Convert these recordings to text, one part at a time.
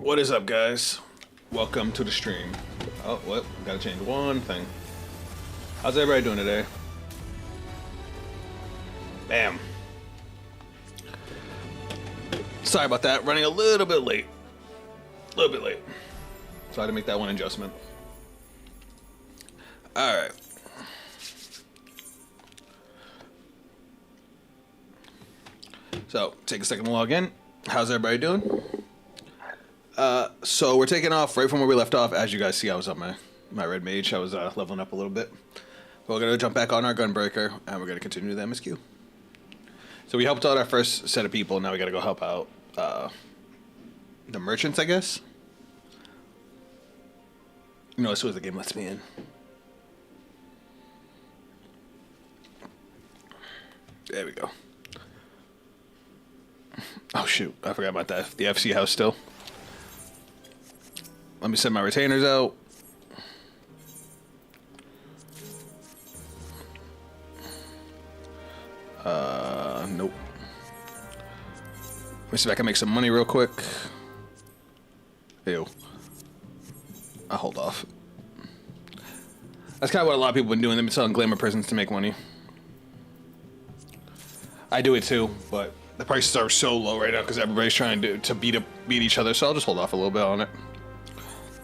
What is up, guys? Welcome to the stream. Oh, what? Gotta change one thing. How's everybody doing today? Bam. Sorry about that. Running a little bit late. A little bit late. So I had to make that one adjustment. Alright. So, take a second to log in. How's everybody doing? So we're taking off right from where we left off. As you guys see, I was on my red mage. I was leveling up a little bit. But we're going to jump back on our gunbreaker, and we're going to continue the MSQ. So we helped out our first set of people. Now we got to go help out the merchants, I guess. You know, as soon as the game lets me in. There we go. Oh, shoot. I forgot about that. The FC house still. Let me send my retainers out. Nope. Let me see if I can make some money real quick. Ew. I'll hold off. That's kind of what a lot of people have been doing. They've been selling glamour prisons to make money. I do it too, but the prices are so low right now because everybody's trying to beat each other, so I'll just hold off a little bit on it.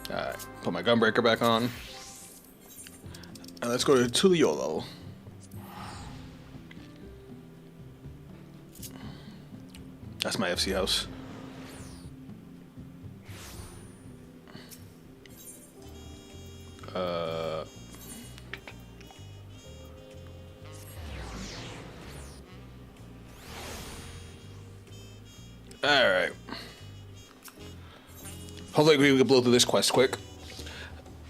Alright, put my gunbreaker back on. And let's go to Tuliolo. That's my FC house. Alright. Hopefully we can blow through this quest quick.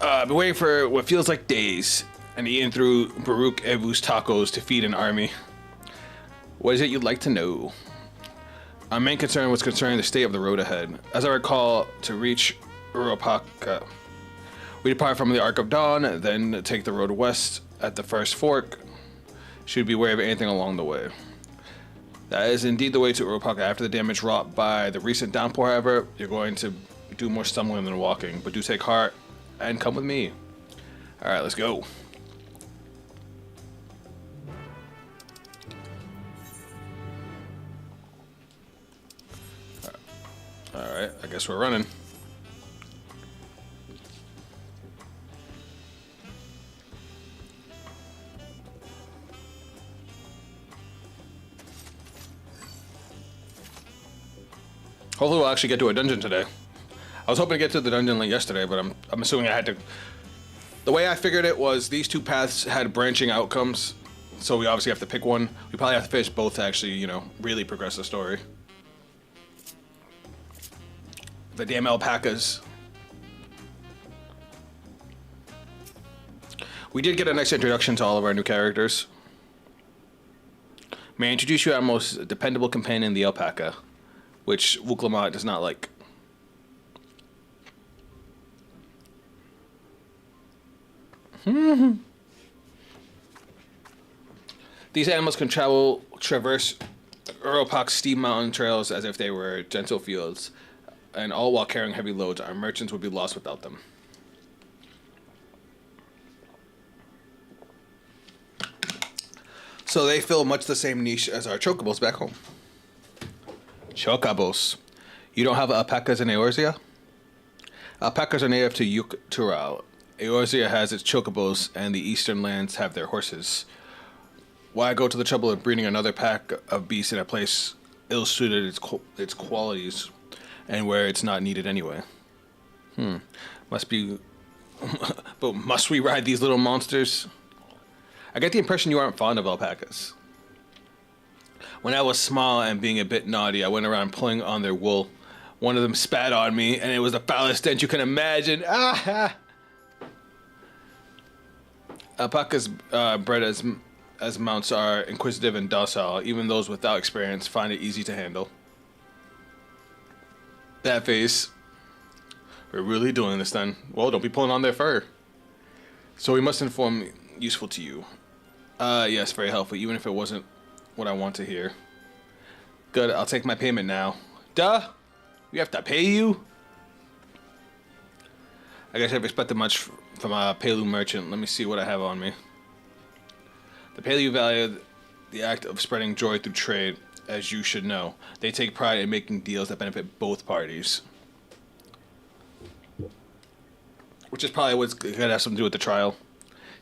I've been waiting for what feels like days and eating through Baruch Evu's tacos to feed an army. What is it you'd like to know? Our main concern was concerning the state of the road ahead. As I recall, to reach Uropaka, we depart from the Arc of Dawn, then take the road west at the first fork. Should be aware of anything along the way. That is indeed the way to Uropaka. After the damage wrought by the recent downpour, however, you're going to do more stumbling than walking, but do take heart and come with me. Alright, let's go. Alright, I guess we're running. Hopefully we'll actually get to a dungeon today. I was hoping to get to the dungeon like yesterday, but I'm assuming I had to. The way I figured it was these two paths had branching outcomes, so we obviously have to pick one. We probably have to finish both to actually, you know, really progress the story. The damn alpacas. We did get a nice introduction to all of our new characters. May I introduce you to our most dependable companion, the alpaca, which Wuklamat does not like. These animals can traverse Uropak's steep mountain trails as if they were gentle fields, and all while carrying heavy loads. Our merchants would be lost without them. So they fill much the same niche as our chocobos back home. Chocobos. You don't have alpacas in Eorzea? Alpacas are native to Yuk-Tural. Eorzea has its chocobos, and the eastern lands have their horses. Why go to the trouble of breeding another pack of beasts in a place ill-suited its qualities, and where it's not needed anyway? Must be... But must we ride these little monsters? I get the impression you aren't fond of alpacas. When I was small and being a bit naughty, I went around pulling on their wool. One of them spat on me, and it was the foulest stench you can imagine. Ah! Alpacas bred as mounts are inquisitive and docile. Even those without experience find it easy to handle. That face. We're really doing this then. Well, don't be pulling on their fur. So we must inform useful to you. Yes, very helpful, even if it wasn't what I want to hear. Good, I'll take my payment now. Duh! We have to pay you? I guess I've expected much from a Pelu merchant. Let me see what I have on me. The Pelu value the act of spreading joy through trade, as you should know. They take pride in making deals that benefit both parties. Which is probably what's going to have something to do with the trial.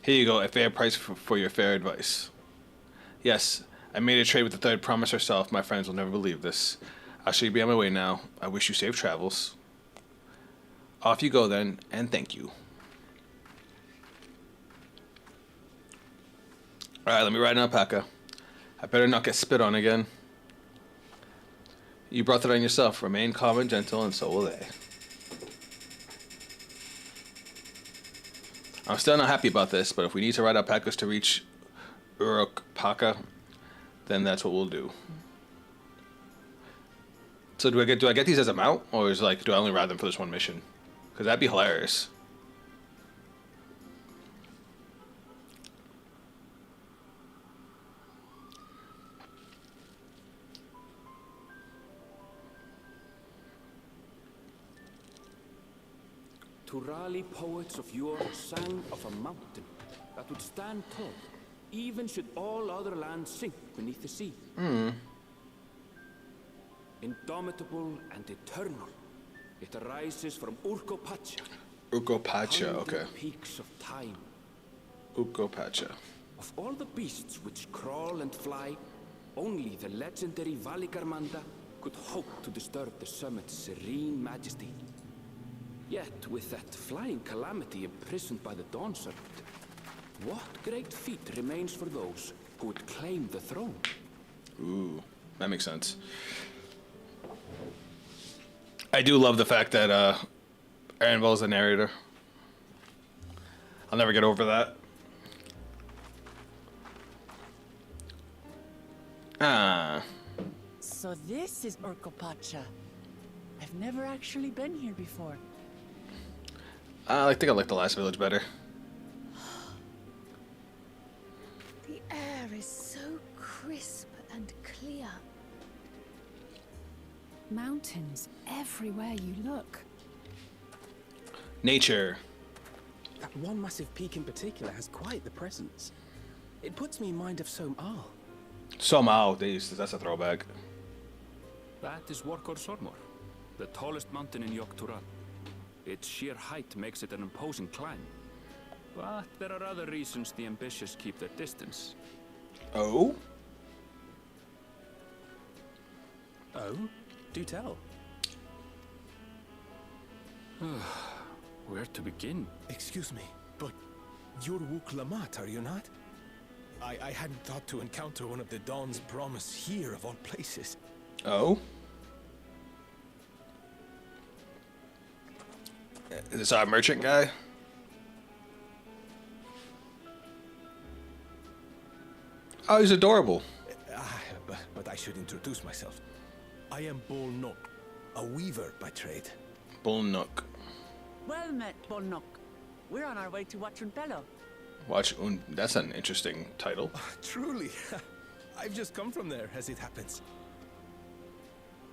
Here you go, a fair price for your fair advice. Yes, I made a trade with the third promise herself. My friends will never believe this. I shall be on my way now. I wish you safe travels. Off you go then, and thank you. Alright, let me ride an alpaca. I better not get spit on again. You brought that on yourself. Remain calm and gentle, and so will they. I'm still not happy about this, but if we need to ride alpacas to reach Urukpaka, then that's what we'll do. So do I get these as a mount, or is do I only ride them for this one mission? Because that'd be hilarious. Turali poets of yore sang of a mountain that would stand tall, even should all other lands sink beneath the sea. Indomitable and eternal, it arises from Urkopacha. Urkopacha, okay. Peaks of time. Urkopacha. Of all the beasts which crawl and fly, only the legendary Valigarmanda could hope to disturb the summit's serene majesty. Yet, with that flying calamity imprisoned by the Dawn Serpent, what great feat remains for those who would claim the throne? Ooh, that makes sense. I do love the fact that Anvil's the narrator. I'll never get over that. Ah. So this is Urkopacha. I've never actually been here before. I think I like the last village better. The air is so crisp and clear. Mountains everywhere you look. Nature. That one massive peak in particular has quite the presence. It puts me in mind of Som-Al. Somehow, that's a throwback. That is Workor Sormor, the tallest mountain in Yogg-Tural. Its sheer height makes it an imposing climb. But there are other reasons the ambitious keep their distance. Oh? Oh? Do tell. Where to begin? Excuse me, but you're Wuk-Lamat, are you not? I hadn't thought to encounter one of the Dawn's promise here of all places. Oh? Is this our merchant guy? Oh, he's adorable. But I should introduce myself. I am Bol Nok, a weaver by trade. Bol Nok. Well met, Bolnok. We're on our way to Watrunpelo. That's an interesting title. Truly. I've just come from there, as it happens.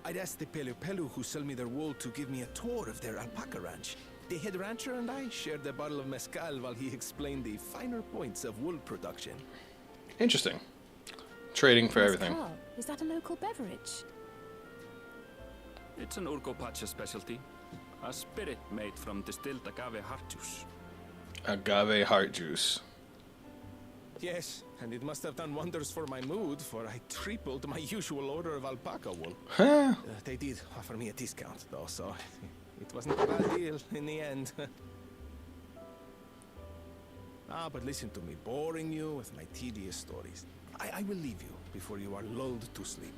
I'd asked the Pelu who sell me their wool to give me a tour of their alpaca ranch. The head rancher and I shared a bottle of mezcal while he explained the finer points of wool production. Interesting. Trading for everything. Mezcal, is that a local beverage? It's an Urkopacha specialty. A spirit made from distilled agave heart juice. Agave heart juice. Yes, and it must have done wonders for my mood, for I tripled my usual order of alpaca wool. Huh? They did offer me a discount, though, so it wasn't a bad deal in the end. But listen to me, boring you with my tedious stories. I will leave you before you are lulled to sleep.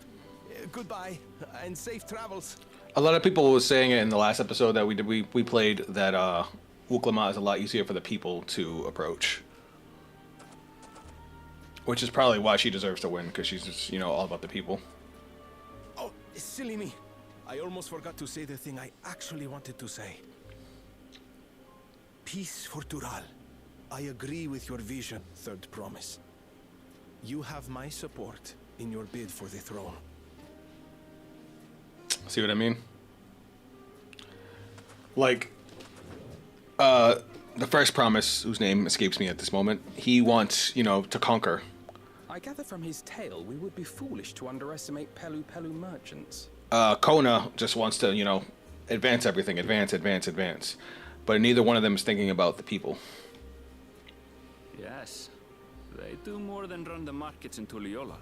Goodbye, and safe travels. A lot of people were saying it in the last episode that we played that Wuk-Lamat is a lot easier for the people to approach. Which is probably why she deserves to win, because she's just, all about the people. Oh, silly me. I almost forgot to say the thing I actually wanted to say. Peace for Tural. I agree with your vision, Third Promise. You have my support in your bid for the throne. See what I mean? The first promise, whose name escapes me at this moment, he wants, to conquer. I gather from his tale we would be foolish to underestimate Pelu Pelu merchants. Koana just wants to, advance everything, advance. But neither one of them is thinking about the people. Yes, they do more than run the markets in Tuliola.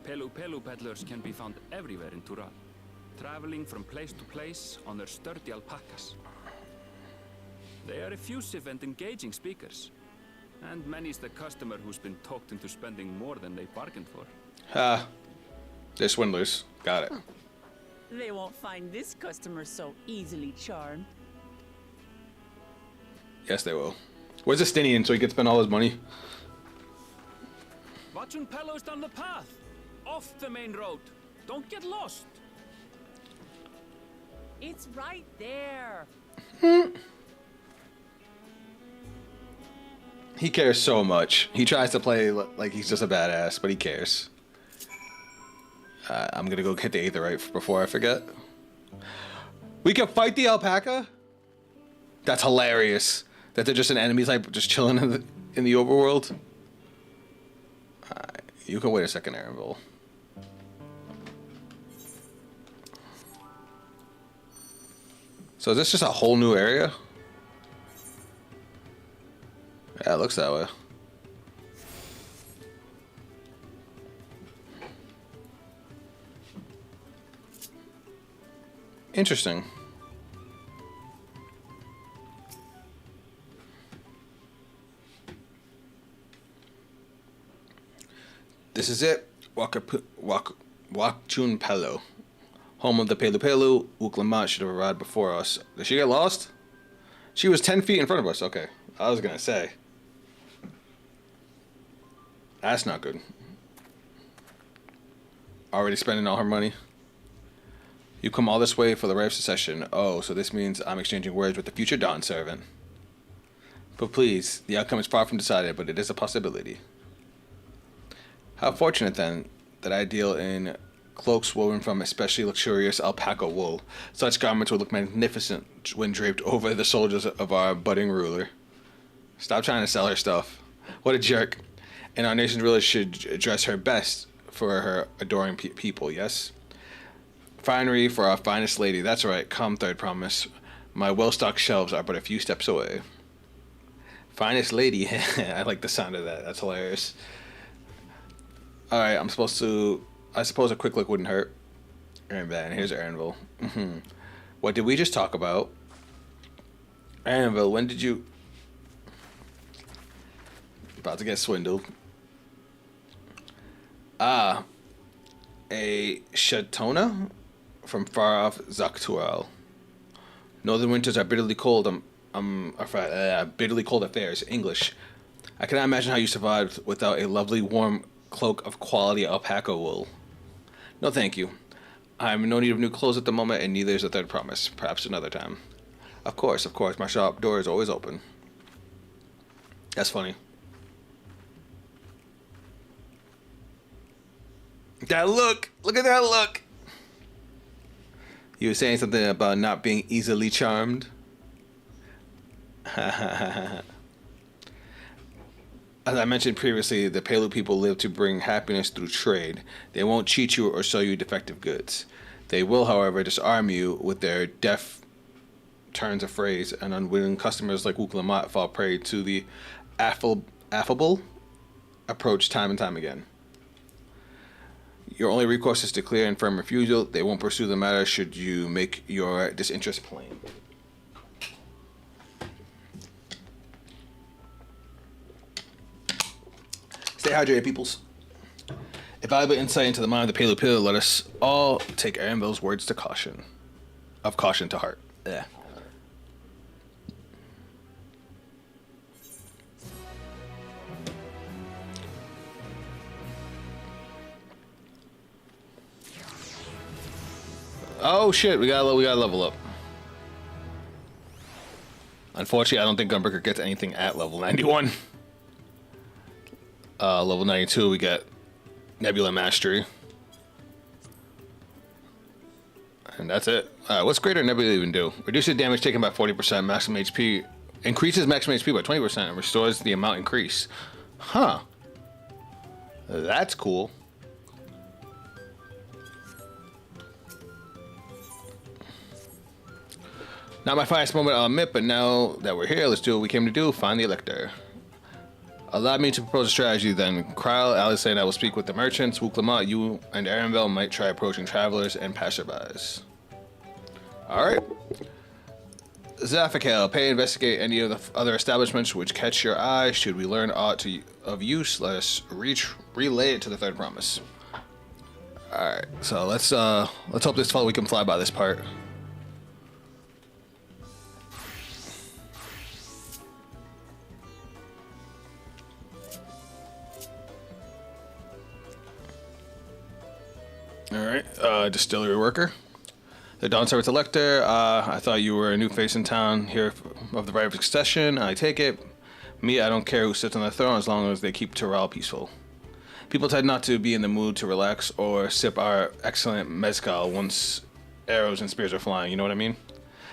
Pelu Pelu peddlers can be found everywhere in Tura, traveling from place to place on their sturdy alpacas. They are effusive and engaging speakers, and many's the customer who's been talked into spending more than they bargained for. They're swindlers. Got it. They won't find this customer so easily charmed. Yes, they will. Where's Estinian so he can spend all his money? Watchun Pelo's down the path, off the main road. Don't get lost. It's right there. He cares so much. He tries to play like he's just a badass, but he cares. I'm gonna go hit the aetherite before I forget. We can fight the alpaca? That's hilarious. That they're just an enemy type just chilling in the overworld. You can wait a second, Arenville. So is this just a whole new area? Yeah, it looks that way. Interesting. This is it. Wakchun Pelo. Home of the Pelu Pelu. Uklamat should have arrived before us. Did she get lost? She was 10 feet in front of us. Okay. I was going to say. That's not good. Already spending all her money. You come all this way for the right of secession. Oh, so this means I'm exchanging words with the future Dawn servant. But please, the outcome is far from decided, but it is a possibility. How fortunate, then, that I deal in cloaks woven from especially luxurious alpaca wool. Such garments would look magnificent when draped over the shoulders of our budding ruler. Stop trying to sell her stuff. What a jerk. And our nation's ruler should dress her best for her adoring people, yes? Finery for our finest lady. That's right. Come, third promise. My well-stocked shelves are but a few steps away. Finest lady. I like the sound of that. That's hilarious. Alright, I suppose a quick look wouldn't hurt. And here's Arenville. What did we just talk about? Arenville, when did you... About to get swindled. A Shatona from far off Zaktural. Northern winters are bitterly cold. Bitterly cold affairs. English. I cannot imagine how you survived without a lovely warm cloak of quality alpaca wool. No, thank you. I'm in no need of new clothes at the moment, and neither is the third promise. Perhaps another time. Of course. My shop door is always open. That's funny. That look! Look at that look! You were saying something about not being easily charmed? As I mentioned previously, the Pelu people live to bring happiness through trade. They won't cheat you or sell you defective goods. They will, however, disarm you with their deft turns of phrase, and unwilling customers like Uklamat fall prey to the affable approach time and time again. Your only recourse is to clear and firm refusal. They won't pursue the matter should you make your disinterest plain. Stay hydrated, peoples. A valuable insight into the mind of the Pelu Pelu. Let us all take Arenville's words to caution. Of caution to heart. Yeah. Oh shit, we gotta level up. Unfortunately, I don't think Gunbreaker gets anything at level 91. Level 92, we get Nebula Mastery. And that's it. What's Greater Nebula even do? Reduces damage taken by 40%, maximum HP Increases maximum HP by 20% and restores the amount increase. Huh. That's cool. Not my finest moment, I'll admit, but now that we're here, let's do what we came to do, find the Elector. Allow me to propose a strategy then. Kryle, Alice, and I will speak with the merchants. Wuklamot, you and Arenville might try approaching travelers and passerbys. Alright. Zafakal, pay investigate any of the other establishments which catch your eye. Should we learn aught of use, let us relay it to the third promise. Alright, so let's hope this fall we can fly by this part. Alright, distillery worker. The Dawntrail Elector, I thought you were a new face in town here of the right of succession. I take it. Me, I don't care who sits on the throne as long as they keep Tyrell peaceful. People tend not to be in the mood to relax or sip our excellent mezcal once arrows and spears are flying, you know what I mean?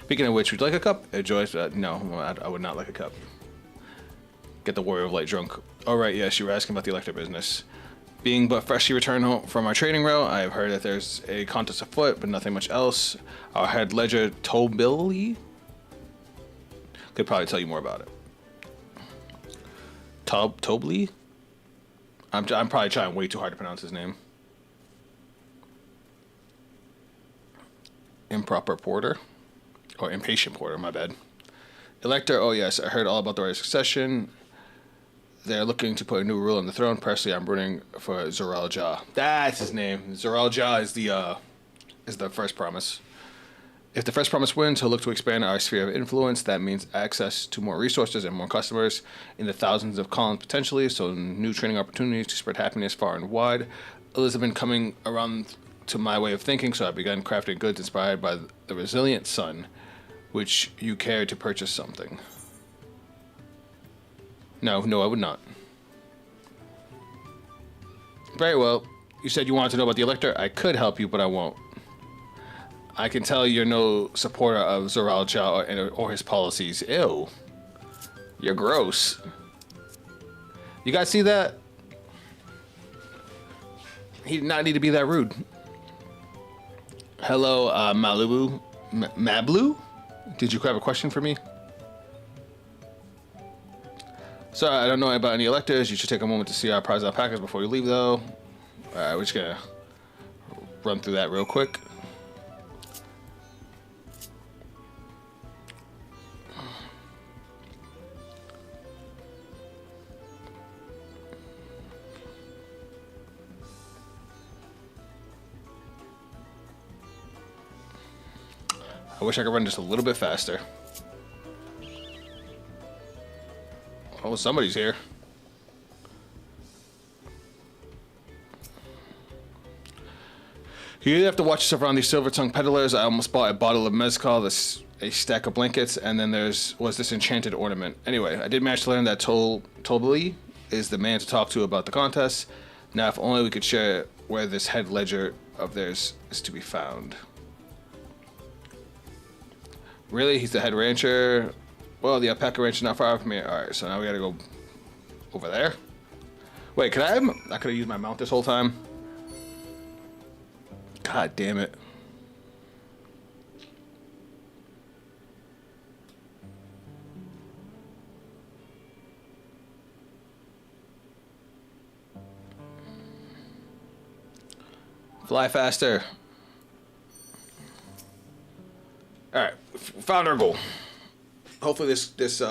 Speaking of which, would you like a cup? Joyce, no, I would not like a cup. Get the Warrior of Light drunk. Alright, yes, you were asking about the Elector business. Being but freshly returned home from our trading route, I have heard that there's a contest afoot, but nothing much else. Our head ledger, Tobilly, could probably tell you more about it. Tobly? I'm probably trying way too hard to pronounce his name. Improper porter, or impatient porter, my bad. Elector, oh yes, I heard all about the right of succession. They're looking to put a new rule on the throne. Personally, I'm rooting for Zoral Jah. That's his name. Zoral Jah is the first promise. If the first promise wins, he'll look to expand our sphere of influence. That means access to more resources and more customers in the thousands of colonies potentially, so new training opportunities to spread happiness far and wide. Elizabeth been coming around to my way of thinking, so I've begun crafting goods inspired by the resilient sun, which you cared to purchase something. No, I would not. Very well. You said you wanted to know about the Elector. I could help you, but I won't. I can tell you're no supporter of Zoral Jah or his policies. Ew. You're gross. You guys see that? He did not need to be that rude. Hello, Malibu. Mablu? Did you have a question for me? Sorry, I don't know about any electors. You should take a moment to see our prize alpacas before you leave, though. Alright, we're just gonna run through that real quick. I wish I could run just a little bit faster. Oh, somebody's here. You either have to watch yourself around these silver-tongued peddlers. I almost bought a bottle of mezcal, a stack of blankets, and then was this enchanted ornament. Anyway, I did manage to learn that Tobly is the man to talk to about the contest. Now, if only we could share where this head ledger of theirs is to be found. Really? He's the head rancher? Well, the alpaca ranch is not far from here. Alright, so now we gotta go over there. Wait, could I could have used my mount this whole time. God damn it. Fly faster. Alright, found our goal. Hopefully this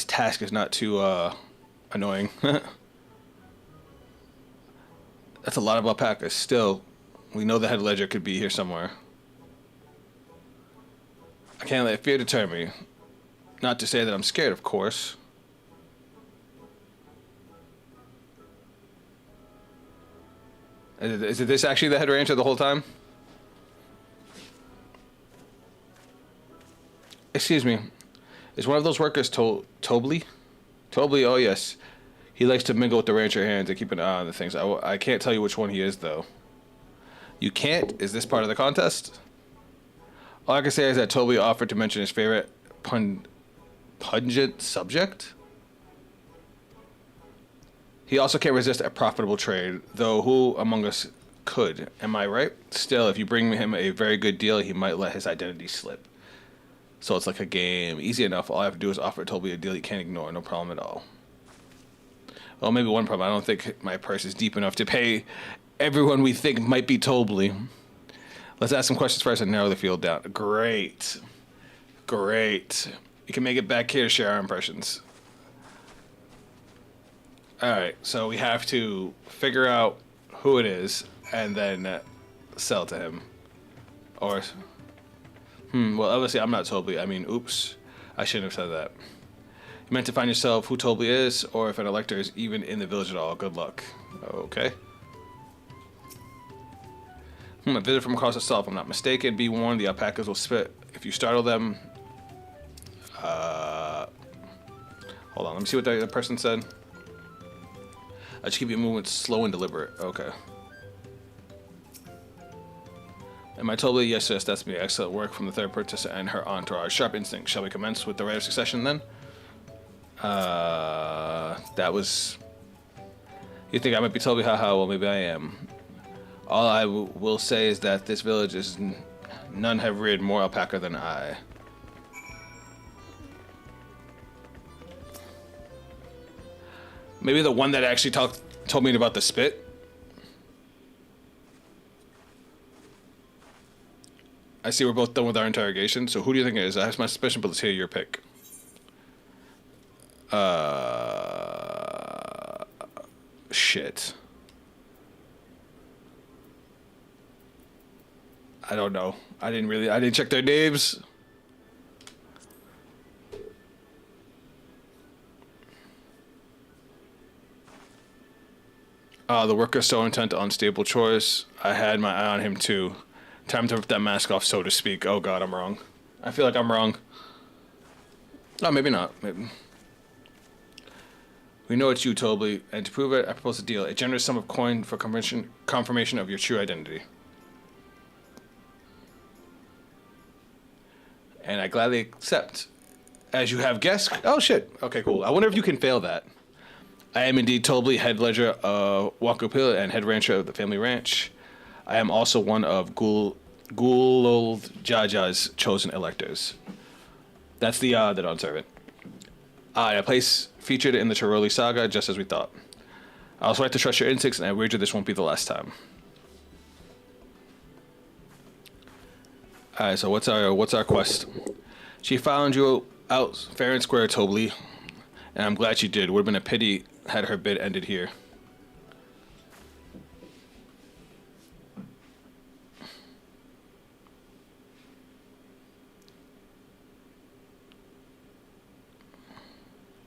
task is not too annoying. That's a lot of alpacas. Still, we know the head ledger could be here somewhere. I can't let fear deter me. Not to say that I'm scared, of course. Is it this actually the head rancher the whole time? Excuse me. Is one of those workers Tobly? Tobly, oh yes. He likes to mingle with the rancher hands and keep an eye on the things. I can't tell you which one he is, though. You can't? Is this part of the contest? All I can say is that Tobly offered to mention his favorite pungent subject. He also can't resist a profitable trade, though who among us could? Am I right? Still, if you bring him a very good deal, he might let his identity slip. So it's like a game. Easy enough. All I have to do is offer Toby a deal he can't ignore. No problem at all. Well, maybe one problem. I don't think my purse is deep enough to pay everyone we think might be Toby. Let's ask some questions first and narrow the field down. Great. Great. You can make it back here to share our impressions. Alright, so we have to figure out who it is and then sell to him. Or... well, obviously I'm not Toby. I mean, oops. I shouldn't have said that. You meant to find yourself who Toby is, or if an elector is even in the village at all. Good luck. Okay. A visit from across the south, if I'm not mistaken. Be warned, the alpacas will spit if you startle them. Hold on, let me see what the person said. I just keep your movements slow and deliberate. Okay. Am I Toby? Yes, yes, that's me. Excellent work from the third princess and her entourage. Sharp instinct. Shall we commence with the right of succession then? That was... You think I might be Toby? Haha, well maybe I am. All I will say is that this village is... None have reared more alpaca than I. Maybe the one that actually told me about the spit? I see we're both done with our interrogation, so who do you think it is? I have my suspicion, but let's hear your pick. Shit. I don't know. I didn't check their names. The worker's so intent on stable chores. I had my eye on him too. Time to rip that mask off, so to speak. Oh god, I'm wrong. I feel like I'm wrong. No, maybe not. Maybe. We know it's you, Toby, and to prove it, I propose a deal. A generous sum of coin for confirmation of your true identity. And I gladly accept. As you have guessed... Oh, shit. Okay, cool. I wonder if you can fail that. I am indeed Toby, head ledger of Wakupil and head rancher of the family ranch. I am also one of Gulool Jaja's chosen electors. That's the Dawn servant. A place featured in the Tiroli saga, just as we thought. I also like to trust your instincts, and I wager this won't be the last time. Alright, so what's our quest? She found you out fair and square, Toby, and I'm glad she did. Would have been a pity had her bid ended here.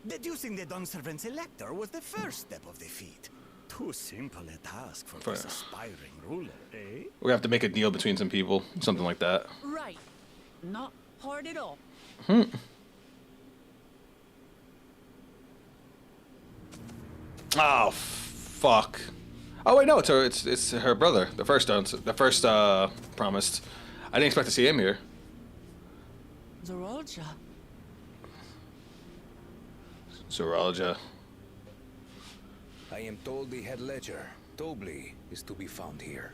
Deducing the Dawn servant's elector was the first step of the feat. Too simple a task for this aspiring ruler, eh? We have to make a deal between some people, something like that. Right. Not hard at all. Oh, fuck. Oh wait, no, it's her brother, the first promised. I didn't expect to see him here. Zorolja. Zorolja. I am told the head ledger, Toby, is to be found here.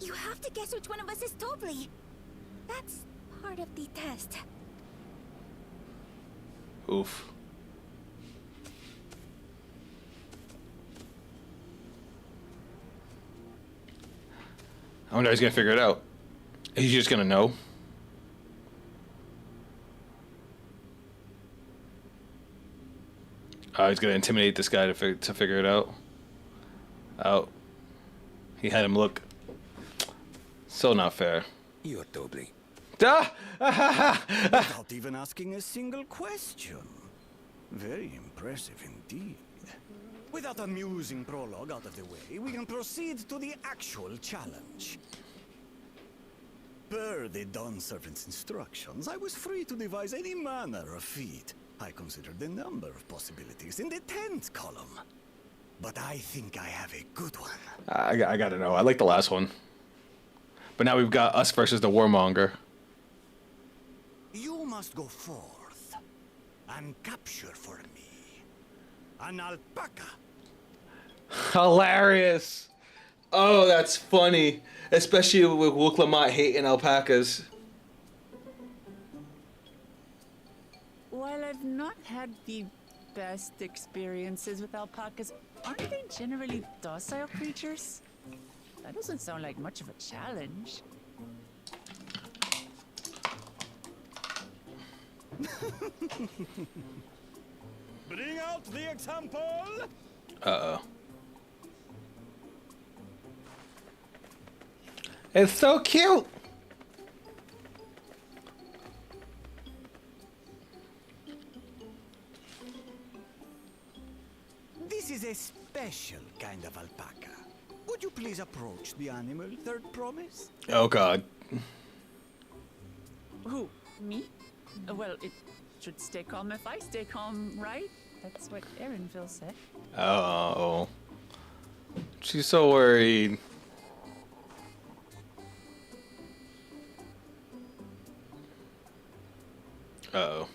You have to guess which one of us is Toby. That's part of the test. Oof. I wonder how he's gonna figure it out. He's just gonna know. Oh, he's gonna intimidate this guy to figure it out. Oh, he had him look. So not fair. You're Toby. Without even asking a single question. Very impressive indeed. With that amusing prologue out of the way, we can proceed to the actual challenge. Per the Dawn servant's instructions, I was free to devise any manner of feat. I considered the number of possibilities in the 10th column. But I think I have a good one. I gotta know. I like the last one. But now we've got us versus the warmonger. You must go forth and capture for me an alpaca. Hilarious. Oh, that's funny. Especially with Wuklamot hating alpacas. While I've not had the best experiences with alpacas, aren't they generally docile creatures? That doesn't sound like much of a challenge. Bring out the example. Uh-oh. It's so cute. This is a special kind of alpaca. Would you please approach the animal, Third Promise? Oh God. Who? Me? Well, it should stay calm if I stay calm, right? That's what Erinville said. Oh. She's so worried. Uh-oh.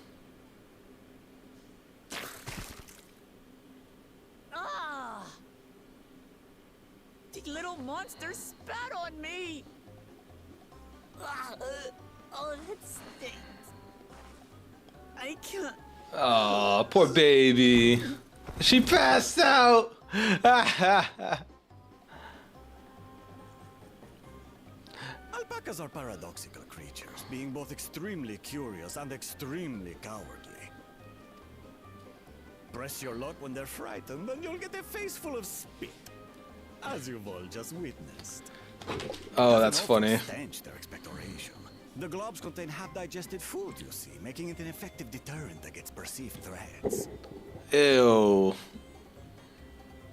Ah! The little monster spat on me! Ah, oh, that stinks. I can't. Oh, poor baby. She passed out. Alpacas are paradoxical creatures, being both extremely curious and extremely cowardly. Press your luck when they're frightened, and you'll get a face full of spit, as you've all just witnessed. Oh, that's funny. Stench their expectoration. The globs contain half-digested food, you see, making it an effective deterrent against perceived threats. Ew.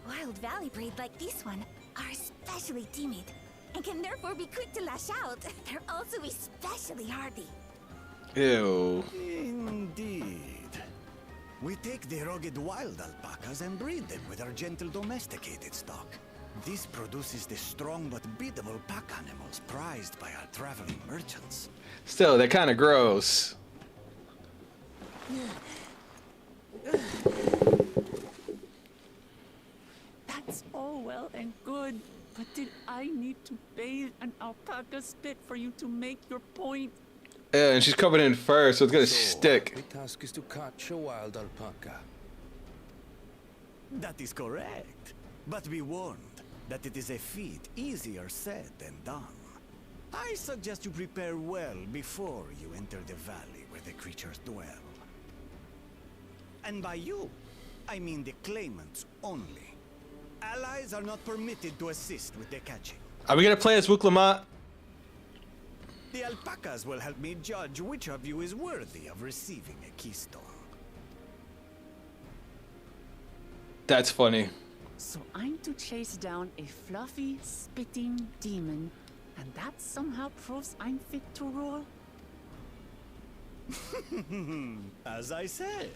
Wild valley breed like this one are especially timid and can therefore be quick to lash out. They're also especially hardy. Ew. Indeed. We take the rugged wild alpacas and breed them with our gentle domesticated stock. This produces the strong but biddable pack animals prized by our traveling merchants. Still, they're kind of gross. That's all well and good, but did I need to bathe an alpaca spit for you to make your point? Yeah, and she's covered in fur, so it's gonna stick. The task is to catch a wild alpaca. That is correct. But be warned that it is a feat easier said than done. I suggest you prepare well before you enter the valley where the creatures dwell. And by you, I mean the claimants only. Allies are not permitted to assist with the catching. Are we gonna play as Wuklamot? The alpacas will help me judge which of you is worthy of receiving a keystone. That's funny. So I'm to chase down a fluffy, spitting demon, and that somehow proves I'm fit to rule? As I said,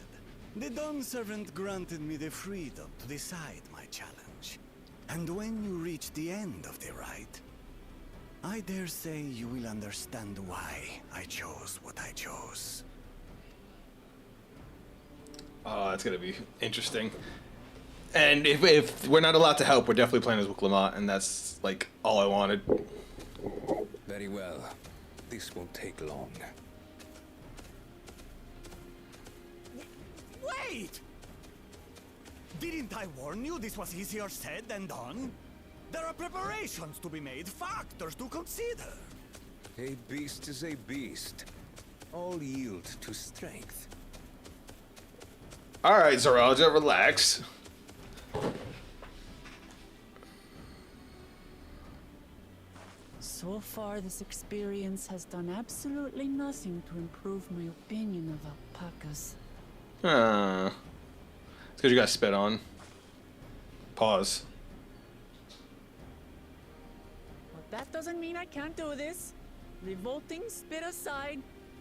the Dawn Servant granted me the freedom to decide my challenge. And when you reach the end of the rite, I dare say you will understand why I chose what I chose. Oh, that's gonna be interesting. And if we're not allowed to help, we're definitely playing as Wuklamot, and that's like all I wanted. Very well. This won't take long. Wait! Didn't I warn you this was easier said than done? There are preparations to be made, factors to consider. A beast is a beast. All yield to strength. All right, Zoraja, relax. So far, this experience has done absolutely nothing to improve my opinion of alpacas. It's because you got spit on. Pause. But that doesn't mean I can't do this. Revolting spit aside,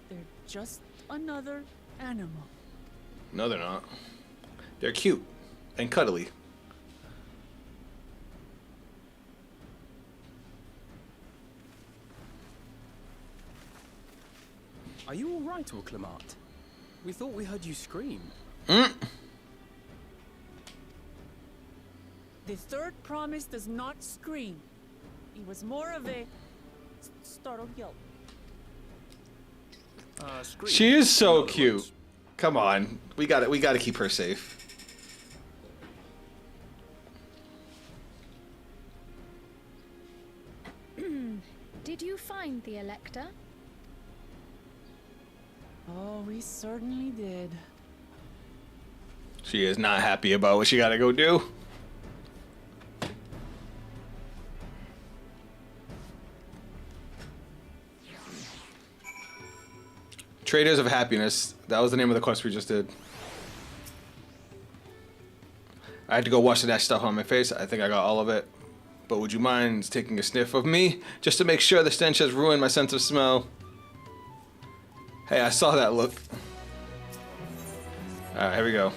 they're just another animal. No, they're not. They're cute and cuddly. Are you all right, Uklamat? We thought we heard you scream. The third promise does not scream. It was more of a startled yelp. She is so cute. Come on, we got it. We got to keep her safe. Did you find the Elector? Oh, we certainly did. She is not happy about what she got to go do. Traders of Happiness. That was the name of the quest we just did. I had to go wash that stuff on my face. I think I got all of it. But would you mind taking a sniff of me? Just to make sure the stench has ruined my sense of smell. Hey, I saw that look. Alright, here we go.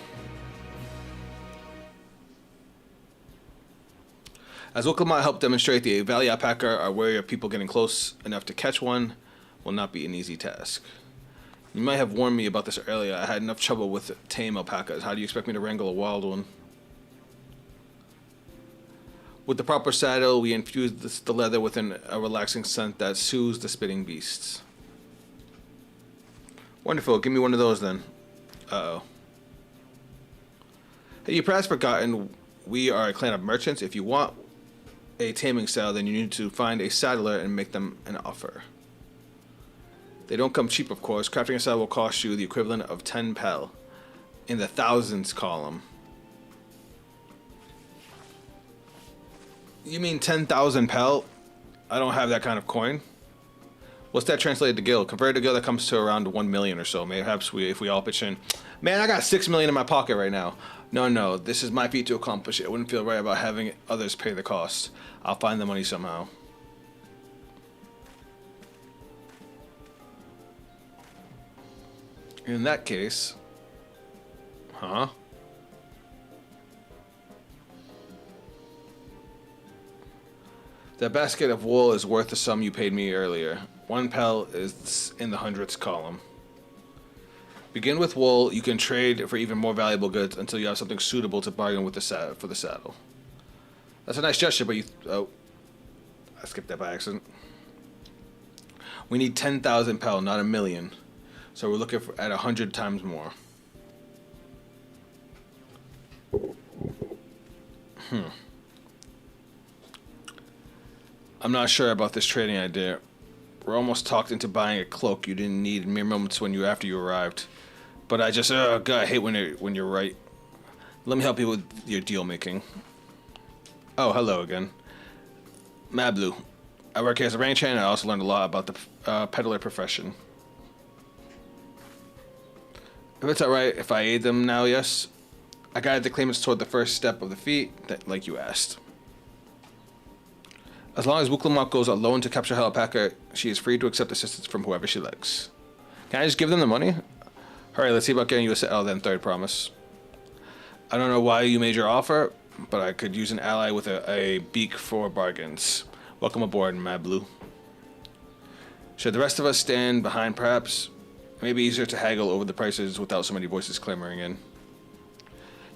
As Uklamat helped demonstrate, the Valley Alpaca are wary of people getting close enough to catch one. Will not be an easy task. You might have warned me about this earlier. I had enough trouble with tame alpacas. How do you expect me to wrangle a wild one? With the proper saddle, we infuse the leather with a relaxing scent that soothes the spitting beasts. Wonderful. Give me one of those then. Uh-oh. Hey, you perhaps forgotten we are a clan of merchants. If you want a taming saddle, then you need to find a saddler and make them an offer. They don't come cheap, of course. Crafting a saddle will cost you the equivalent of 10 pel in the thousands column. You mean 10,000 pel? I don't have that kind of coin. What's that translated to gil? Compared to gil, that comes to around 1 million or so. Perhaps if we all pitch in. Man, I got 6 million in my pocket right now. No, this is my feat to accomplish it. I wouldn't feel right about having others pay the cost. I'll find the money somehow. In that case... Huh? That basket of wool is worth the sum you paid me earlier. 1 pel is in the hundredths column. Begin with wool. You can trade for even more valuable goods until you have something suitable to bargain with for the saddle. That's a nice gesture, but oh, I skipped that by accident. We need 10,000 pel, not a million. So we're looking at 100 times more. I'm not sure about this trading idea. We're almost talked into buying a cloak you didn't need mere moments after you arrived. But I just, God, I hate when you're right. Let me help you with your deal making. Oh, hello again. Mablu. I work here as a range hand, and I also learned a lot about the peddler profession. If it's alright if I aid them now, yes? I guided the claimants toward the first step of the feat, like you asked. As long as Uklamat goes alone to capture her alpaca, she is free to accept assistance from whoever she likes. Can I just give them the money? Hurry, let's see about getting you a saddle, then third promise. I don't know why you made your offer, but I could use an ally with a beak for bargains. Welcome aboard, Mablu. Should the rest of us stand behind, perhaps? It may be easier to haggle over the prices without so many voices clamoring in.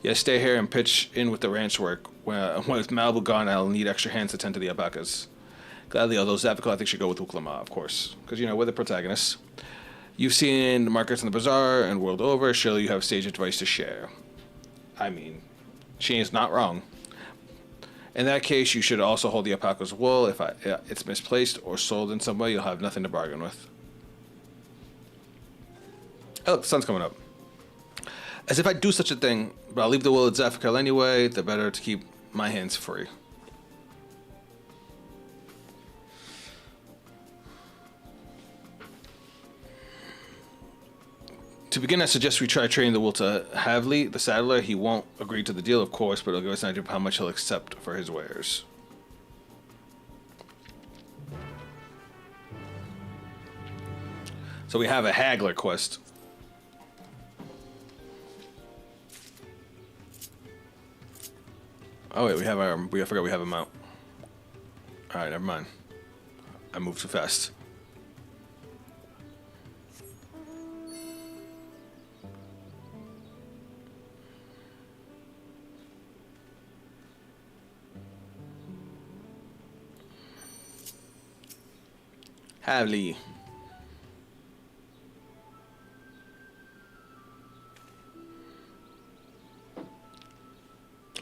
Yes, stay here and pitch in with the ranch work. With Malibu gone, I'll need extra hands to tend to the alpacas. Gladly, although Zafical I think should go with Uklamat, of course. Because, you know, we're the protagonists. You've seen the markets in the bazaar and world over. Surely you have sage advice to share. I mean, she is not wrong. In that case, you should also hold the alpaca's wool. If it's misplaced or sold in some way, you'll have nothing to bargain with. Oh, look, the sun's coming up. As if I'd do such a thing, but I'll leave the wool at Zafical anyway. The better to keep my hands free. To begin, I suggest we try trading the wool to Havli, the saddler. He won't agree to the deal, of course, but it'll give us an idea of how much he'll accept for his wares. So we have a haggler quest. Oh wait, I forgot we have a mount. Alright, never mind. I moved too fast. Havli.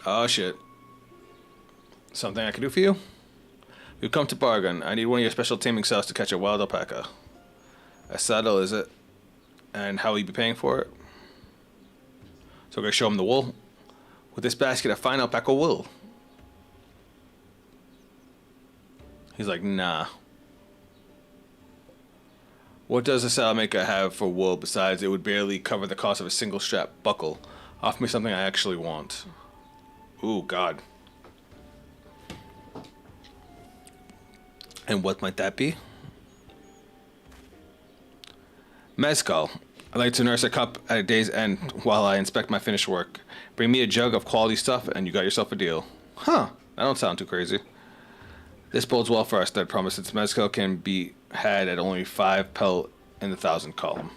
Oh shit. Something I can do for you? We've come to bargain. I need one of your special taming cells to catch a wild alpaca. A saddle, is it? And how will you be paying for it? So we're gonna show him the wool. With this basket of fine alpaca wool. He's like, nah. What does a saddle maker have for wool besides it would barely cover the cost of a single strap buckle? Offer me something I actually want. Ooh, God. And what might that be? Mezcal. I like to nurse a cup at a day's end while I inspect my finished work. Bring me a jug of quality stuff and you got yourself a deal. Huh, that don't sound too crazy. This bodes well for us, that promise its mezcal can be had at only 5 pel in the 1,000 column.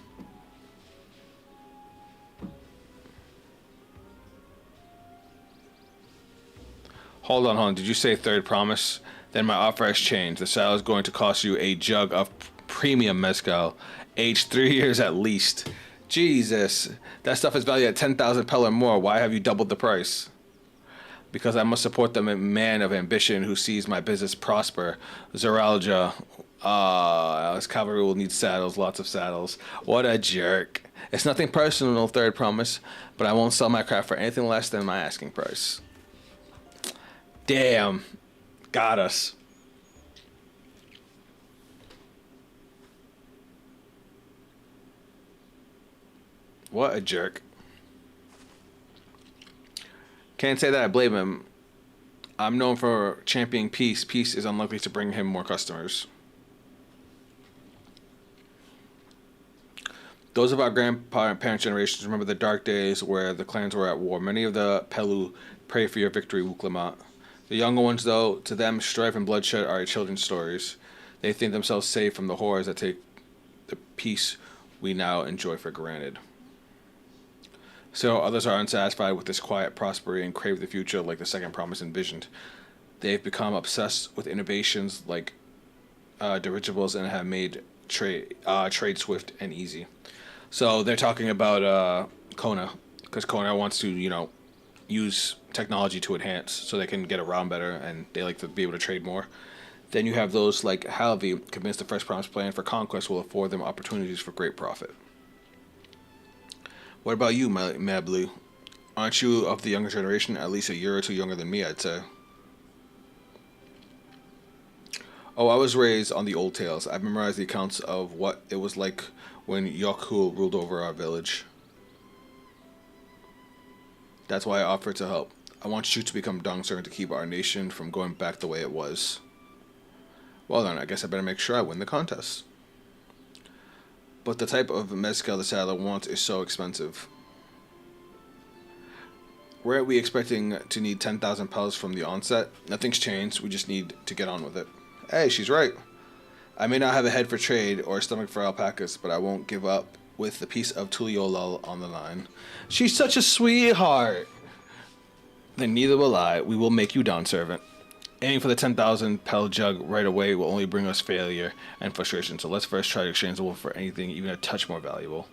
Hold on. Did you say third promise? Then my offer has changed. The saddle is going to cost you a jug of premium mezcal, aged 3 years at least. Jesus, that stuff is valued at 10,000 pel or more. Why have you doubled the price? Because I must support the man of ambition who sees my business prosper. Zoralja. His cavalry will need saddles, lots of saddles. What a jerk. It's nothing personal, third promise, but I won't sell my craft for anything less than my asking price. Damn. Got us. What a jerk. Can't say that I blame him. I'm known for championing peace. Peace is unlikely to bring him more customers. Those of our grandparent generations remember the dark days where the clans were at war. Many of the Pelu pray for your victory, Wuklamat. The younger ones, though, to them, strife and bloodshed are children's stories. They think themselves safe from the horrors that take the peace we now enjoy for granted. So others are unsatisfied with this quiet prosperity and crave the future like the second promise envisioned. They've become obsessed with innovations like dirigibles and have made trade swift and easy. So they're talking about Koana, because Koana wants to, use technology to enhance so they can get around better and they like to be able to trade more. Then you have those like Halvi, convinced the First Promise plan for conquest will afford them opportunities for great profit. What about you, my blue? Aren't you of the younger generation, at least a year or two younger than me, I'd say? Oh, I was raised on the old tales. I've memorized the accounts of what it was like when Yokul ruled over our village. That's why I offered to help. I want you to become Dawntrail to keep our nation from going back the way it was. Well then, I guess I better make sure I win the contest. But the type of mezcal the saddler wants is so expensive. Were we expecting to need 10,000 pels from the onset? Nothing's changed, we just need to get on with it. Hey, she's right. I may not have a head for trade or a stomach for alpacas, but I won't give up with the piece of Tuliolal on the line. She's such a sweetheart. Then neither will I. We will make you Dawn servant. Aiming for the 10,000 pel jug right away will only bring us failure and frustration, so let's first try to exchange the wool for anything even a touch more valuable.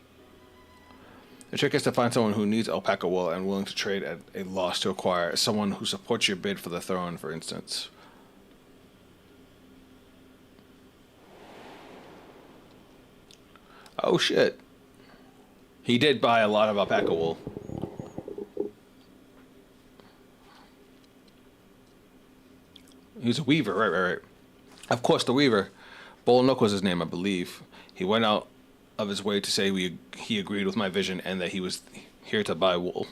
The trick is to find someone who needs alpaca wool and willing to trade at a loss to acquire, someone who supports your bid for the throne, for instance. Oh shit. He did buy a lot of alpaca wool. He was a weaver, right. Of course, the weaver. Bolnook was his name, I believe. He went out of his way to say he agreed with my vision and that he was here to buy wool.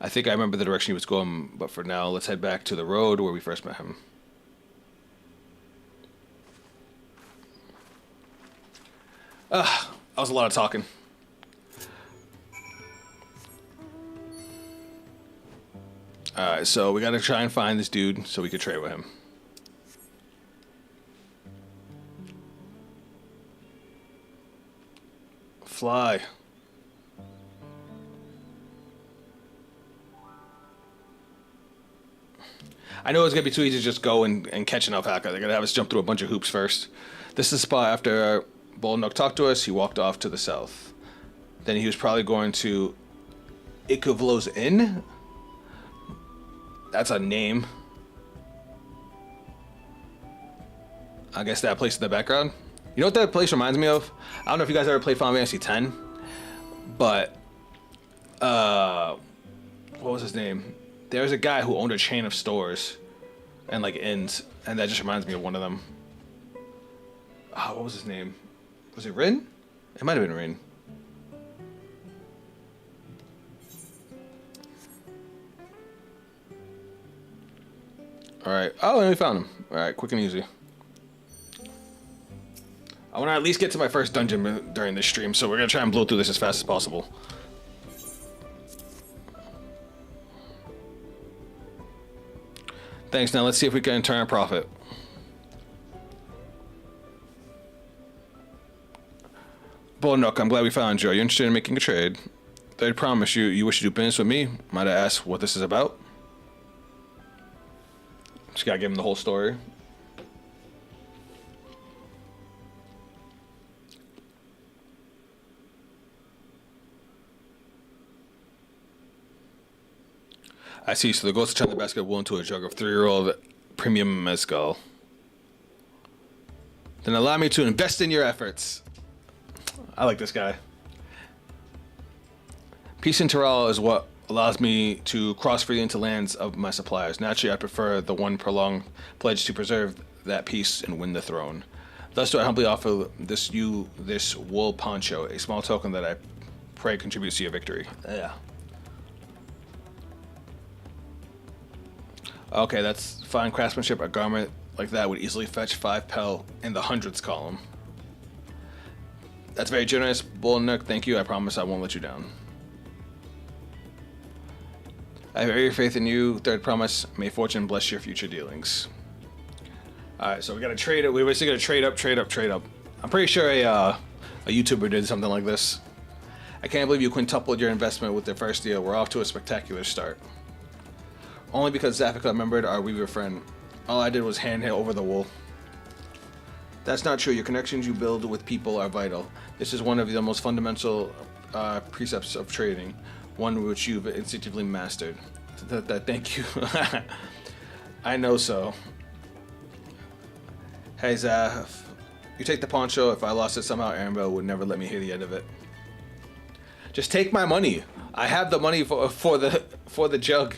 I think I remember the direction he was going, but for now, let's head back to the road where we first met him. That was a lot of talking. Alright, so we gotta try and find this dude so we can trade with him. Fly. I know it's gonna be too easy to just go and catch an alpaca. They're gonna have us jump through a bunch of hoops first. This is the spot after Bolnook talked to us. He walked off to the south. Then he was probably going to Ikuvlo's Inn. That's a name. I guess that place in the background. You know what that place reminds me of? I don't know if you guys ever played Final Fantasy X, but what was his name? There's a guy who owned a chain of stores and like inns, and that just reminds me of one of them. What was his name? Was it Rin? It might have been Rin. Alright. Oh, and we found him. Alright, quick and easy. I want to at least get to my first dungeon during this stream, so we're going to try and blow through this as fast as possible. Thanks. Now let's see if we can turn a profit. Bolnook, I'm glad we found you. Are you interested in making a trade? I promise you wish to do business with me. Might I ask what this is about? Just gotta give him the whole story. I see. So the ghost turned the basket of wool into a jug of 3-year-old premium mezcal. Then allow me to invest in your efforts. I like this guy. Peace in Terral is what allows me to cross freely into lands of my suppliers. Naturally, I prefer the one prolonged pledge to preserve that peace and win the throne. Thus do I humbly offer this wool poncho, a small token that I pray contributes to your victory. Yeah. Okay, that's fine craftsmanship. A garment like that would easily fetch 5 pel in the hundreds column. That's very generous, Bolnook. Thank you. I promise I won't let you down. I have every faith in you. Third promise, may fortune bless your future dealings. Alright, so we gotta trade it. We're basically gonna trade up. I'm pretty sure a YouTuber did something like this. I can't believe you quintupled your investment with the first deal. We're off to a spectacular start. Only because Zafika remembered our weaver friend. All I did was hand over the wool. That's not true. Your connections you build with people are vital. This is one of the most fundamental precepts of trading, one which you've instinctively mastered. Thank you. I know so. Hey Zaf, you take the poncho. If I lost it somehow, Arenville would never let me hear the end of it. Just take my money. I have the money for the jug.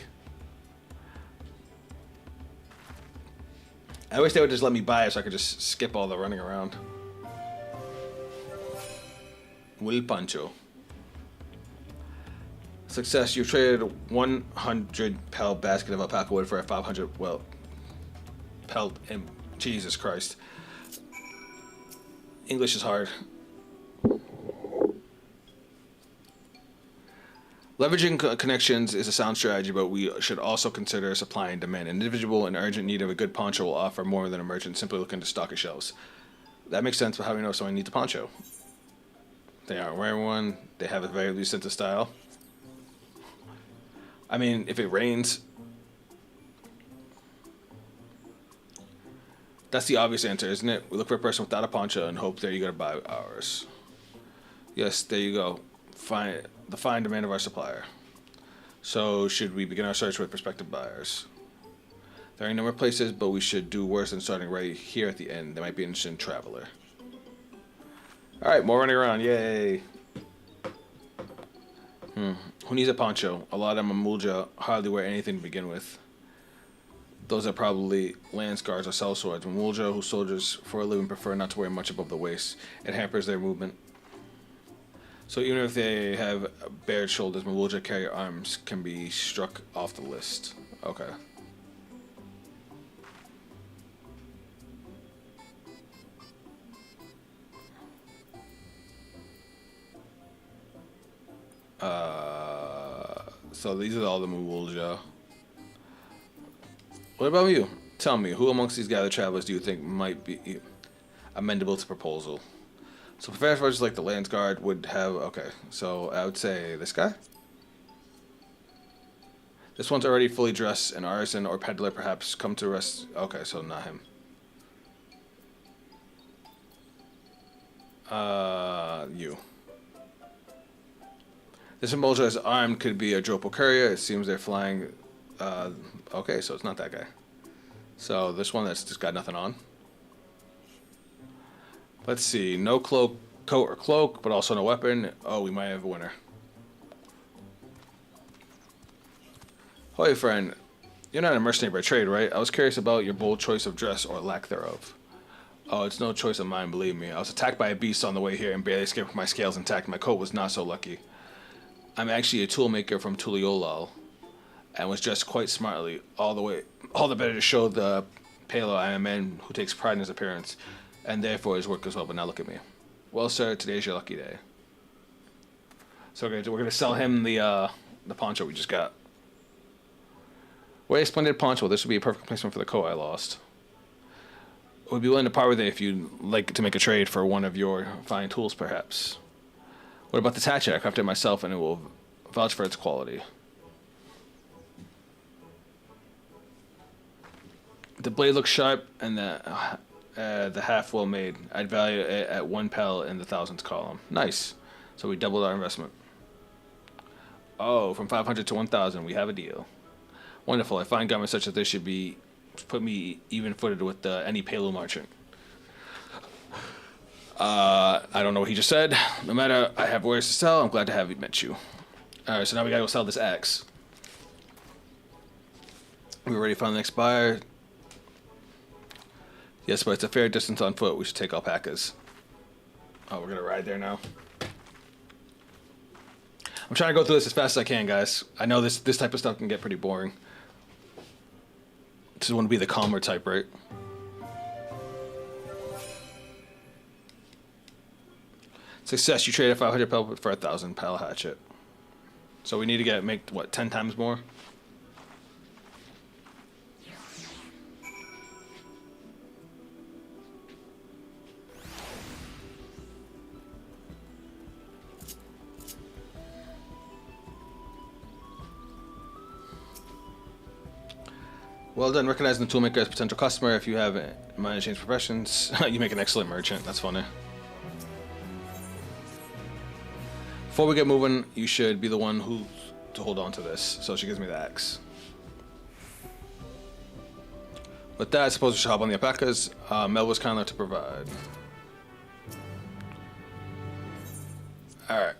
I wish they would just let me buy it so I could just skip all the running around. Will Pancho. Success. You've traded 100 pel basket of alpaca wood for a 500, well, pel, and Jesus Christ. English is hard. Leveraging connections is a sound strategy, but we should also consider supply and demand. An individual in urgent need of a good poncho will offer more than a merchant simply looking to stock his shelves. That makes sense, but how do we know someone needs a poncho? They aren't wearing one. They have a very loose sense of style. I mean, if it rains... That's the obvious answer, isn't it? We look for a person without a poncho and hope there you go to buy ours. Yes, there you go. The fine demand of our supplier. So should we begin our search with prospective buyers? There are a number of places, but we should do worse than starting right here at the end. There might be an interesting traveler. Alright, more running around. Yay. Who needs a poncho? A lot of Mamulja hardly wear anything to begin with. Those are probably land scars or sellswords. Mamulja, whose soldiers for a living prefer not to wear much above the waist. It hampers their movement. So even if they have bared shoulders, Mamulja carry arms can be struck off the list. Okay. So these are all the Mamulja. What about you? Tell me, who amongst these gathered travelers do you think might be amendable to proposal? So professors like the Lance Guard would have... Okay, so I would say this guy? This one's already fully dressed. An artisan or peddler perhaps come to rest... Okay, so not him. You. This Imbolga is armed, could be a Dropal courier. It seems they're flying. Okay, so it's not that guy. So this one that's just got nothing on. Let's see. No coat or cloak, but also no weapon. Oh, we might have a winner. Hoy, friend. You're not a mercenary by trade, right? I was curious about your bold choice of dress or lack thereof. Oh, it's no choice of mine, believe me. I was attacked by a beast on the way here and barely escaped with my scales intact. My coat was not so lucky. I'm actually a toolmaker from Tuliolal and was dressed quite smartly, all the better to show the Palo I am a man who takes pride in his appearance and therefore his work as well. But now look at me. Well, sir, today's your lucky day. So we're gonna sell him the poncho we just got. What a splendid poncho. This would be a perfect replacement for the coat I lost. I would be willing to part with it if you'd like to make a trade for one of your fine tools, perhaps. What about this hatchet? I crafted it myself, and it will vouch for its quality. The blade looks sharp, and the half well made. I'd value it at 1 pel in the thousands column. Nice. So we doubled our investment. Oh, from 500 to 1,000, we have a deal. Wonderful. I find garments such as this should put me even-footed with any Palo merchant. I don't know what he just said. No matter, I have wares to sell. I'm glad to have met you. All right, so now we gotta go sell this axe. We already found the next buyer. Yes, but it's a fair distance on foot. We should take alpacas. Oh, we're gonna ride there now. I'm trying to go through this as fast as I can, guys. I know this type of stuff can get pretty boring. Just want to be the calmer type, right? Success, you traded 500 pel for 1,000 pel hatchet. So we need to make what, 10 times more? Well done, recognizing the toolmaker as a potential customer. If you have in mind to change professions, you make an excellent merchant. That's funny. Before we get moving, you should be the one to hold on to this. So she gives me the axe. With that, I suppose we should hop on the alpacas. Mel was kind enough to provide. Alright.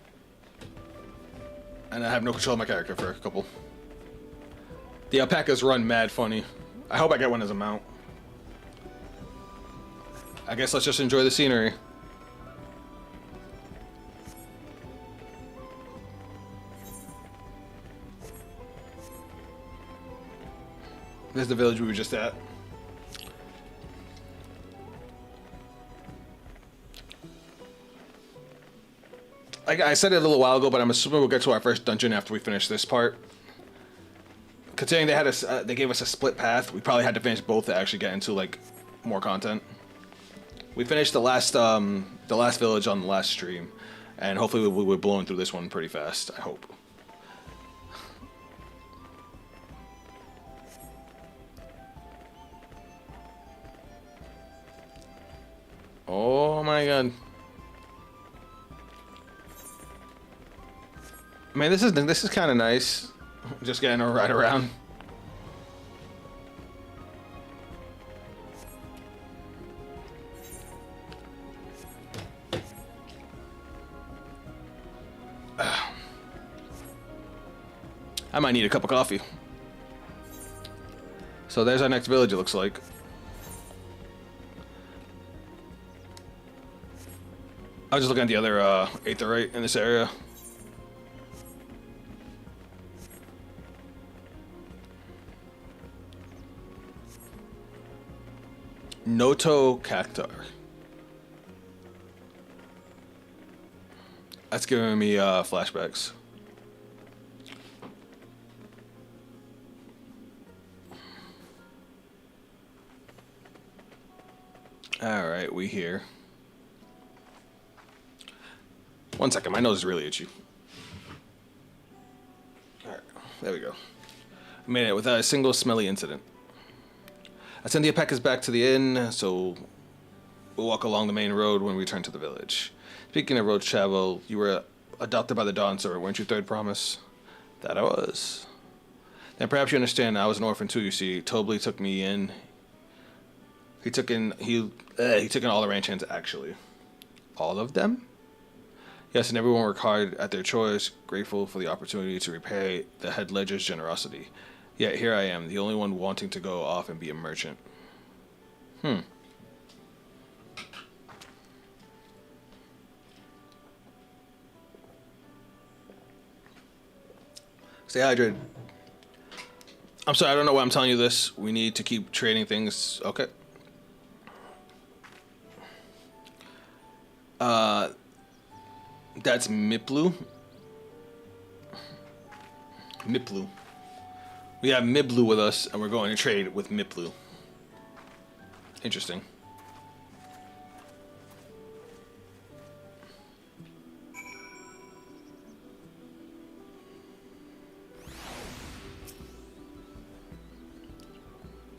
And I have no control of my character for a couple. The alpacas run mad funny. I hope I get one as a mount. I guess let's just enjoy the scenery. This is the village we were just at. I said it a little while ago, but I'm assuming we'll get to our first dungeon after we finish this part. Considering they gave us a split path, we probably had to finish both to actually get into like more content. We finished the last village on the last stream, and hopefully we're blowing through this one pretty fast. I hope. Oh my god. Man, this is kind of nice. Just getting a ride around. I might need a cup of coffee. So there's our next village, it looks like. I was just looking at the other aetheryte in this area. Noto Cactar. That's giving me flashbacks. Alright, we here. One second, my nose is really itchy. Alright, there we go. I made it without a single smelly incident. I send the alpacas back to the inn, so we'll walk along the main road when we return to the village. Speaking of road travel, you were adopted by the Dawn Servant, weren't you, Third Promise? That I was. Then perhaps you understand I was an orphan too, you see. Tobley took me in. He took in all the ranch hands, actually. All of them? Yes, and everyone worked hard at their chores, grateful for the opportunity to repay the head ledger's generosity. Yet here I am, the only one wanting to go off and be a merchant. Stay hydrated. I'm sorry, I don't know why I'm telling you this. We need to keep trading things. Okay. That's Miplu. Miplu. We have Miblu with us, and we're going to trade with Miplu. Interesting.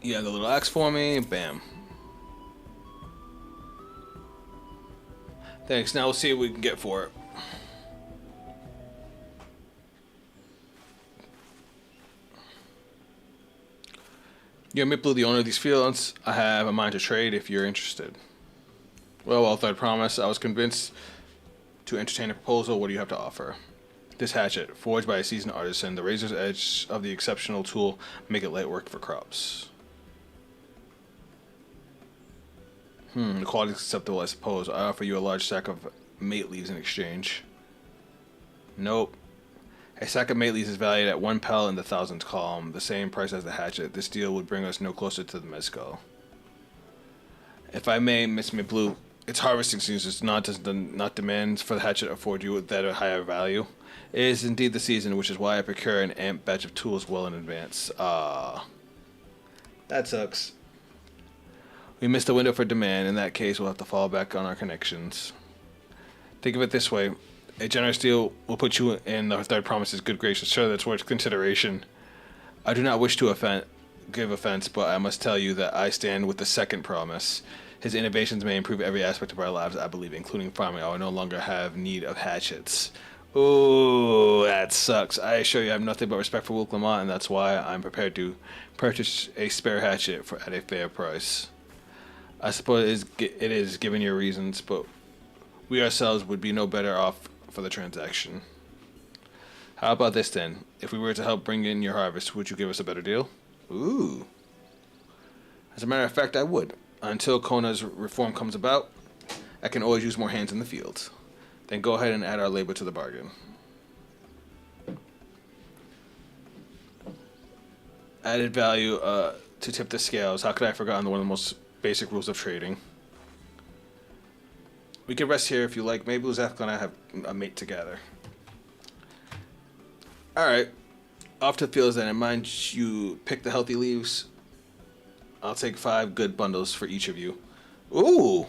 Yeah, the little axe for me. Bam. Thanks. Now we'll see what we can get for it. You're Miplu, the owner of these fields. I have a mind to trade if you're interested. Well, Third Promise. I was convinced to entertain a proposal. What do you have to offer? This hatchet, forged by a seasoned artisan, the razor's edge of the exceptional tool, make it light work for crops. The quality is acceptable, I suppose. I offer you a large sack of mate leaves in exchange. Nope. A sack of mate leaves is valued at 1 pel in the thousands column, the same price as the hatchet. This deal would bring us no closer to the mezcal. If I may, Miss Miplu, it's harvesting season, not demands for the hatchet afford you that a higher value. It is indeed the season, which is why I procure an amp batch of tools well in advance. That sucks. We missed the window for demand. In that case, we'll have to fall back on our connections. Think of it this way. A generous deal will put you in the Third Promise's good graces. Sure, that's worth consideration. I do not wish to give offense, but I must tell you that I stand with the Second Promise. His innovations may improve every aspect of our lives, I believe, including farming. I will no longer have need of hatchets. Ooh, that sucks. I assure you I have nothing but respect for Will Lamont, and that's why I'm prepared to purchase a spare hatchet at a fair price. I suppose it is given your reasons, but we ourselves would be no better off for the transaction. How about this then? If we were to help bring in your harvest, would you give us a better deal? Ooh. As a matter of fact, I would. Until Koana's reform comes about, I can always use more hands in the fields. Then go ahead and add our labor to the bargain. Added value to tip the scales. How could I have forgotten one of the most basic rules of trading? We can rest here if you like. Maybe Luzethka and I have a mate together. Alright. Off to the fields then. And mind you pick the healthy leaves. I'll take 5 good bundles for each of you. Ooh!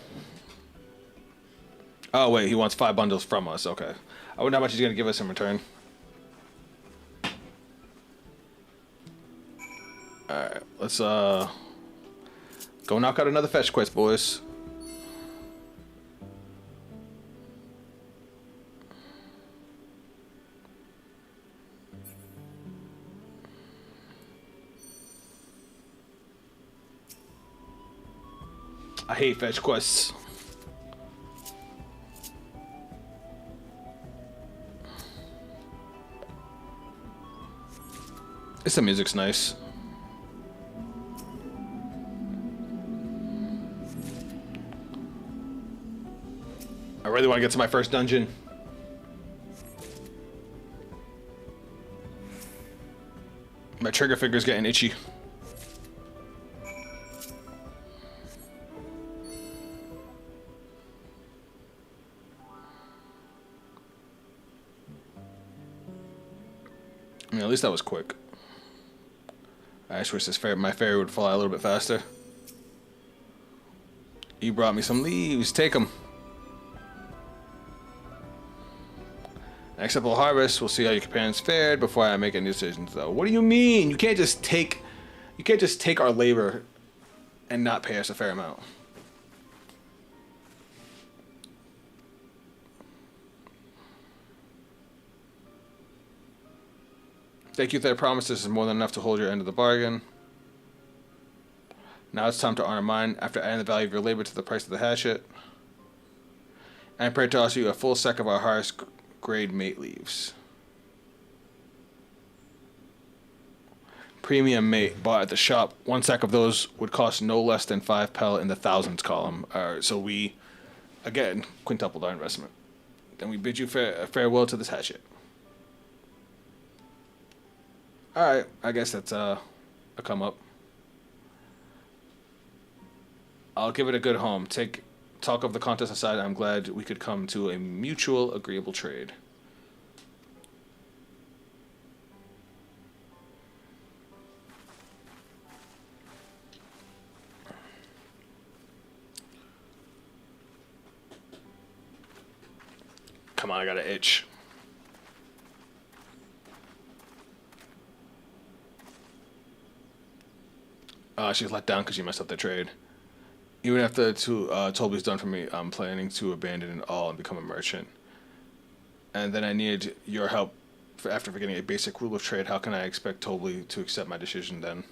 Oh, wait. He wants 5 bundles from us. Okay. I wonder how much he's going to give us in return. Alright. Let's, go knock out another fetch quest, boys. I hate fetch quests. The music's nice. I really want to get to my first dungeon. My trigger finger's getting itchy. I mean, at least that was quick. I just wish my fairy would fly a little bit faster. You brought me some leaves. Take them. Next up, we'll harvest. We'll see how your companions fared before I make any decisions, though. What do you mean? You can't just take our labor and not pay us a fair amount. Thank you for that promise. This is more than enough to hold your end of the bargain. Now it's time to honor mine. After adding the value of your labor to the price of the hatchet, I am prepared to offer you a full sack of our highest grade mate leaves. Premium mate bought at the shop. One sack of those would cost no less than 5 pel in the thousands column. So we, again, quintupled our investment. Then we bid you farewell to this hatchet. Alright, I guess that's a come up. I'll give it a good home. Talk of the contest aside, I'm glad we could come to a mutual agreeable trade. Come on, I got an itch. She's let down because she messed up the trade. Even after Toby's done for me, I'm planning to abandon it all and become a merchant. And then I needed your help after forgetting a basic rule of trade. How can I expect Toby to accept my decision then?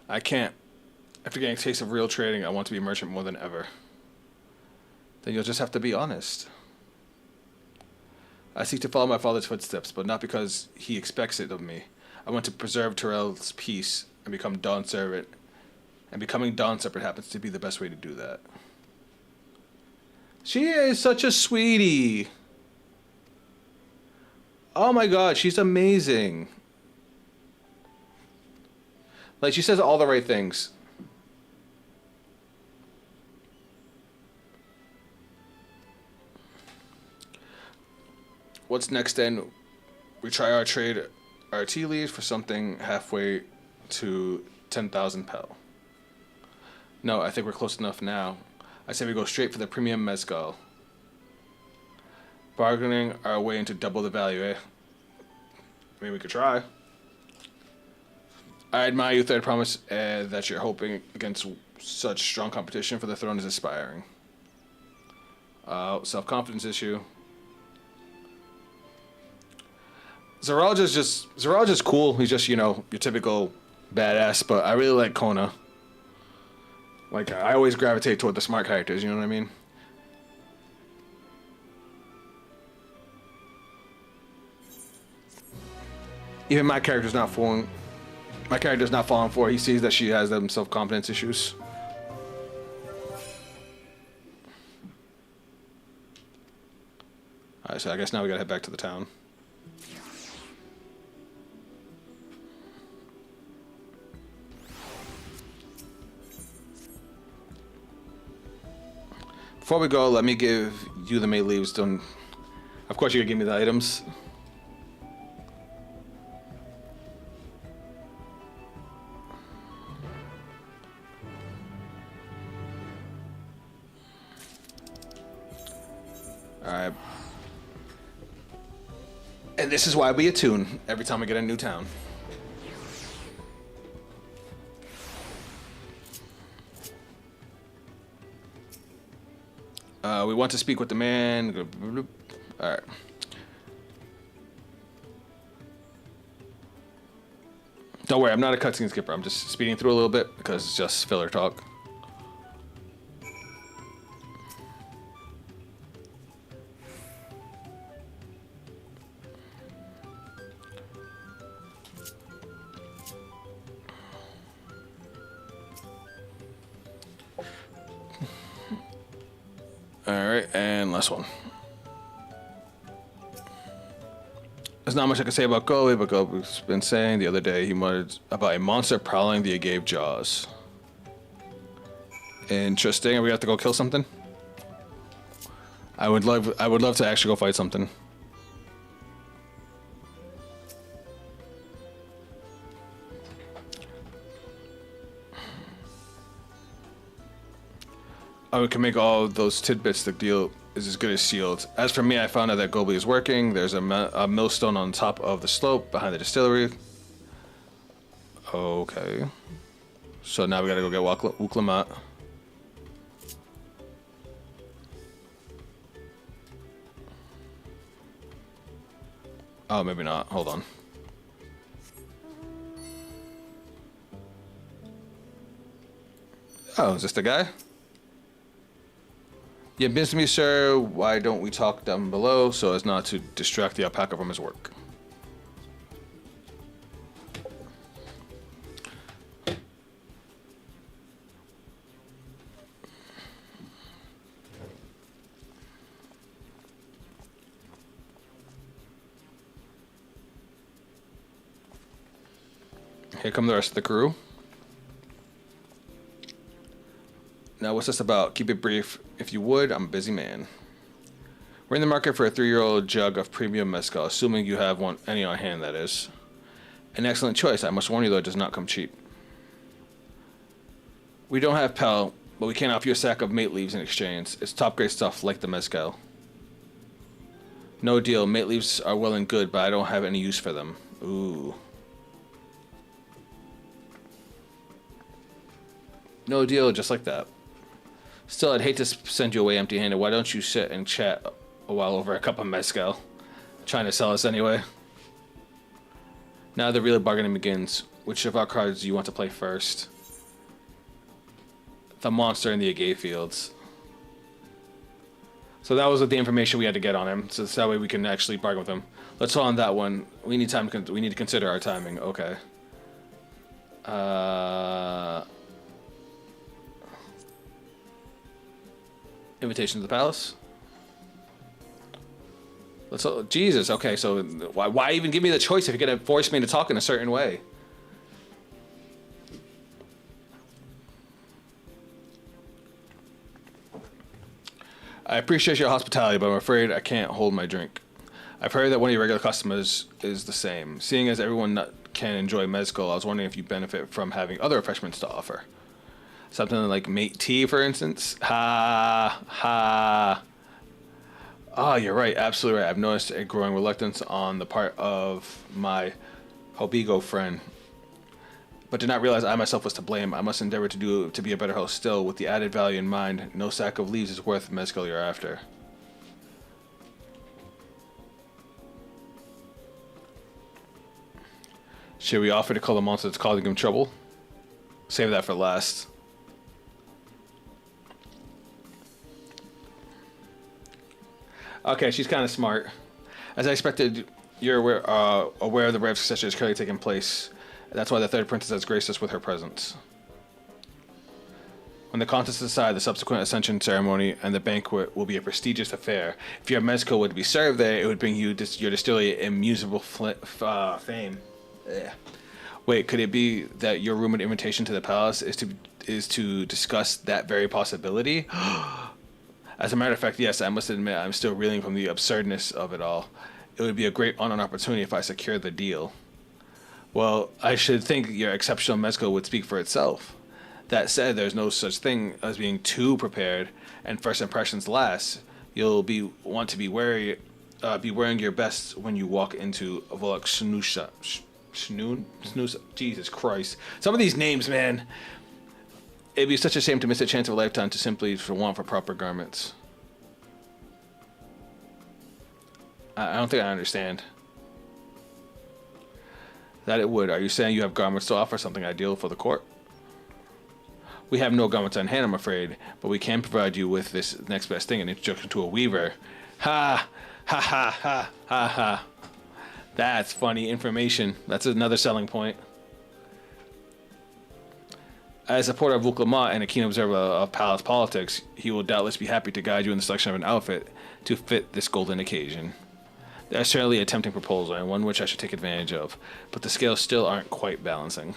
I can't. After getting a taste of real trading, I want to be a merchant more than ever. Then you'll just have to be honest. I seek to follow my father's footsteps, but not because he expects it of me. I want to preserve Tyrell's peace and become Dawn Servant. And becoming Dawn Servant happens to be the best way to do that. She is such a sweetie. Oh my god, she's amazing. Like, she says all the right things. What's next then? We try our trade, our tea leaves for something halfway to 10,000 pel. No, I think we're close enough now. I say we go straight for the premium mezcal. Bargaining our way into double the value, eh? I mean, we could try. I admire you, Third Promise, that you're hoping against such strong competition for the throne is inspiring. Self-confidence issue. Zeralja's cool. He's just, you know, your typical badass, but I really like Koana. Like, I always gravitate toward the smart characters, you know what I mean? Even my character's not falling for it. He sees that she has them self-confidence issues. Alright, so I guess now we gotta head back to the town. Before we go, let me give you the May leaves. Of course, you're gonna give me the items. Alright. And this is why we attune every time we get a new town. We want to speak with the man. Alright. Don't worry, I'm not a cutscene skipper. I'm just speeding through a little bit because it's just filler talk. Alright, and last one. There's not much I can say about Gobi, but Gobi's been saying the other day he muttered about a monster prowling the agave jaws. Interesting. Are we have to go kill something? I would love to actually go fight something. We can make all those tidbits. The deal is as good as sealed. As for me, I found out that Gobi is working. There's a millstone on top of the slope behind the distillery. Okay. So now we gotta go get Wuklamat. Oh, maybe not. Hold on. Oh, is this the guy? Yeah, business me, sir. Why don't we talk down below so as not to distract the alpaca from his work? Here come the rest of the crew. Now, what's this about? Keep it brief. If you would, I'm a busy man. We're in the market for a 3-year-old jug of premium mezcal, assuming you have one any on hand, that is. An excellent choice. I must warn you, though, it does not come cheap. We don't have Pel, but we can offer you a sack of mate leaves in exchange. It's top-grade stuff, like the mezcal. No deal. Mate leaves are well and good, but I don't have any use for them. Ooh. No deal, just like that. Still, I'd hate to send you away empty-handed. Why don't you sit and chat a while over a cup of mezcal? Trying to sell us anyway. Now the real bargaining begins. Which of our cards do you want to play first? The monster in the agave fields. So that was the information we had to get on him. So that way we can actually bargain with him. Let's hold on that one. We need time. We need to consider our timing. Okay. Invitation to the palace. Let's. Jesus. Okay. So why even give me the choice if you're gonna force me to talk in a certain way? I appreciate your hospitality, but I'm afraid I can't hold my drink. I've heard that one of your regular customers is the same. Seeing as everyone can enjoy mezcal, I was wondering if you benefit from having other refreshments to offer. Something like mate tea, for instance. Ha, ha. Oh, you're right. Absolutely right. I've noticed a growing reluctance on the part of my Hobigo friend, but did not realize I myself was to blame. I must endeavor to be a better host still, with the added value in mind. No sack of leaves is worth mezcal you're after. Should we offer to call the monster that's causing him trouble? Save that for last. Okay, she's kind of smart. As I expected, you're aware of the rave succession is currently taking place. That's why the third princess has graced us with her presence. When the contest is decided, the subsequent ascension ceremony and the banquet will be a prestigious affair. If your mezcal would be served there, it would bring you your distillery immeasurable fame. Ugh. Wait, could it be that your rumored invitation to the palace is to discuss that very possibility? As a matter of fact, yes, I must admit I'm still reeling from the absurdness of it all. It would be a great honor and opportunity if I secured the deal. Well, I should think your exceptional mezcal would speak for itself. That said, there's no such thing as being too prepared, and first impressions last. You'll want to be wearing your best when you walk into Volok Snusha. Snooza. Jesus Christ. Some of these names, man. It'd be such a shame to miss a chance of a lifetime to simply want for proper garments. I don't think I understand. That it would. Are you saying you have garments to offer, something ideal for the court? We have no garments on hand, I'm afraid, but we can provide you with this next best thing, an introduction to a weaver. Ha! Ha ha ha ha ha. That's funny information. That's another selling point. As a supporter of Vuklamat and a keen observer of palace politics, he will doubtless be happy to guide you in the selection of an outfit to fit this golden occasion. That's certainly a tempting proposal, and one which I should take advantage of, but the scales still aren't quite balancing.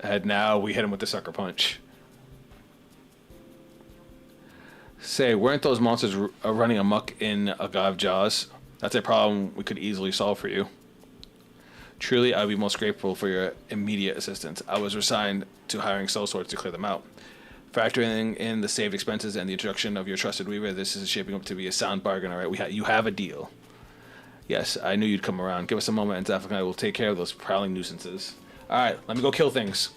And now we hit him with the sucker punch. Say, weren't those monsters running amok in Agave Jaws? That's a problem we could easily solve for you. Truly, I would be most grateful for your immediate assistance. I was resigned to hiring sellswords to clear them out. Factoring in the saved expenses and the introduction of your trusted weaver, this is shaping up to be a sound bargain, all right? You have a deal. Yes, I knew you'd come around. Give us a moment and Zafik and I will take care of those prowling nuisances. All right, let me go kill things.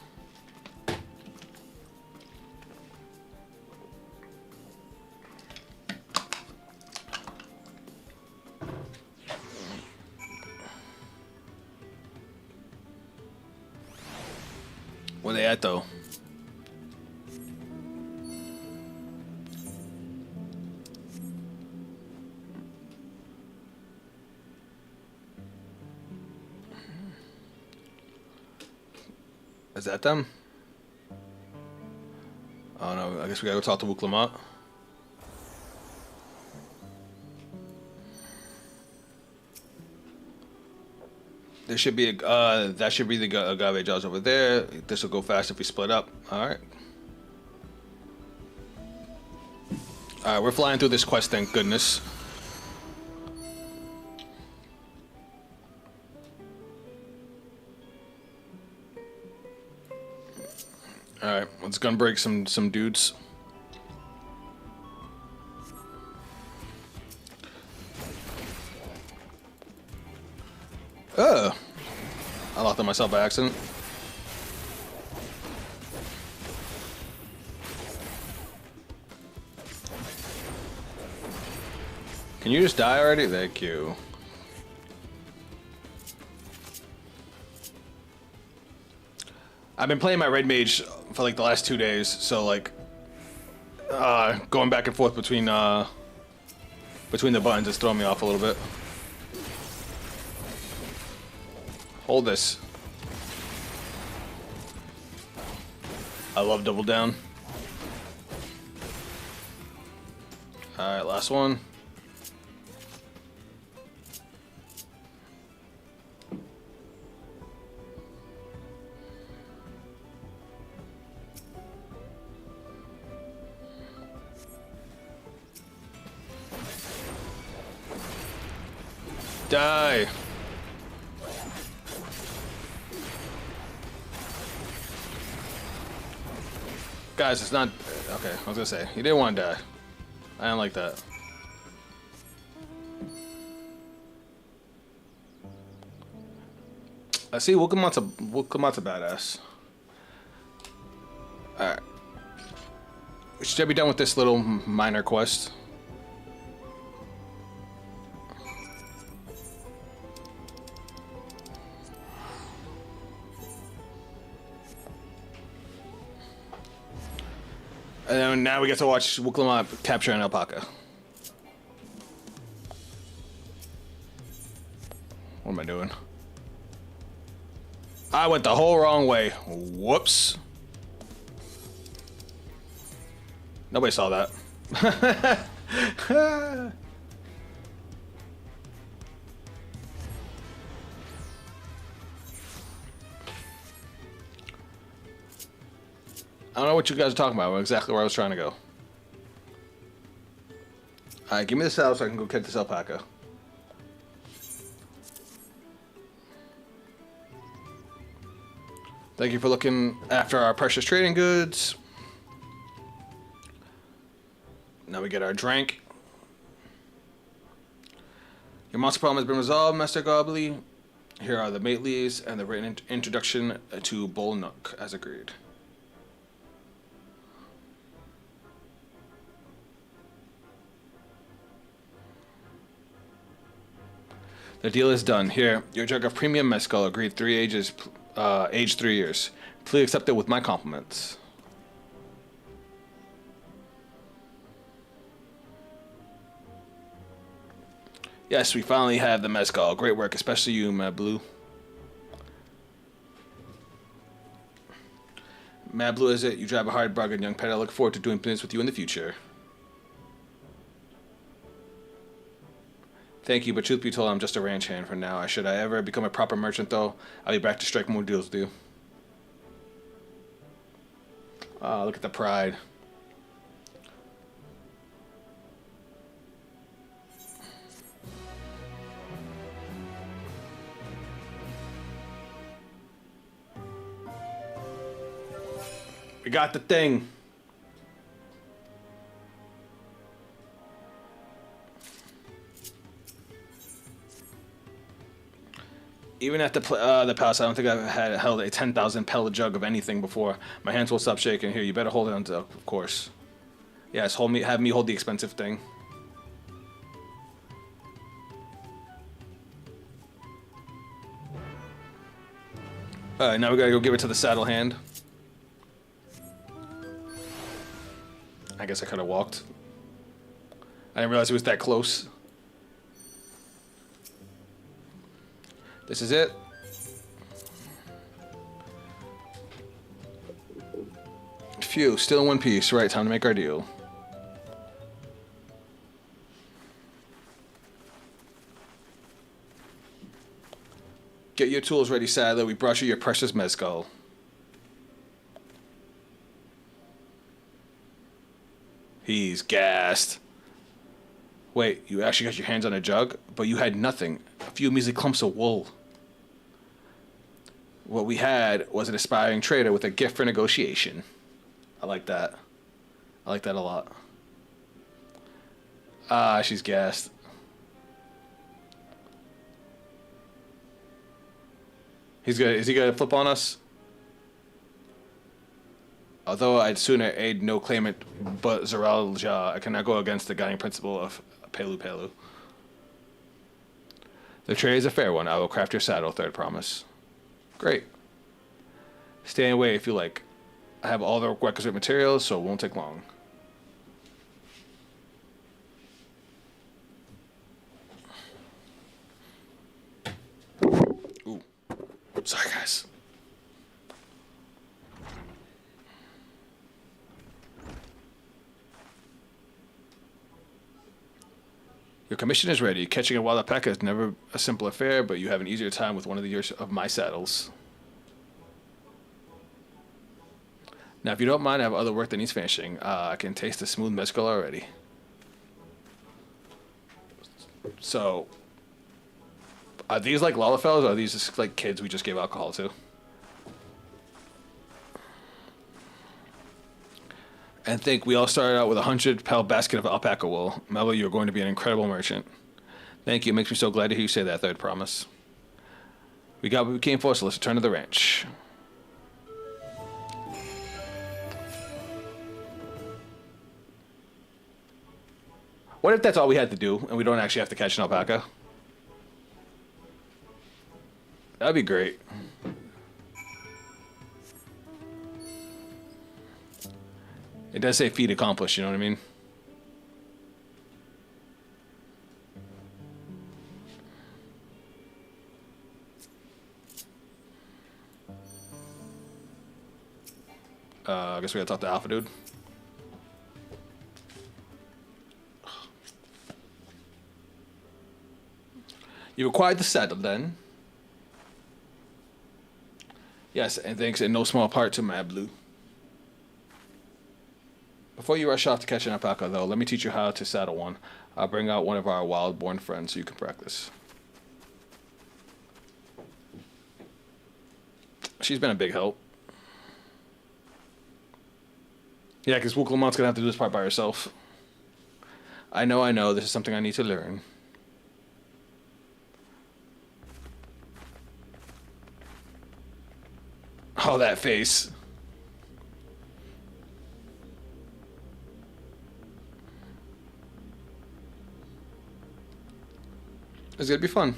Where they at though? Is that them? Oh no, I guess we gotta go talk to Wuklamot. There should be a, that should be the agave jars over there. This will go fast if we split up. Alright. Alright, we're flying through this quest, thank goodness. Alright, let's gun break some dudes. I locked on myself by accident. Can you just die already? Thank you. I've been playing my Red Mage for like the last 2 days, so like going back and forth between the buttons is throwing me off a little bit. Hold this. I love double down. Alright, last one. Die. Guys, it's not... Okay, I was gonna say, you didn't want to die. I don't like that. I see, Wuklamot's a badass. Alright. Should I be done with this little minor quest? And then now we get to watch Wuklamot capture an alpaca. What am I doing? I went the whole wrong way. Whoops. Nobody saw that. I don't know what you guys are talking about. Exactly where I was trying to go. Alright, give me the saddle so I can go catch this alpaca. Thank you for looking after our precious trading goods. Now we get our drink. Your monster problem has been resolved, Master Gobbly. Here are the mate leaves and the written introduction to Bull Nook, as agreed. The deal is done. Here, your jug of premium mezcal, agreed 3 ages, aged 3 years. Please accept it with my compliments. Yes, we finally have the mezcal. Great work, especially you, Mad Blue. Mad Blue is it? You drive a hard bargain, young pet. I look forward to doing business with you in the future. Thank you, but truth be told, I'm just a ranch hand for now. Should I ever become a proper merchant, though, I'll be back to strike more deals with you. Ah, look at the pride. We got the thing. Even at the palace, I don't think I've held a 10,000 pellet jug of anything before. My hands will stop shaking. Here, you better hold it on, of course. Yes, have me hold the expensive thing. Alright, now we gotta go give it to the saddle hand. guess I could have walked. I didn't realize it was that close. This is it. Phew, still in one piece. Right, time to make our deal. Get your tools ready, Sadler. We brought you your precious mezcal. He's gassed. Wait, you actually got your hands on a jug? But you had nothing. A few measly clumps of wool. What we had was an aspiring trader with a gift for negotiation. I like that. I like that a lot. Ah, she's gassed. He's good. Is he gonna flip on us? Although I'd sooner aid no claimant but Zeralja, I cannot go against the guiding principle of Pelu Pelu. The trade is a fair one. I will craft your saddle, third promise. Great. Stay away if you like. I have all the requisite materials, so it won't take long. Ooh. Sorry, guys. Your commission is ready. Catching a wild alpaca is never a simple affair, but you have an easier time with one of my saddles. Now, if you don't mind, I have other work that needs finishing. I can taste the smooth mezcal already. So, are these like Lalafels, or are these just like kids we just gave alcohol to? And think we all started out with a 100-pound basket of alpaca wool. Mello, you're going to be an incredible merchant. Thank you. It makes me so glad to hear you say that, third promise. We got what we came for, so let's return to the ranch. What if that's all we had to do, and we don't actually have to catch an alpaca? That'd be great. It does say feat accomplished, you know what I mean? I guess we gotta talk to Alpha Dude. You acquired the saddle then. Yes, and thanks in no small part to Mablu. Before you rush off to catch an alpaca, though, let me teach you how to saddle one. I'll bring out one of our wild-born friends so you can practice. She's been a big help. Yeah, because Wooklamant's gonna have to do this part by herself. I know, this is something I need to learn. Oh, that face. It's gonna be fun.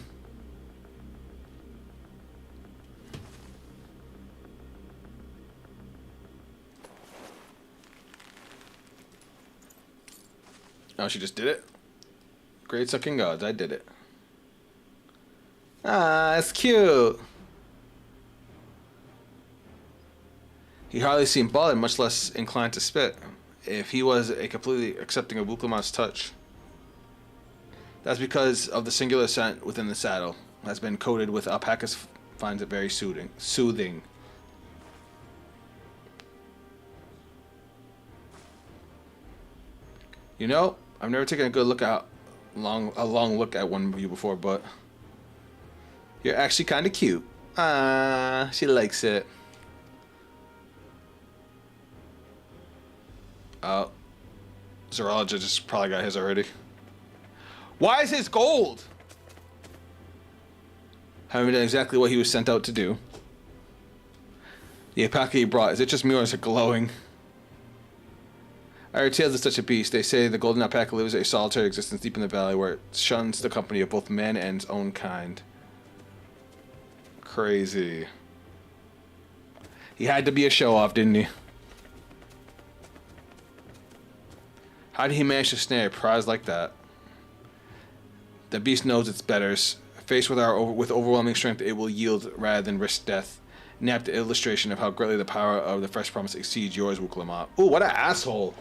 Oh, she just did it? Great sucking gods, I did it. Ah, it's cute. He hardly seemed bothered, much less inclined to spit. If he was a completely accepting of Wooklamant's touch. That's because of the singular scent within the saddle. Has been coated with alpacas, finds it very soothing. You know, I've never taken a good look at a long look at one of you before, but you're actually kind of cute. Ah, she likes it. Oh, Zoology just probably got his already. Why is his gold? Having done exactly what he was sent out to do. The alpaca he brought, is it just me or is it glowing? I heard tales of such a beast. They say the golden alpaca lives a solitary existence deep in the valley where it shuns the company of both men and its own kind. Crazy. He had to be a show-off, didn't he? How did he manage to snare a prize like that? The beast knows its betters. Faced with with overwhelming strength, it will yield rather than risk death. Napped illustration of how greatly the power of the fresh promise exceeds yours, Wuklamat. Ooh, what an asshole!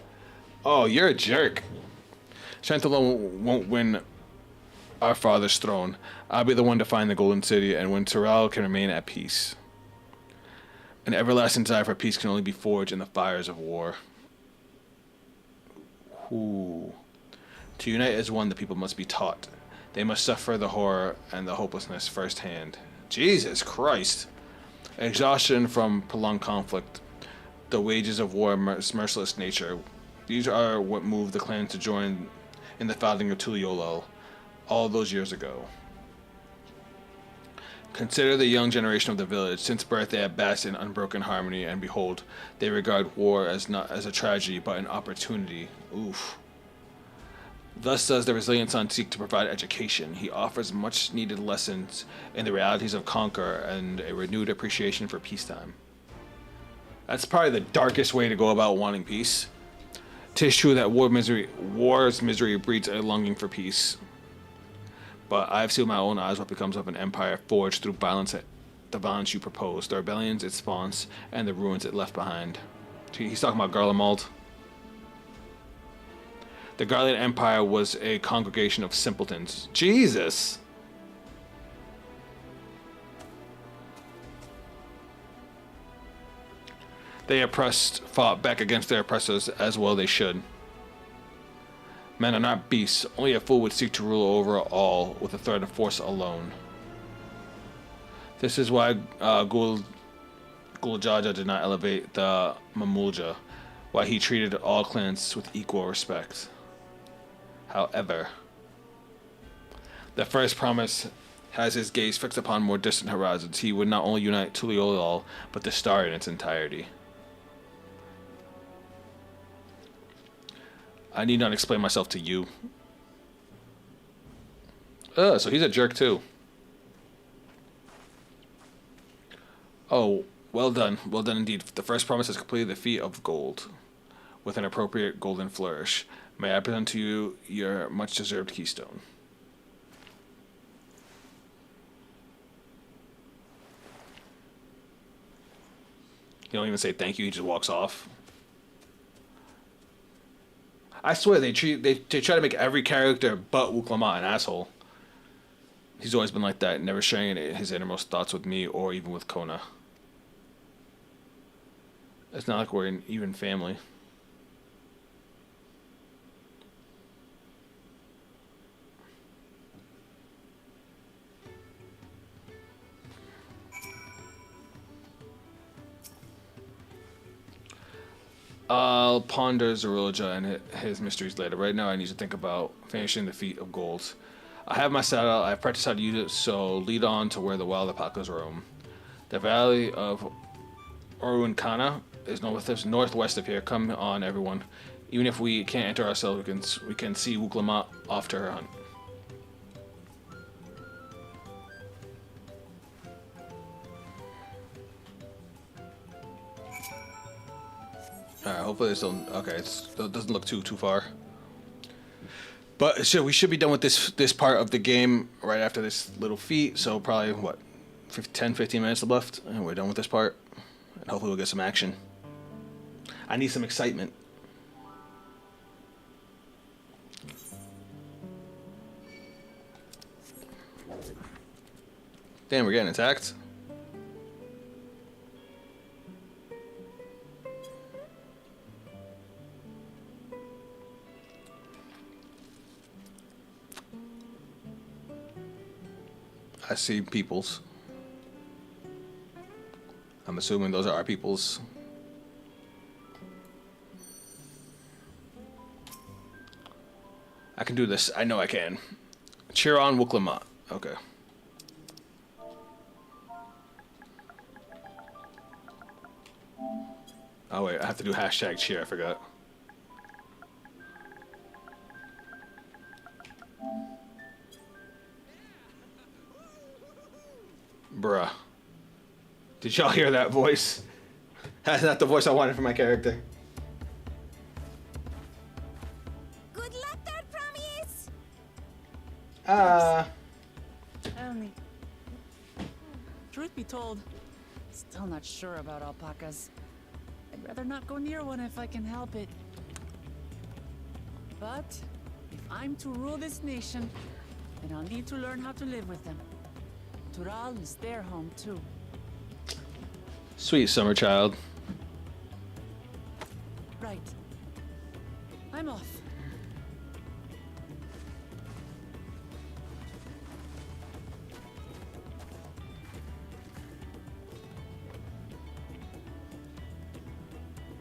Oh, you're a jerk. Strength alone won't win our father's throne. I'll be the one to find the Golden City, and when Terrell can remain at peace. An everlasting desire for peace can only be forged in the fires of war. Ooh. To unite as one, the people must be taught. They must suffer the horror and the hopelessness firsthand. Jesus Christ. Exhaustion from prolonged conflict. The wages of war, merciless nature. These are what moved the clan to join in the founding of Tuliolol all those years ago. Consider the young generation of the village. Since birth they have basked in unbroken harmony, and behold, they regard war as not as a tragedy, but an opportunity. Oof. Thus does the resilient son seek to provide education. He offers much needed lessons in the realities of conquer and a renewed appreciation for peacetime. That's probably the darkest way to go about wanting peace. 'Tis true that war's misery breeds a longing for peace. But I've seen with my own eyes what becomes of an empire forged through violence, the violence you propose, the rebellions it spawns, and the ruins it left behind. He's talking about Garlemald. The Garlean Empire was a congregation of simpletons. Jesus! They fought back against their oppressors, as well they should. Men are not beasts. Only a fool would seek to rule over all with a threat of force alone. This is why Guljaja did not elevate the Mamulja, why he treated all clans with equal respect. However, the first promise has his gaze fixed upon more distant horizons. He would not only unite Tuliolol, but the star in its entirety. I need not explain myself to you. So he's a jerk too. Oh, well done. Well done indeed. The first promise has completed the feat of gold, with an appropriate golden flourish. May I present to you your much-deserved keystone. You don't even say thank you, he just walks off. I swear they try to make every character but Wuklamat an asshole. He's always been like that, never sharing his innermost thoughts with me or even with Koana. It's not like we're even family. I'll ponder Zeruja and his mysteries later. Right now I need to think about finishing the feat of gold. I have my saddle, I've practiced how to use it, so lead on to where the wild alpacas roam. The valley of Orunkana is northwest of here. Come on, everyone. Even if we can't enter ourselves, we can see Wuklamat off to her hunt. Alright, hopefully this don't... Okay, it doesn't look too far. But we should be done with this part of the game right after this little feat. So probably, what, 10-15 minutes left, and we're done with this part. And hopefully we'll get some action. I need some excitement. Damn, we're getting attacked. I see peoples. I'm assuming those are our peoples. I can do this. I know I can. Cheer on Wuklamat. Okay. Oh wait, I have to do hashtag cheer. I forgot. Bruh. Did y'all hear that voice? That's not the voice I wanted for my character. Good luck, Third Promise! Only, truth be told, still not sure about alpacas. I'd rather not go near one if I can help it. But if I'm to rule this nation, then I'll need to learn how to live with them. Tural is their home too. Sweet summer child. Right. I'm off.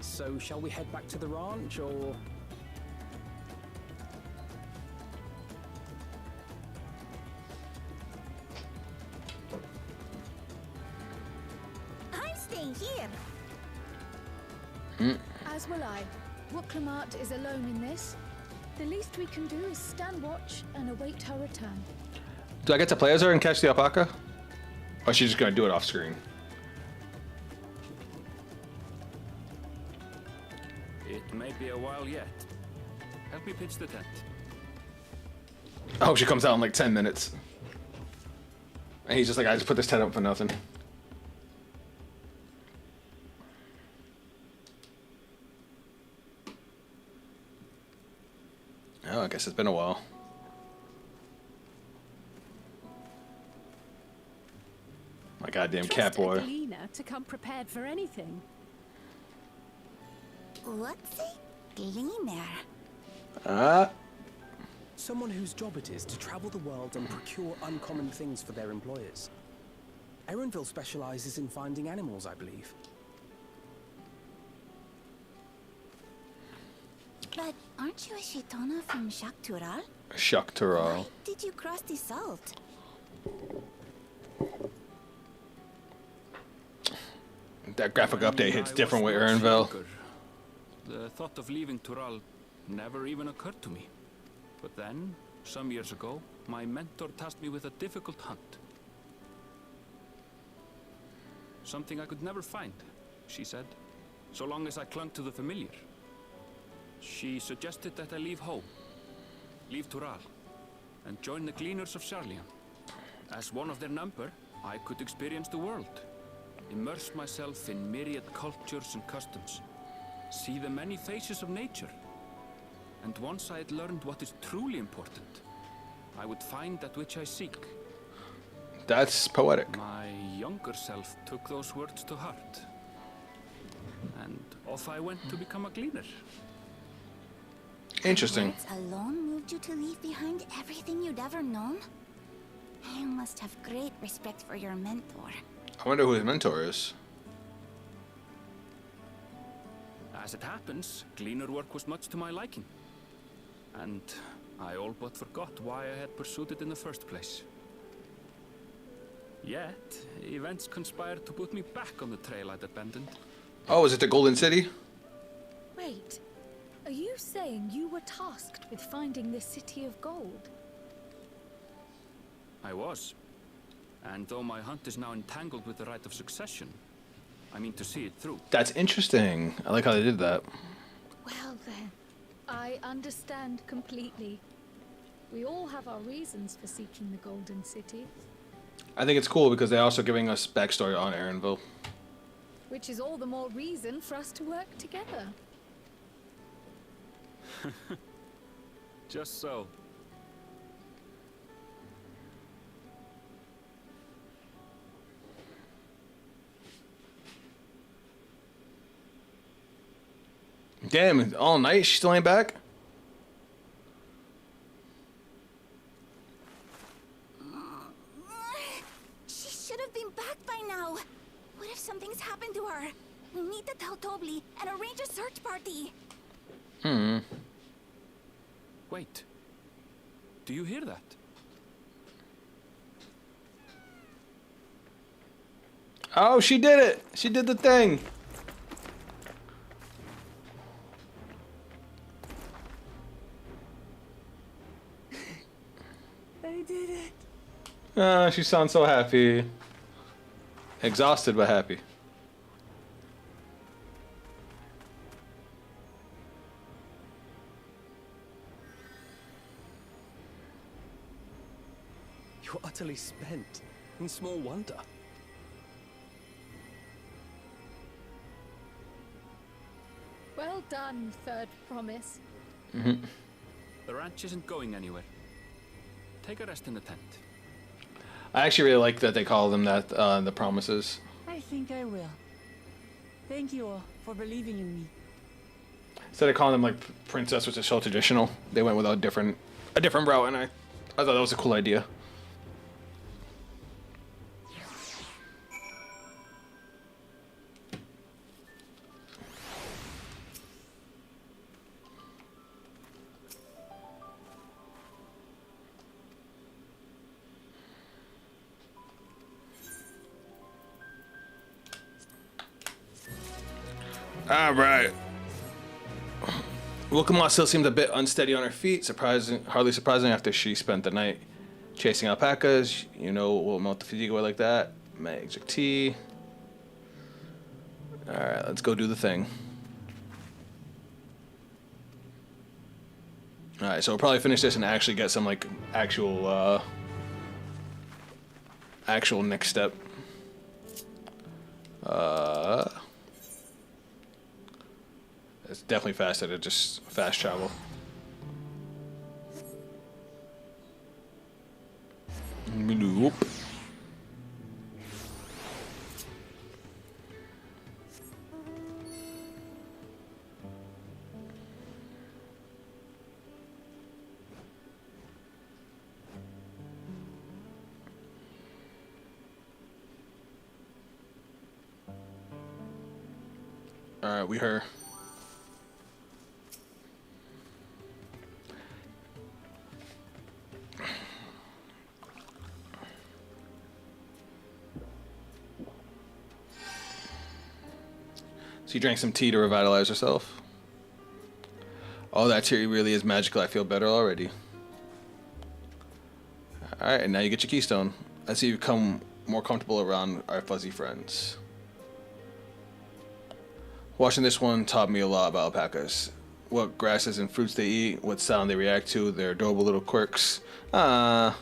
So, shall we head back to the ranch, or...? I'm staying here. As will I. Wooklamart is alone in this. The least we can do is stand watch and await her return. Do I get to play as her and catch the alpaca? Or is she just gonna do it off screen? It may be a while yet. Help me pitch the tent. I hope she comes out in like 10 minutes. And he's just like, I just put this tent up for nothing. Oh, I guess it's been a while. My goddamn cat boy. A gleaner to come prepared for anything. What's a gleaner? Someone whose job it is to travel the world and procure uncommon things for their employers. Erenville specializes in finding animals, I believe. But aren't you a Shitona from Shaktural? Shaktural. Why did you cross the salt? That graphic update hits I different with was much Erenville. younger, the thought of leaving Tural never even occurred to me. But then, some years ago, my mentor tasked me with a difficult hunt. Something I could never find, she said, so long as I clung to the familiar. She suggested that I leave home, leave Tural, and join the Gleaners of Sharlian. As one of their number, I could experience the world, immerse myself in myriad cultures and customs, see the many faces of nature. And once I had learned what is truly important, I would find that which I seek. That's poetic. My younger self took those words to heart. And off I went to become a gleaner. Interesting. Words alone moved you to leave behind everything you'd ever known? You must have great respect for your mentor. I wonder who his mentor is. As it happens, gleaner work was much to my liking. And I all but forgot why I had pursued it in the first place. Yet, events conspired to put me back on the trail I'd abandoned. Oh, is it the Golden City? Wait, are you saying you were tasked with finding the City of Gold? I was. And though my hunt is now entangled with the right of succession, I mean to see it through. That's interesting. I like how they did that. Well then, I understand completely. We all have our reasons for seeking the Golden City. I think it's cool because they're also giving us backstory on Erenville. Which is all the more reason for us to work together. Just so. Damn, all night she still ain't back? She should have been back by now. What if something's happened to her? We need to tell Tobli and arrange a search party. Wait. Do you hear that? Oh, she did it! She did the thing! They did it. She sounds so happy. Exhausted but happy. You're utterly spent. And small wonder. Well done, third promise. The ranch isn't going anywhere. Take a rest in the tent. I actually really like that they call them that, the promises. I think I will. Thank you all for believing in me. Instead of calling them like princess, which is so traditional, they went with a different route, and I thought that was a cool idea. All right. Wilkama still seemed a bit unsteady on her feet, hardly surprising after she spent the night chasing alpacas. You know what melt the fatigue away like that. Magic tea. All right, let's go do the thing. All right, so we'll probably finish this and actually get some like actual next step. It's definitely faster to just fast travel. Nope. All right, we heard. So you drank some tea to revitalize yourself. Oh, that tea really is magical. I feel better already. Alright, and now you get your keystone. I see you've become more comfortable around our fuzzy friends. Watching this one taught me a lot about alpacas. What grasses and fruits they eat, what sound they react to, their adorable little quirks. I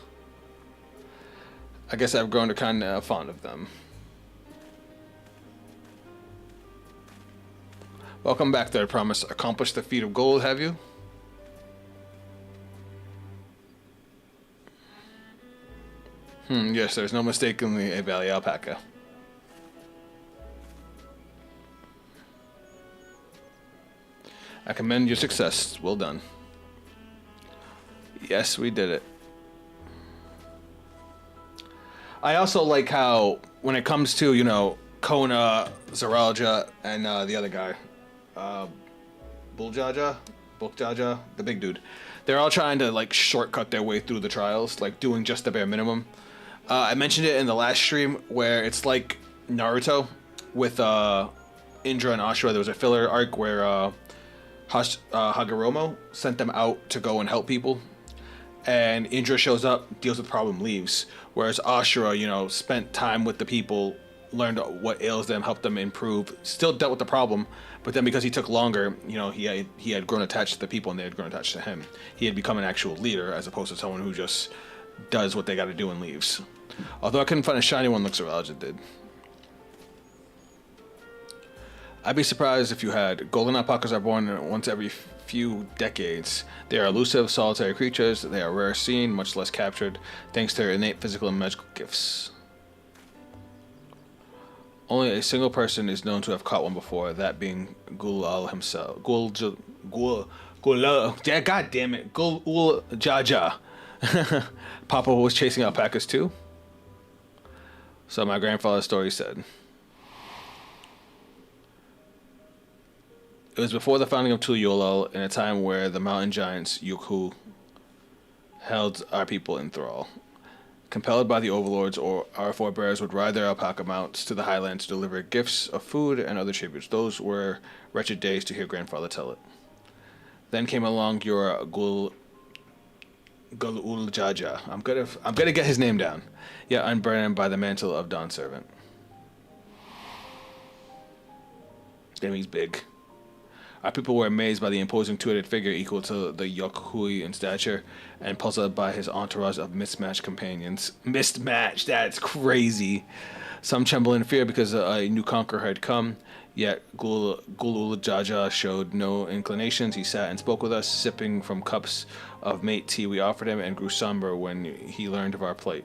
guess I've grown to kind of fond of them. Welcome back, Third Promise. Accomplished the feat of gold, have you? Yes, there's no mistakenly a valley alpaca. I commend your success. Well done. Yes, we did it. I also like how, when it comes to, you know, Koana, Zaralja, and the other guy, Buljaja, the big dude. They're all trying to like shortcut their way through the trials, like doing just the bare minimum. I mentioned it in the last stream where it's like Naruto with Indra and Ashura. There was a filler arc where Hagoromo sent them out to go and help people, and Indra shows up, deals with the problem, leaves. Whereas Ashura, you know, spent time with the people, learned what ails them, helped them improve, still dealt with the problem, but then because he took longer, you know, he had grown attached to the people and they had grown attached to him. He had become an actual leader as opposed to someone who just does what they got to do and leaves. Although I couldn't find a shiny one like Zaralja did. I'd be surprised if you had. Golden alpacas are born once every few decades. They are elusive, solitary creatures. They are rare seen, much less captured, thanks to their innate physical and magical gifts. Only a single person is known to have caught one before, that being Gulool himself. Gulool, yeah, god damn it, Gulool Jaja. Papa was chasing alpacas too. So my grandfather's story said. It was before the founding of Tulyolal, in a time where the mountain giants Yukhu held our people in thrall. Compelled by the overlords, or our forebears would ride their alpaca mounts to the highlands to deliver gifts of food and other tributes. Those were wretched days to hear grandfather tell it. Then came along your Gulool Jaja. I'm gonna get his name down. Yet unburdened by the mantle of Dawn Servant. Damn, he's big. Our people were amazed by the imposing two-headed figure equal to the Yokhui in stature, and puzzled by his entourage of mismatched companions. Mismatched, that's crazy. Some trembled in fear because a new conqueror had come, yet Gulool Jaja showed no inclinations. He sat and spoke with us, sipping from cups of mate tea we offered him, and grew somber when he learned of our plight.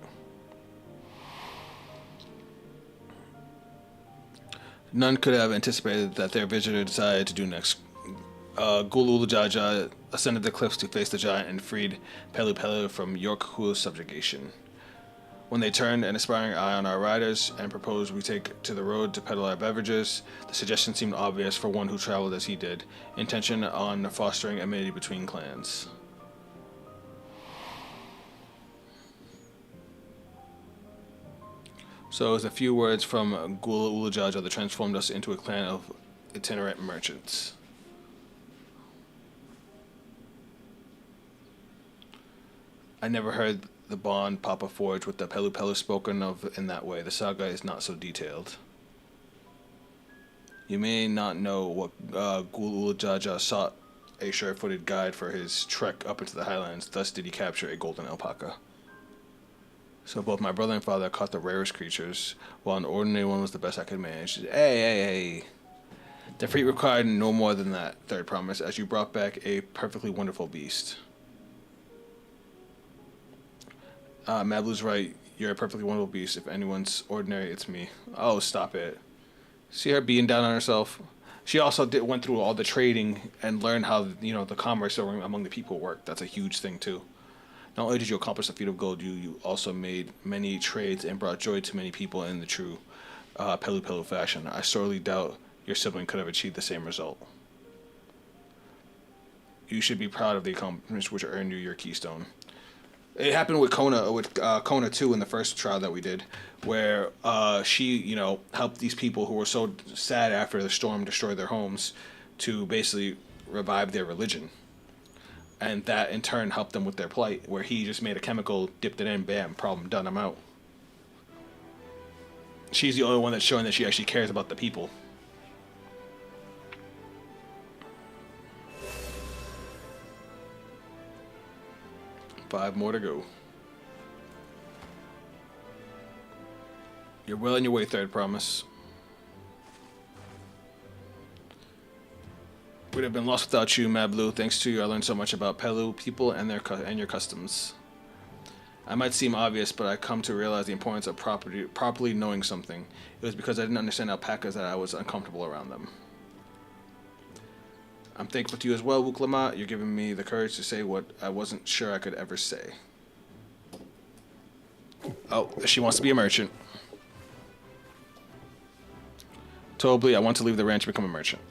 None could have anticipated that their visitor decided to do next. Gulool Jaja ascended the cliffs to face the giant and freed Pelu Pelu from Yorkhu's subjugation. When they turned an aspiring eye on our riders and proposed we take to the road to peddle our beverages, the suggestion seemed obvious for one who traveled as he did, intention on fostering amity between clans. So it was a few words from Gulool Jaja that transformed us into a clan of itinerant merchants. I never heard the bond Papa forged with the Pelu Pelu spoken of in that way. The saga is not so detailed. You may not know what Gulool Jaja sought a sure-footed guide for his trek up into the highlands. Thus did he capture a golden alpaca. So both my brother and father caught the rarest creatures, while an ordinary one was the best I could manage. Hey. The feat required no more than that, third promise, as you brought back a perfectly wonderful beast. Mablu's right. You're a perfectly wonderful beast. If anyone's ordinary, it's me. Oh, stop it. See her being down on herself? She also went through all the trading and learned how, the commerce among the people worked. That's a huge thing, too. Not only did you accomplish the feat of gold, you also made many trades and brought joy to many people in the true Pelu Pelu fashion. I sorely doubt your sibling could have achieved the same result. You should be proud of the accomplishments which earned you your keystone. It happened with Koana too in the first trial that we did, where she, helped these people who were so sad after the storm destroyed their homes to basically revive their religion. And that, in turn, helped them with their plight, where he just made a chemical, dipped it in, bam, problem done, I'm out. She's the only one that's showing that she actually cares about the people. Five more to go. You're well on your way, third promise. Would have been lost without you, Mablu. Thanks to you, I learned so much about Pelu people and your customs. I might seem obvious, but I come to realize the importance of properly knowing something. It was because I didn't understand alpacas that I was uncomfortable around them. I'm thankful to you as well, Wuklama. You're giving me the courage to say what I wasn't sure I could ever say. Oh, she wants to be a merchant. Totally, I want to leave the ranch and become a merchant.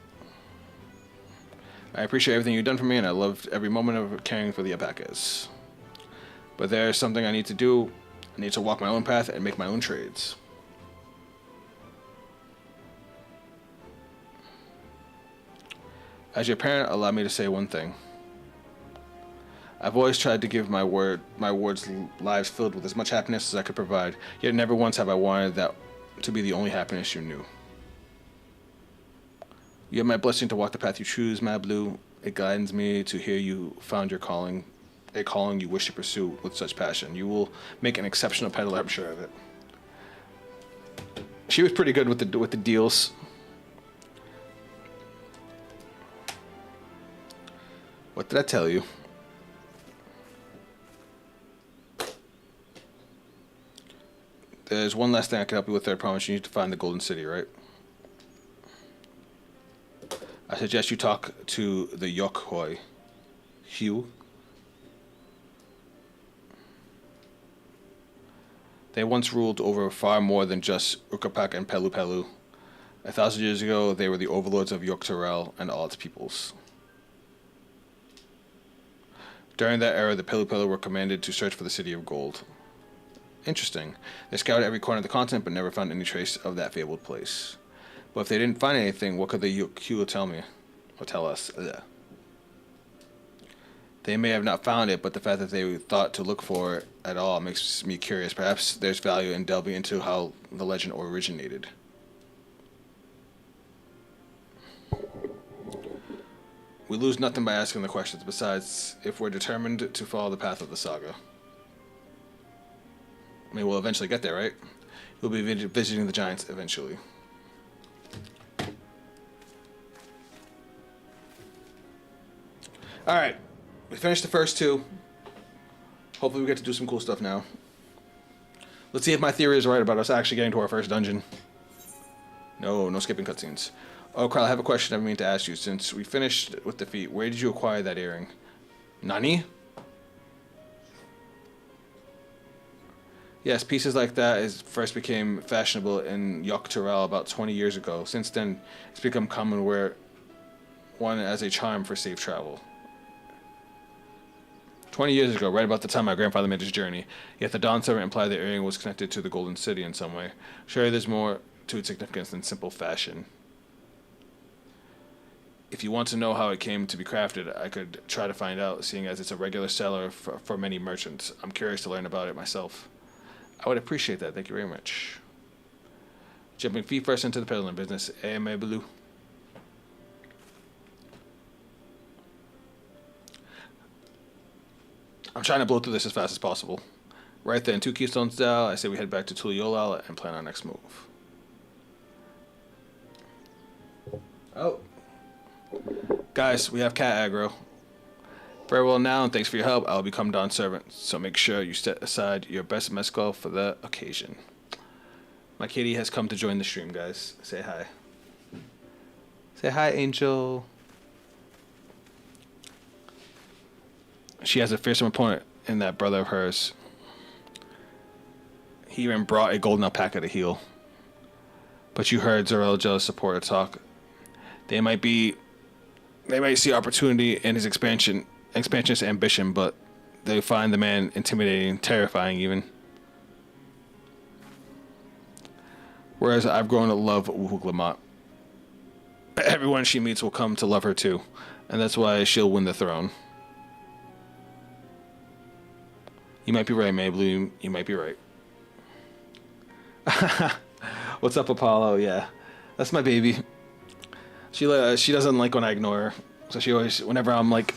I appreciate everything you've done for me, and I loved every moment of caring for the alpacas. But there's something I need to do. I need to walk my own path and make my own trades. As your parent, allow me to say one thing. I've always tried to give my wards lives filled with as much happiness as I could provide, yet never once have I wanted that to be the only happiness you knew. You have my blessing to walk the path you choose, Mablu. It guides me to hear you found your calling, a calling you wish to pursue with such passion. You will make an exceptional peddler, I'm sure of it. She was pretty good with the deals. What did I tell you? There's one last thing I can help you with. I promise you need to find the Golden City, right? I suggest you talk to the Yokhoi. Hugh. They once ruled over far more than just Ukapak and Pelu Pelu. 1,000 years ago, they were the overlords of Dawntrail and all its peoples. During that era, the Pelu Pelu were commanded to search for the City of Gold. Interesting. They scoured every corner of the continent, but never found any trace of that fabled place. But if they didn't find anything, what could the Yokhu tell me? Or tell us? Ugh. They may have not found it, but the fact that they thought to look for it at all makes me curious. Perhaps there's value in delving into how the legend originated. We lose nothing by asking the questions, besides, if we're determined to follow the path of the saga. I mean, we'll eventually get there, right? We'll be visiting the giants eventually. Alright, we finished the first two. Hopefully we get to do some cool stuff now. Let's see if my theory is right about us actually getting to our first dungeon. No skipping cutscenes. Oh, Carl, I have a question I mean to ask you. Since we finished with the feat, where did you acquire that earring? Nani? Yes, pieces like that first became fashionable in Dawntrail about 20 years ago. Since then, it's become common to wear one as a charm for safe travel. 20 years ago, right about the time my grandfather made his journey, yet the Dawn Servant implied the earring was connected to the Golden City in some way. Surely there's more to its significance than simple fashion. If you want to know how it came to be crafted, I could try to find out, seeing as it's a regular seller for many merchants. I'm curious to learn about it myself. I would appreciate that. Thank you very much. Jumping feet first into the peddling business. A.M.A. Blue. I'm trying to blow through this as fast as possible. Right then, 2 keystones down, I say we head back to Tuliyola and plan our next move. Oh. Guys, we have cat aggro. Very well now, and thanks for your help. I'll become Dawn's servant, so make sure you set aside your best mezcal for the occasion. My kitty has come to join the stream, guys. Say hi. Say hi, Angel. She has a fearsome opponent in that brother of hers. He even brought a golden alpaca to heal. But you heard Zorelja's supporter talk. They might see opportunity in his expansionist ambition, but they find the man intimidating, terrifying even. Whereas I've grown to love Wuhuglamat. Everyone she meets will come to love her too, and that's why she'll win the throne. You might be right, Maybloom. You might be right. What's up, Apollo? Yeah, that's my baby. She doesn't like when I ignore her, so she always, whenever I'm like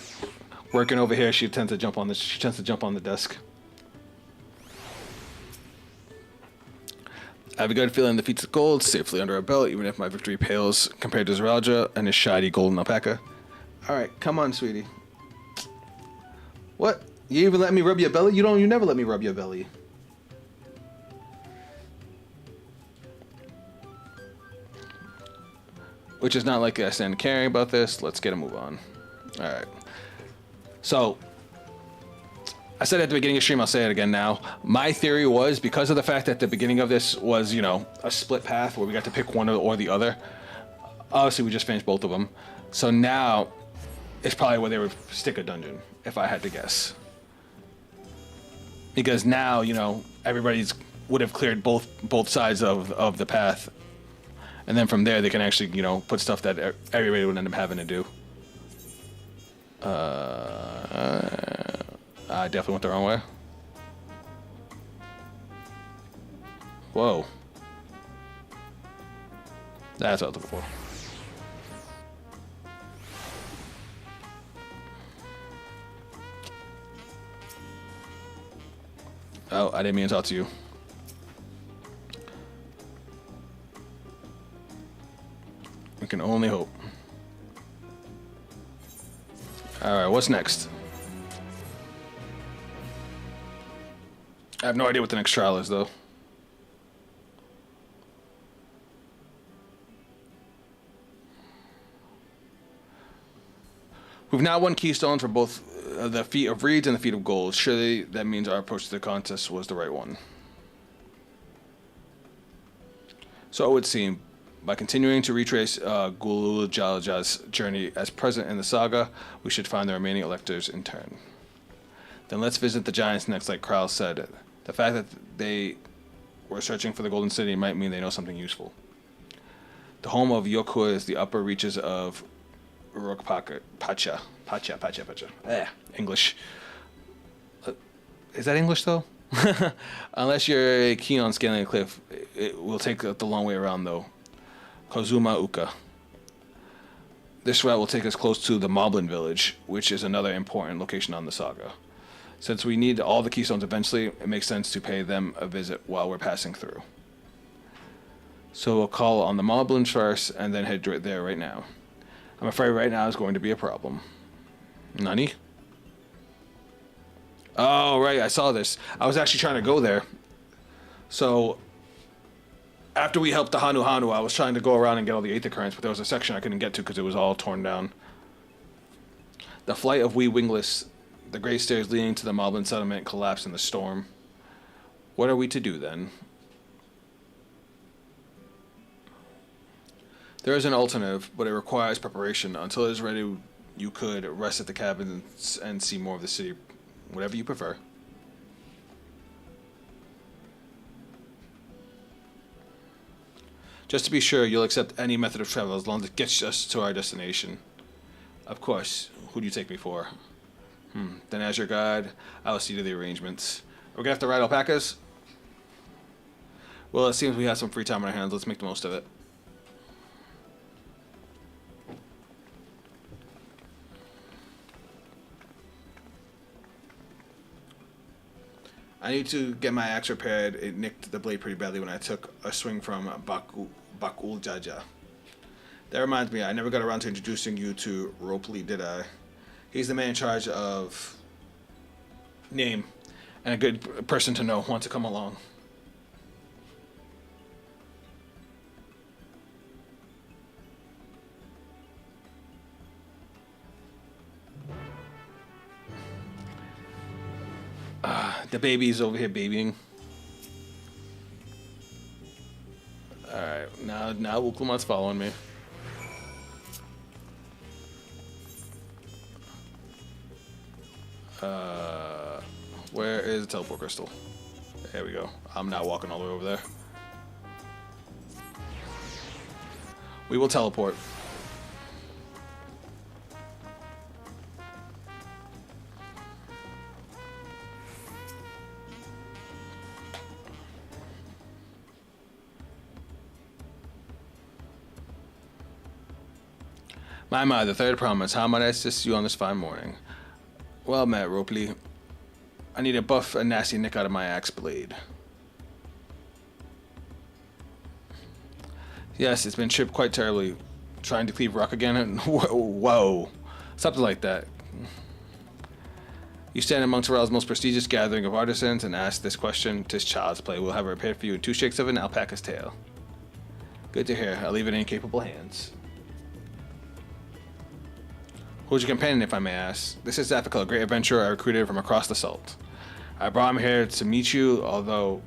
working over here, she tends to jump on the desk. I have a good feeling the feats of gold safely under our belt, even if my victory pales compared to Zorelja and his shiny golden alpaca. All right, come on, sweetie. What? You even let me rub your belly? You never let me rub your belly. Which is not like I stand caring about this. Let's get a move on. All right. So, I said at the beginning of the stream, I'll say it again now. My theory was, because of the fact that the beginning of this was, a split path where we got to pick one or the other. Obviously, we just finished both of them. So now, it's probably where they would stick a dungeon, if I had to guess. Because now, everybody's would have cleared both sides of the path. And then from there, they can actually, put stuff that everybody would end up having to do. I definitely went the wrong way. Whoa. That's what I was looking for. Oh, I didn't mean to talk to you. We can only hope. Alright, what's next? I have no idea what the next trial is, though. We've now won keystones for both the Feat of Reeds and the Feat of Gold. Surely that means our approach to the contest was the right one. So it would seem, by continuing to retrace Gulool Jalja's journey as present in the saga, we should find the remaining electors in turn. Then let's visit the giants next, like Krall said. The fact that they were searching for the Golden City might mean they know something useful. The home of Yoku is the upper reaches of Pacha. English. Is that English, though? Unless you're keen on scaling a cliff, it will take the long way around, though. Kozuma Uka. This route will take us close to the Moblin village, which is another important location on the saga. Since we need all the keystones eventually, it makes sense to pay them a visit while we're passing through. So we'll call on the Moblins first, and then head there right now. I'm afraid right now is going to be a problem. Nani? Oh, right, I saw this. I was actually trying to go there. So, after we helped the Hanu Hanu, I was trying to go around and get all the Aether Currents, but there was a section I couldn't get to because it was all torn down. The flight of wee wingless, the great stairs leading to the Moblin settlement collapsed in the storm. What are we to do then? There is an alternative, but it requires preparation. Until it is ready, you could rest at the cabins and see more of the city. Whatever you prefer. Just to be sure, you'll accept any method of travel as long as it gets us to our destination. Of course. Who do you take me for? Then as your guide, I'll see to the arrangements. Are we gonna have to ride alpacas? Well, it seems we have some free time on our hands. Let's make the most of it. I need to get my axe repaired. It nicked the blade pretty badly when I took a swing from Bakul Jaja. That reminds me, I never got around to introducing you to Ropely, did I? He's the man in charge of name and a good person to know once to come along. The baby's over here babying. Alright, now Wuklamat's following me. Where is the teleport crystal? There we go. I'm now walking all the way over there. We will teleport. My, the third promise. How might I assist you on this fine morning? Well met, Ropely. I need to buff a nasty nick out of my axe blade. Yes, it's been chipped quite terribly. Trying to cleave rock again? Whoa. Something like that. You stand among Terrell's most prestigious gathering of artisans and ask this question. 'Tis child's play. We'll have it repaired for you in 2 shakes of an alpaca's tail. Good to hear. I'll leave it in capable hands. Who's your companion, if I may ask? This is Zafika, a great adventurer I recruited from across the salt. I brought him here to meet you, though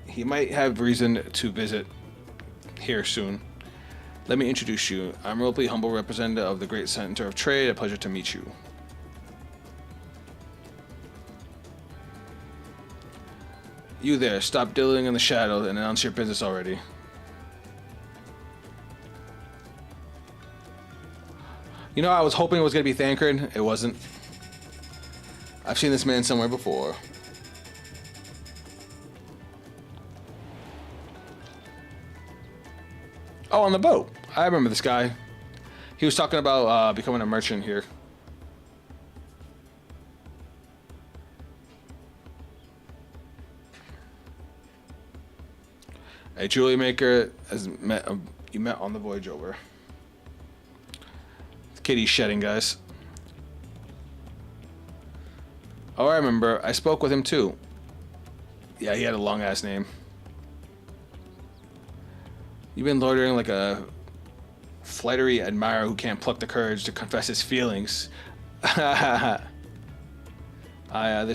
he might have reason to visit here soon. Let me introduce you. I'm Ropely, humble representative of the Great Center of Trade. A pleasure to meet you. You there, stop diddling in the shadows and announce your business already. You know, I was hoping it was going to be Thancred. It wasn't. I've seen this man somewhere before. Oh, on the boat. I remember this guy. He was talking about becoming a merchant here. A jewelry maker you met on the voyage over. Kitty's shedding, guys. Oh, I remember. I spoke with him too. Yeah, he had a long ass name. You've been loitering like a flightery admirer who can't pluck the courage to confess his feelings. This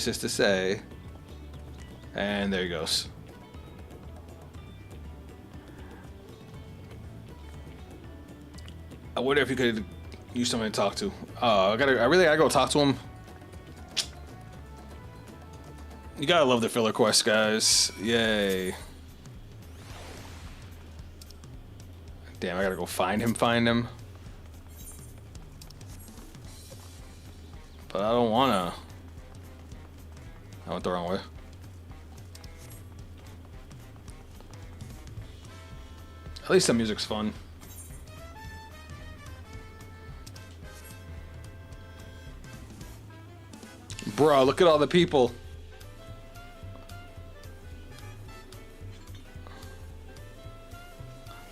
is to say. And there he goes. I wonder if you could use someone to talk to. I really gotta go talk to him. You gotta love the filler quest, guys. Yay. Damn, I gotta go find him. But I don't wanna. I went the wrong way. At least the music's fun. Bro, look at all the people.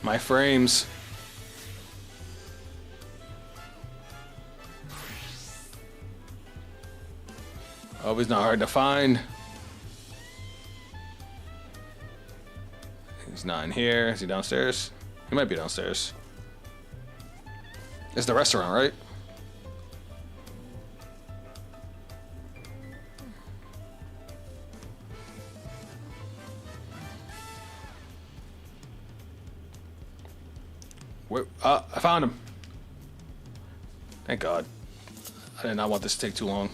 My frames. Oh, he's not hard to find. He's not in here. Is he downstairs? He might be downstairs. It's the restaurant, right? Where? I found him. Thank God. I did not want this to take too long.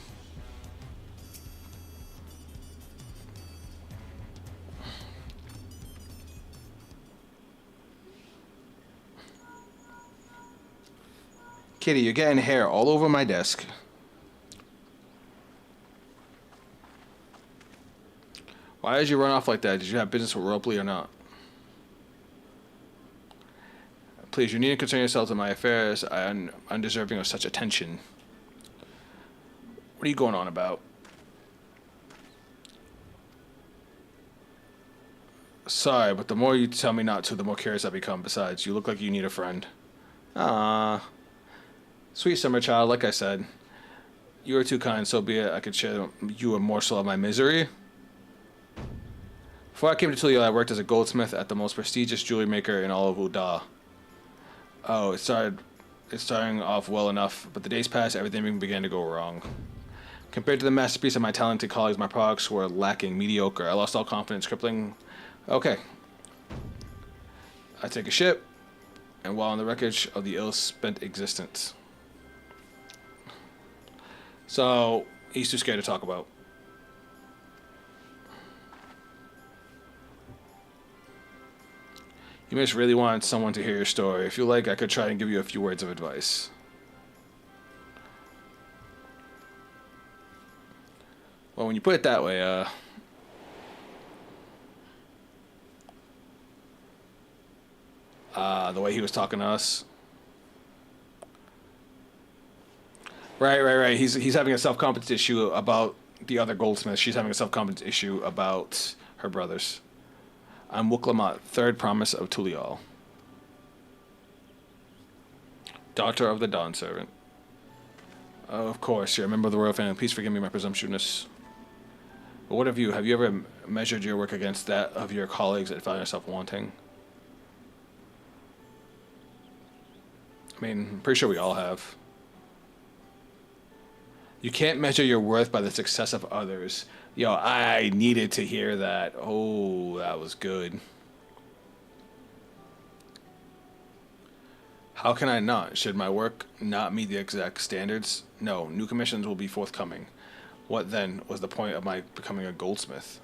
Kitty, you're getting hair all over my desk. Why did you run off like that? Did you have business with Ropley or not? Please, you need to concern yourselves with my affairs. I am undeserving of such attention. What are you going on about? Sorry, but the more you tell me not to, the more curious I become. Besides, you look like you need a friend. Ah. Sweet summer child, like I said, you are too kind, so be it. I could share you a morsel of my misery. Before I came to Tulio, I worked as a goldsmith at the most prestigious jewelry maker in all of Uda. Oh, it's starting off well enough, but the days passed, everything began to go wrong. Compared to the masterpiece of my talented colleagues, my products were lacking, mediocre. I lost all confidence, crippling. Okay. I take a ship, and while on the wreckage of the ill-spent existence. So, he's too scared to talk about. You must really want someone to hear your story. If you like, I could try and give you a few words of advice. Well, when you put it that way, the way he was talking to us. Right. He's having a self-confidence issue about the other goldsmith. She's having a self-confidence issue about her brothers. I'm Wuklamat, third promise of Tulial. Daughter of the Dawn Servant. Oh, of course, you're a member of the royal family. Please forgive me my presumptuousness. But what of you? Have you ever measured your work against that of your colleagues and found yourself wanting? I mean, I'm pretty sure we all have. You can't measure your worth by the success of others. Yo, I needed to hear that. Oh, that was good. How can I not? Should my work not meet the exact standards? No, new commissions will be forthcoming. What then was the point of my becoming a goldsmith?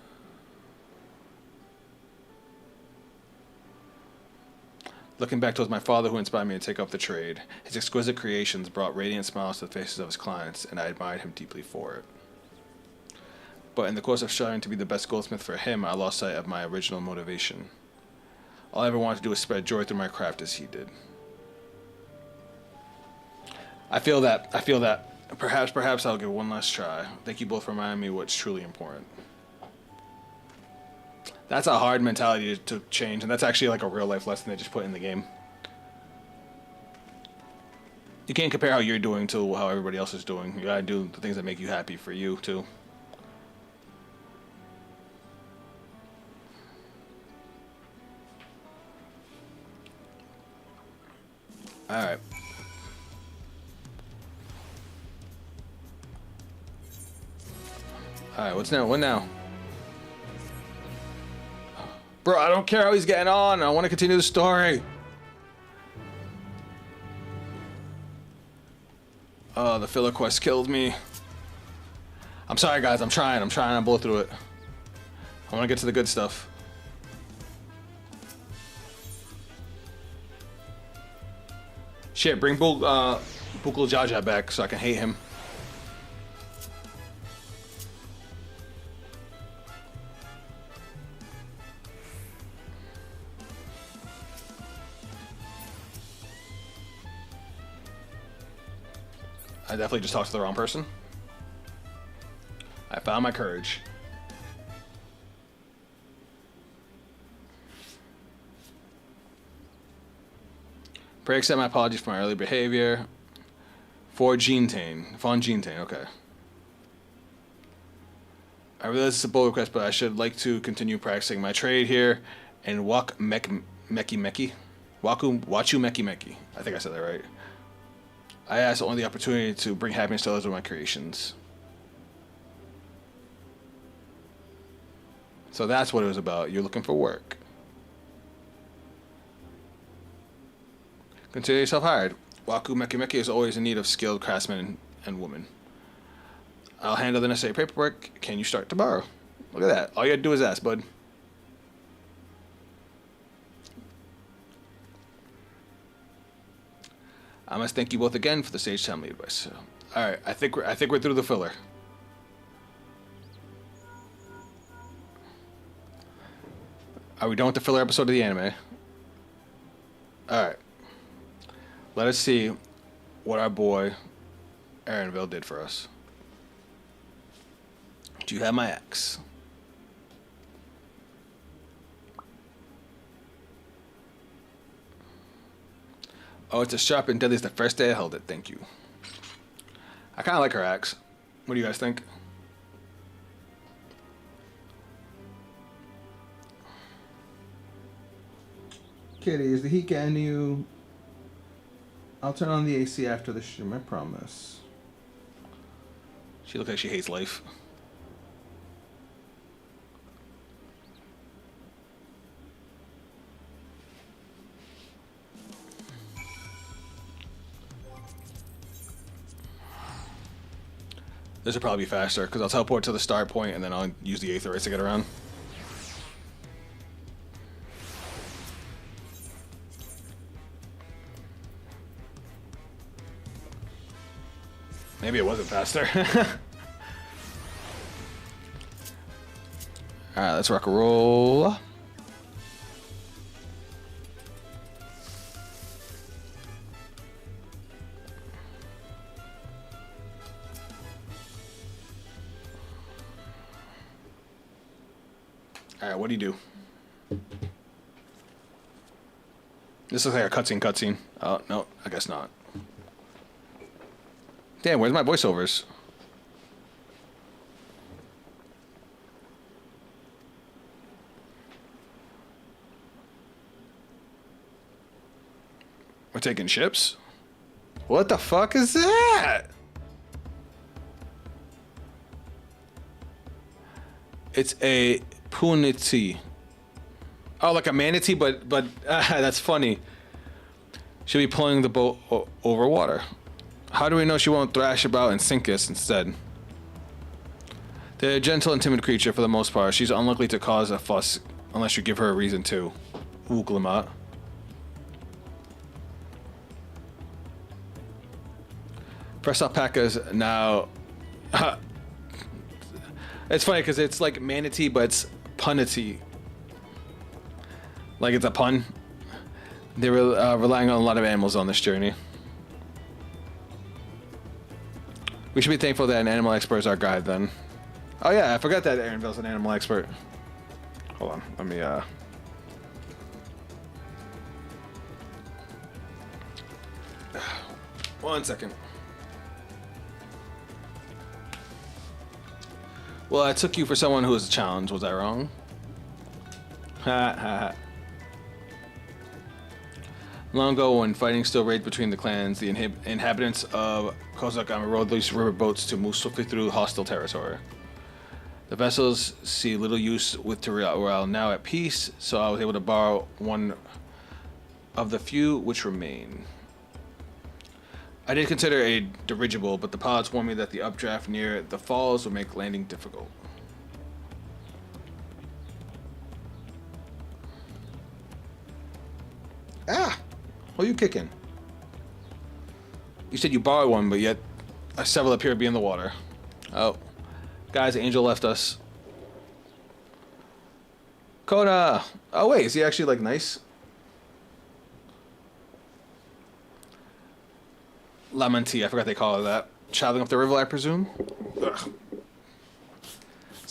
Looking back towards my father who inspired me to take up the trade, his exquisite creations brought radiant smiles to the faces of his clients, and I admired him deeply for it. But in the course of striving to be the best goldsmith for him, I lost sight of my original motivation. All I ever wanted to do was spread joy through my craft as he did. I feel that. Perhaps I'll give one last try. Thank you both for reminding me what's truly important. That's a hard mentality to change, and that's actually like a real life lesson they just put in the game. You can't compare how you're doing to how everybody else is doing. You gotta do the things that make you happy for you, too. Alright. Alright, what's now? What now? Bro, I don't care how he's getting on. I want to continue the story. Oh, the filler quest killed me. I'm sorry, guys. I'm trying to blow through it. I want to get to the good stuff. Shit, bring Bukul Jaja back so I can hate him. I definitely just talked to the wrong person. I found my courage. Pray accept my apologies for my early behavior. For Genetane. Von Genetane, okay. I realize it's a bold request, but I should like to continue practicing my trade here and walk Meki Meki. Wachu Meki Meki. I think I said that right. I ask only the opportunity to bring happiness to others with my creations. So that's what it was about. You're looking for work. Consider yourself hired. Wachu Meki Meki is always in need of skilled craftsmen and women. I'll handle the necessary paperwork. Can you start tomorrow? Look at that. All you gotta do is ask, bud. I must thank you both again for the sage timely advice. All right, I think we're through the filler. Are we done with the filler episode of the anime? All right. Let us see what our boy Aaronville did for us. Do you have my axe? Oh, it's as sharp and deadly as the first day I held it. Thank you. I kind of like her axe. What do you guys think? Kitty, is the heat getting you? I'll turn on the AC after the stream, I promise. She looks like she hates life. This will probably be faster, because I'll teleport to the start point and then I'll use the Aether Race to get around. Maybe it wasn't faster. Alright, let's rock and roll. Alright, what do you do? This looks like a cutscene. Oh, no, I guess not. Damn, where's my voiceovers? We're taking ships? What the fuck is that? It's a punity. Oh, like a manatee, but that's funny. She'll be pulling the boat over water. How do we know she won't thrash about and sink us instead? They're a gentle and timid creature for the most part. She's unlikely to cause a fuss unless you give her a reason to. Ooglamat. Press alpacas now. It's funny because it's like manatee, but it's punity. Like it's a pun. They're relying on a lot of animals on this journey. We should be thankful that an animal expert is our guide then. Oh yeah, I forgot that Aaronville's an animal expert. Hold on, let me 1 second. Well, I took you for someone who was a challenge. Was I wrong? Ha ha ha. Long ago, when fighting still raged between the clans, the inhabitants of Kozakama rode these river boats to move swiftly through hostile territory. The vessels see little use with Dawntrail now at peace, so I was able to borrow one of the few which remain. I did consider a dirigible, but the pilots warned me that the updraft near the falls would make landing difficult. Ah! What are you kicking? You said you borrowed one, but yet several appear to be in the water. Oh. Guys, Angel left us. Koana! Oh wait, is he actually like nice? Lamenti, I forgot they call it that. Traveling up the river, I presume? Ugh.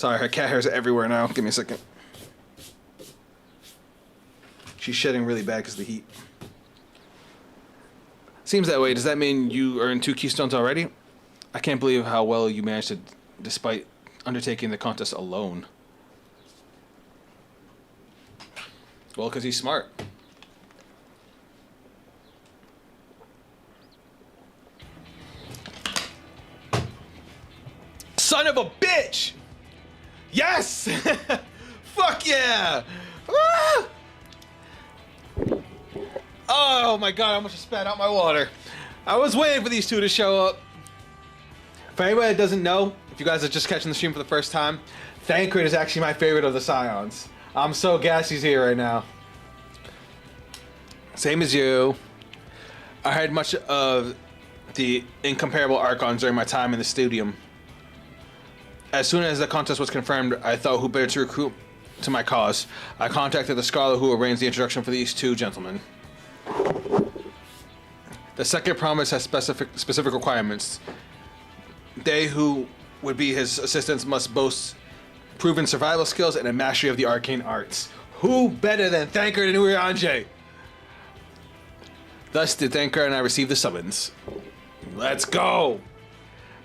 Sorry, her cat hair's everywhere now. Give me a second. She's shedding really bad because of the heat. Seems that way. Does that mean you earned 2 keystones already? I can't believe how well you managed to, despite undertaking the contest alone. Well, because he's smart. Son of a bitch! Yes! Fuck yeah! Ah! Oh my god, I almost just spat out my water. I was waiting for these two to show up. For anybody that doesn't know, if you guys are just catching the stream for the first time, Thancred is actually my favorite of the Scions. I'm so gassed he's here right now. Same as you. I heard much of the incomparable Archons during my time in the Studium. As soon as the contest was confirmed, I thought who better to recruit to my cause. I contacted the scholar who arranged the introduction for these two gentlemen. The second promise has specific requirements. They who would be his assistants must boast proven survival skills and a mastery of the arcane arts. Who better than Thancred and Urianger? Thus did Thancred and I receive the summons. Let's go!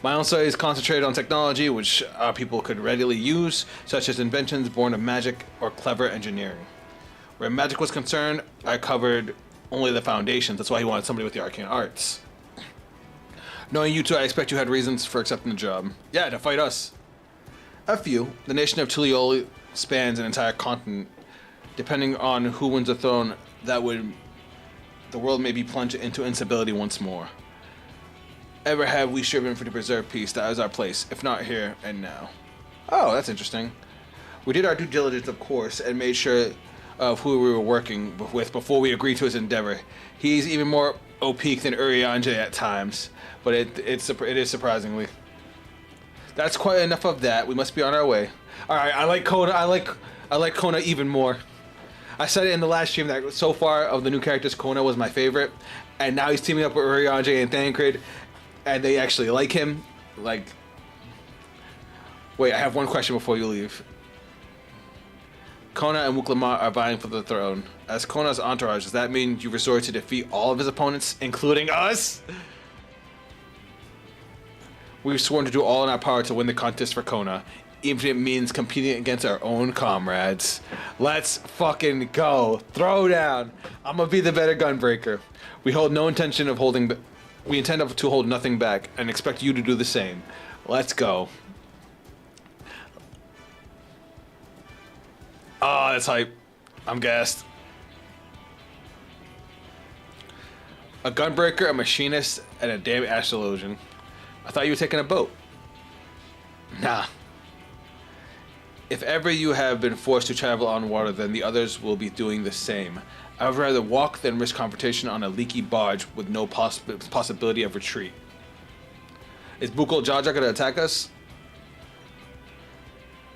My own study is concentrated on technology which our people could readily use, such as inventions born of magic or clever engineering. Where magic was concerned, I covered only the foundations. That's why he wanted somebody with the arcane arts. Knowing you two, I expect you had reasons for accepting the job. Yeah, to fight us. A few. The nation of Tulioli spans an entire continent. Depending on who wins the throne, the world may be plunged into instability once more. Ever have we striven to preserve peace? That is our place, if not here and now. Oh, that's interesting. We did our due diligence, of course, and made sure of who we were working with before we agreed to his endeavor. He's even more opaque than Urianger at times, but it is surprisingly. That's quite enough of that. We must be on our way. All right, I like Koana. I like Koana even more. I said it in the last stream that so far of the new characters, Koana was my favorite, and now he's teaming up with Urianger and Thancred, and they actually like him. Like, wait, I have one question before you leave. Koana and Wuklama are vying for the throne. As Koana's entourage, does that mean you resort to defeat all of his opponents, including us? We've sworn to do all in our power to win the contest for Koana, even if it means competing against our own comrades. Let's fucking go. Throw down. I'm gonna be the better gunbreaker. We hold no intention of holding... We intend to hold nothing back, and expect you to do the same. Let's go. Oh, that's hype. I'm gassed. A gunbreaker, a machinist, and a damn astrologian. I thought you were taking a boat. Nah. If ever you have been forced to travel on water, then the others will be doing the same. I would rather walk than risk confrontation on a leaky barge with no possibility of retreat. Is Bukol Jaja gonna attack us?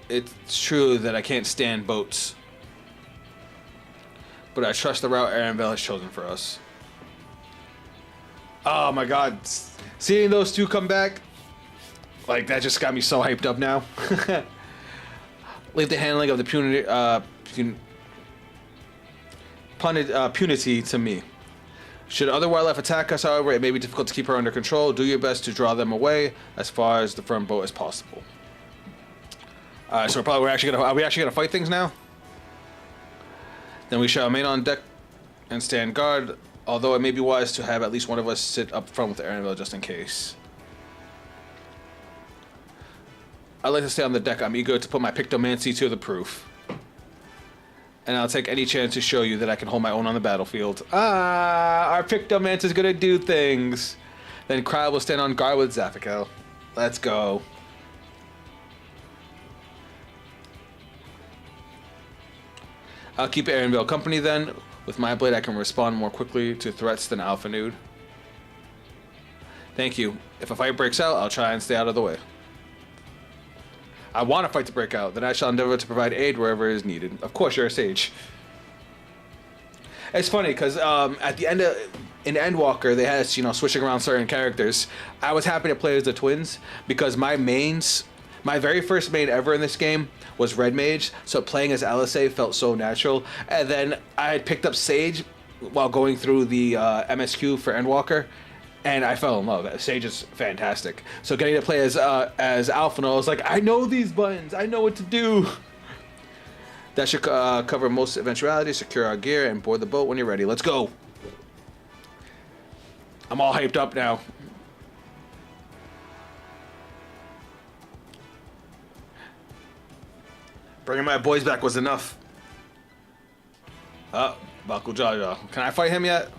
It's true that I can't stand boats, but I trust the route Arenville has chosen for us. Oh my god. Seeing those two come back, like, that just got me so hyped up now. Leave the handling of the punity to me. Should other wildlife attack us, however, it may be difficult to keep her under control. Do your best to draw them away as far as the firm boat as possible. So are we actually gonna fight things now? Then we shall remain on deck and stand guard, although it may be wise to have at least one of us sit up front with Arenville just in case. I'd like to stay on the deck. I'm eager to put my pictomancy to the proof. And I'll take any chance to show you that I can hold my own on the battlefield. Our pictomancy is gonna do things. Then Cry will stand on guard with Zaffikel. Let's go. I'll keep Arenville company then. With my blade, I can respond more quickly to threats than Alphanud. Thank you. If a fight breaks out, I'll try and stay out of the way. I want a fight to break out, then I shall endeavor to provide aid wherever it is needed. Of course, you're a sage. It's funny, because at the end in Endwalker, they had us, switching around certain characters. I was happy to play as the twins, because my mains My very first main ever in this game was Red Mage, so playing as LSA felt so natural. And then I had picked up Sage while going through the MSQ for Endwalker, and I fell in love. Sage is fantastic. So getting to play as Alphinaud, I was like, I know these buttons. I know what to do. That should cover most eventualities. Secure our gear and board the boat when you're ready. Let's go. I'm all hyped up now. Bringing my boys back was enough. Baku Jaja. Can I fight him yet?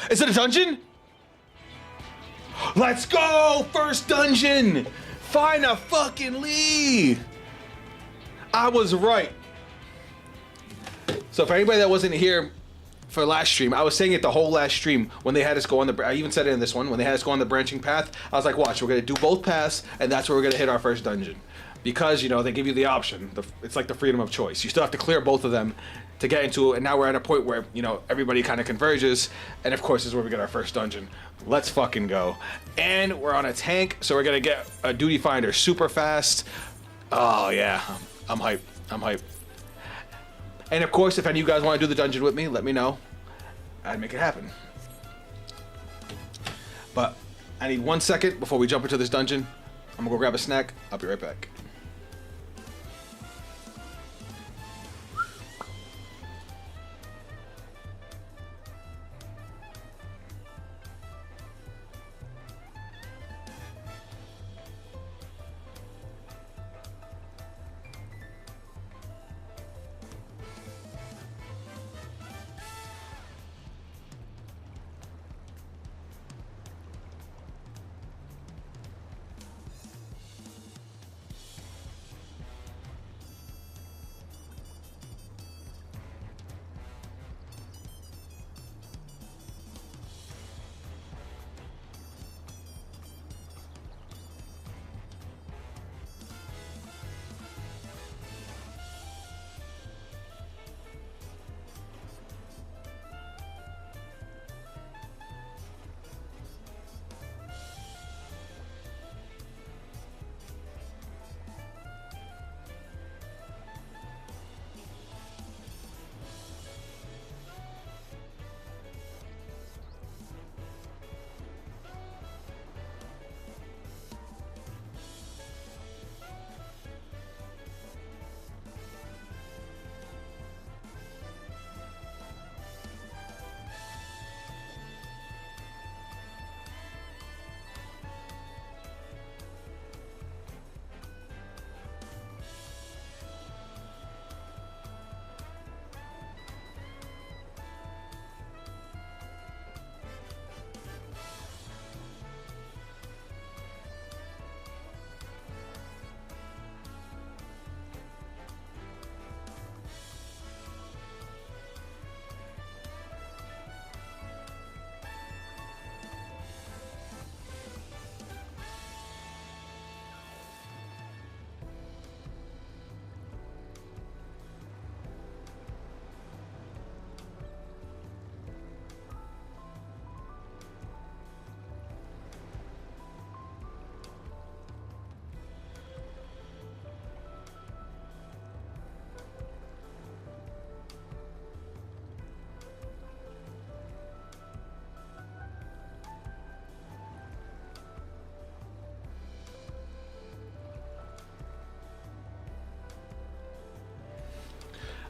Is it a dungeon? Let's go! First dungeon! Find a fucking lead! I was right. So for anybody that wasn't here for last stream, I was saying it the whole last stream when they had us go on the, I even said it in this one, when they had us go on the branching path, I was like, watch, we're going to do both paths, and that's where we're going to hit our first dungeon. Because, you know, they give you the option. It's like the freedom of choice. You still have to clear both of them to get into it, and now we're at a point where, you know, everybody kind of converges, and of course this is where we get our first dungeon. Let's fucking go. And we're on a tank, so we're going to get a duty finder super fast. Oh, yeah. I'm hyped. I'm hyped. And of course, if any of you guys want to do the dungeon with me, let me know. I'd make it happen. But I need 1 second before we jump into this dungeon. I'm gonna go grab a snack. I'll be right back.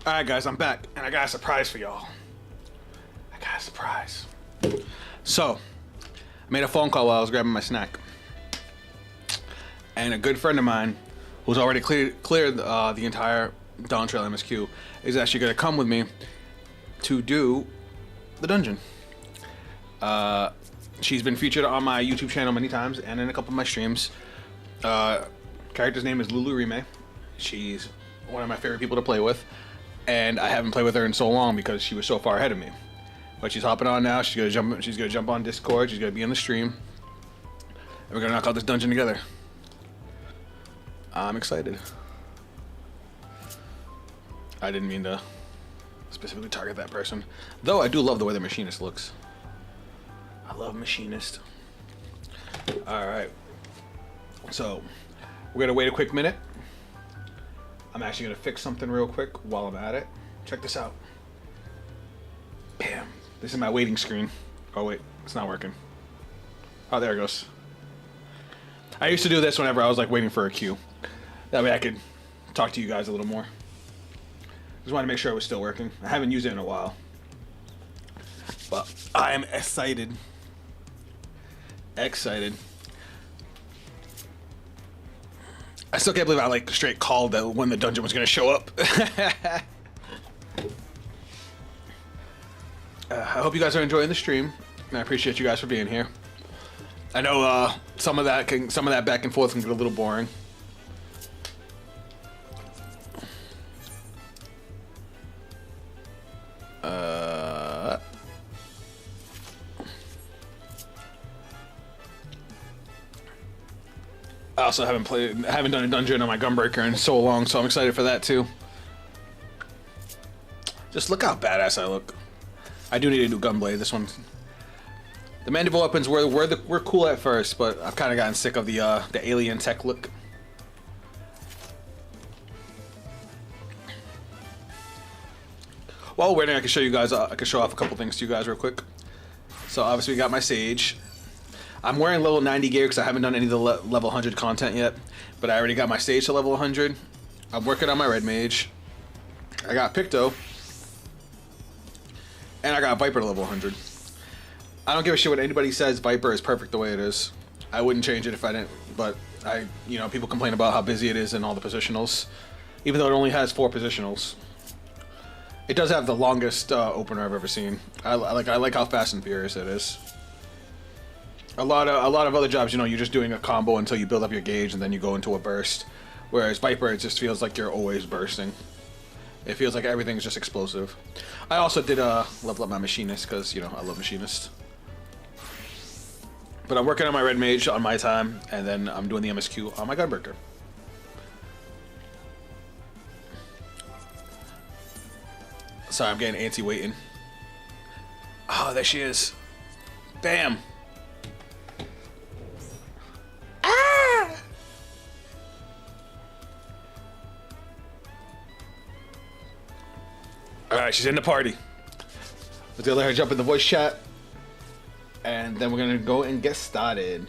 Alright guys, I'm back, and I got a surprise for y'all. I got a surprise. So, I made a phone call while I was grabbing my snack. And a good friend of mine, who's already cleared the entire Dawntrail MSQ, is actually going to come with me to do the dungeon. She's been featured on my YouTube channel many times, and in a couple of my streams. Character's name is Lulu Rime. She's one of my favorite people to play with. And I haven't played with her in so long because she was so far ahead of me. But she's hopping on now. She's gonna jump on Discord. She's gonna be in the stream, and we're gonna knock out this dungeon together. I'm excited. I didn't mean to specifically target that person. Though I do love the way the machinist looks. I love machinist. All right. So we're gonna wait a quick minute. I'm actually gonna fix something real quick while I'm at it. Check this out. Bam. This is my waiting screen. Oh wait, it's not working. Oh, there it goes. I used to do this whenever I was like waiting for a queue. That way I could talk to you guys a little more. Just wanted to make sure it was still working. I haven't used it in a while. But I am excited. Excited. I still can't believe I like straight called that when the dungeon was gonna show up. I hope you guys are enjoying the stream, and I appreciate you guys for being here. I know some of that back and forth can get a little boring. I also haven't done a dungeon on my Gunbreaker in so long, so I'm excited for that too. Just look how badass I look. I do need a new gunblade. This one, the mandible weapons were cool at first, but I've kind of gotten sick of the alien tech look. While we're waiting, I can show you guys. I can show off a couple things to you guys real quick. So obviously we got my sage. I'm wearing level 90 gear because I haven't done any of the level 100 content yet, but I already got my stage to level 100. I'm working on my red mage. I got Picto. And I got Viper to level 100. I don't give a shit what anybody says. Viper is perfect the way it is. I wouldn't change it if I didn't, but people complain about how busy it is in all the positionals. Even though it only has 4 positionals. It does have the longest opener I've ever seen. I like how fast and furious it is. A lot of other jobs, you're just doing a combo until you build up your gauge and then you go into a burst. Whereas Viper, it just feels like you're always bursting. It feels like everything's just explosive. I also did level up my machinist because I love machinist. But I'm working on my red mage on my time, and then I'm doing the MSQ on my Gunbreaker. Sorry, I'm getting antsy waiting. Oh, there she is. Bam. Ah! Alright, she's in the party. Let's go let her jump in the voice chat. And then we're gonna go and get started.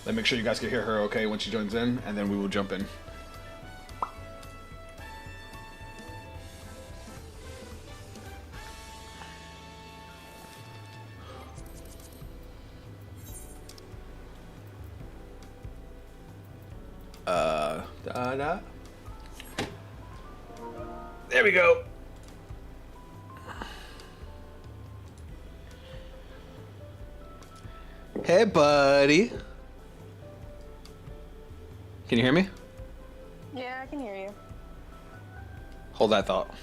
Let me make sure you guys can hear her okay when she joins in, and then we will jump in. There we go. Hey, buddy. Can you hear me? Yeah, I can hear you. Hold that thought.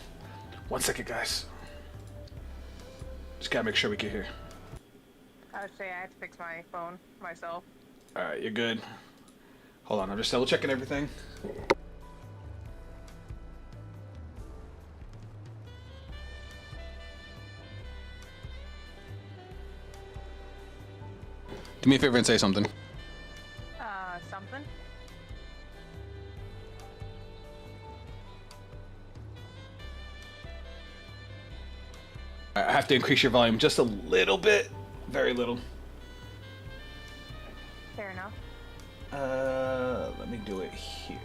1 second, guys. Just gotta make sure we can hear. Actually, I had to fix my phone myself. Alright, you're good. Hold on, I'm just double checking everything. Do me a favor and say something. Something? I have to increase your volume just a little bit. Very little. Fair enough. Let me do it here.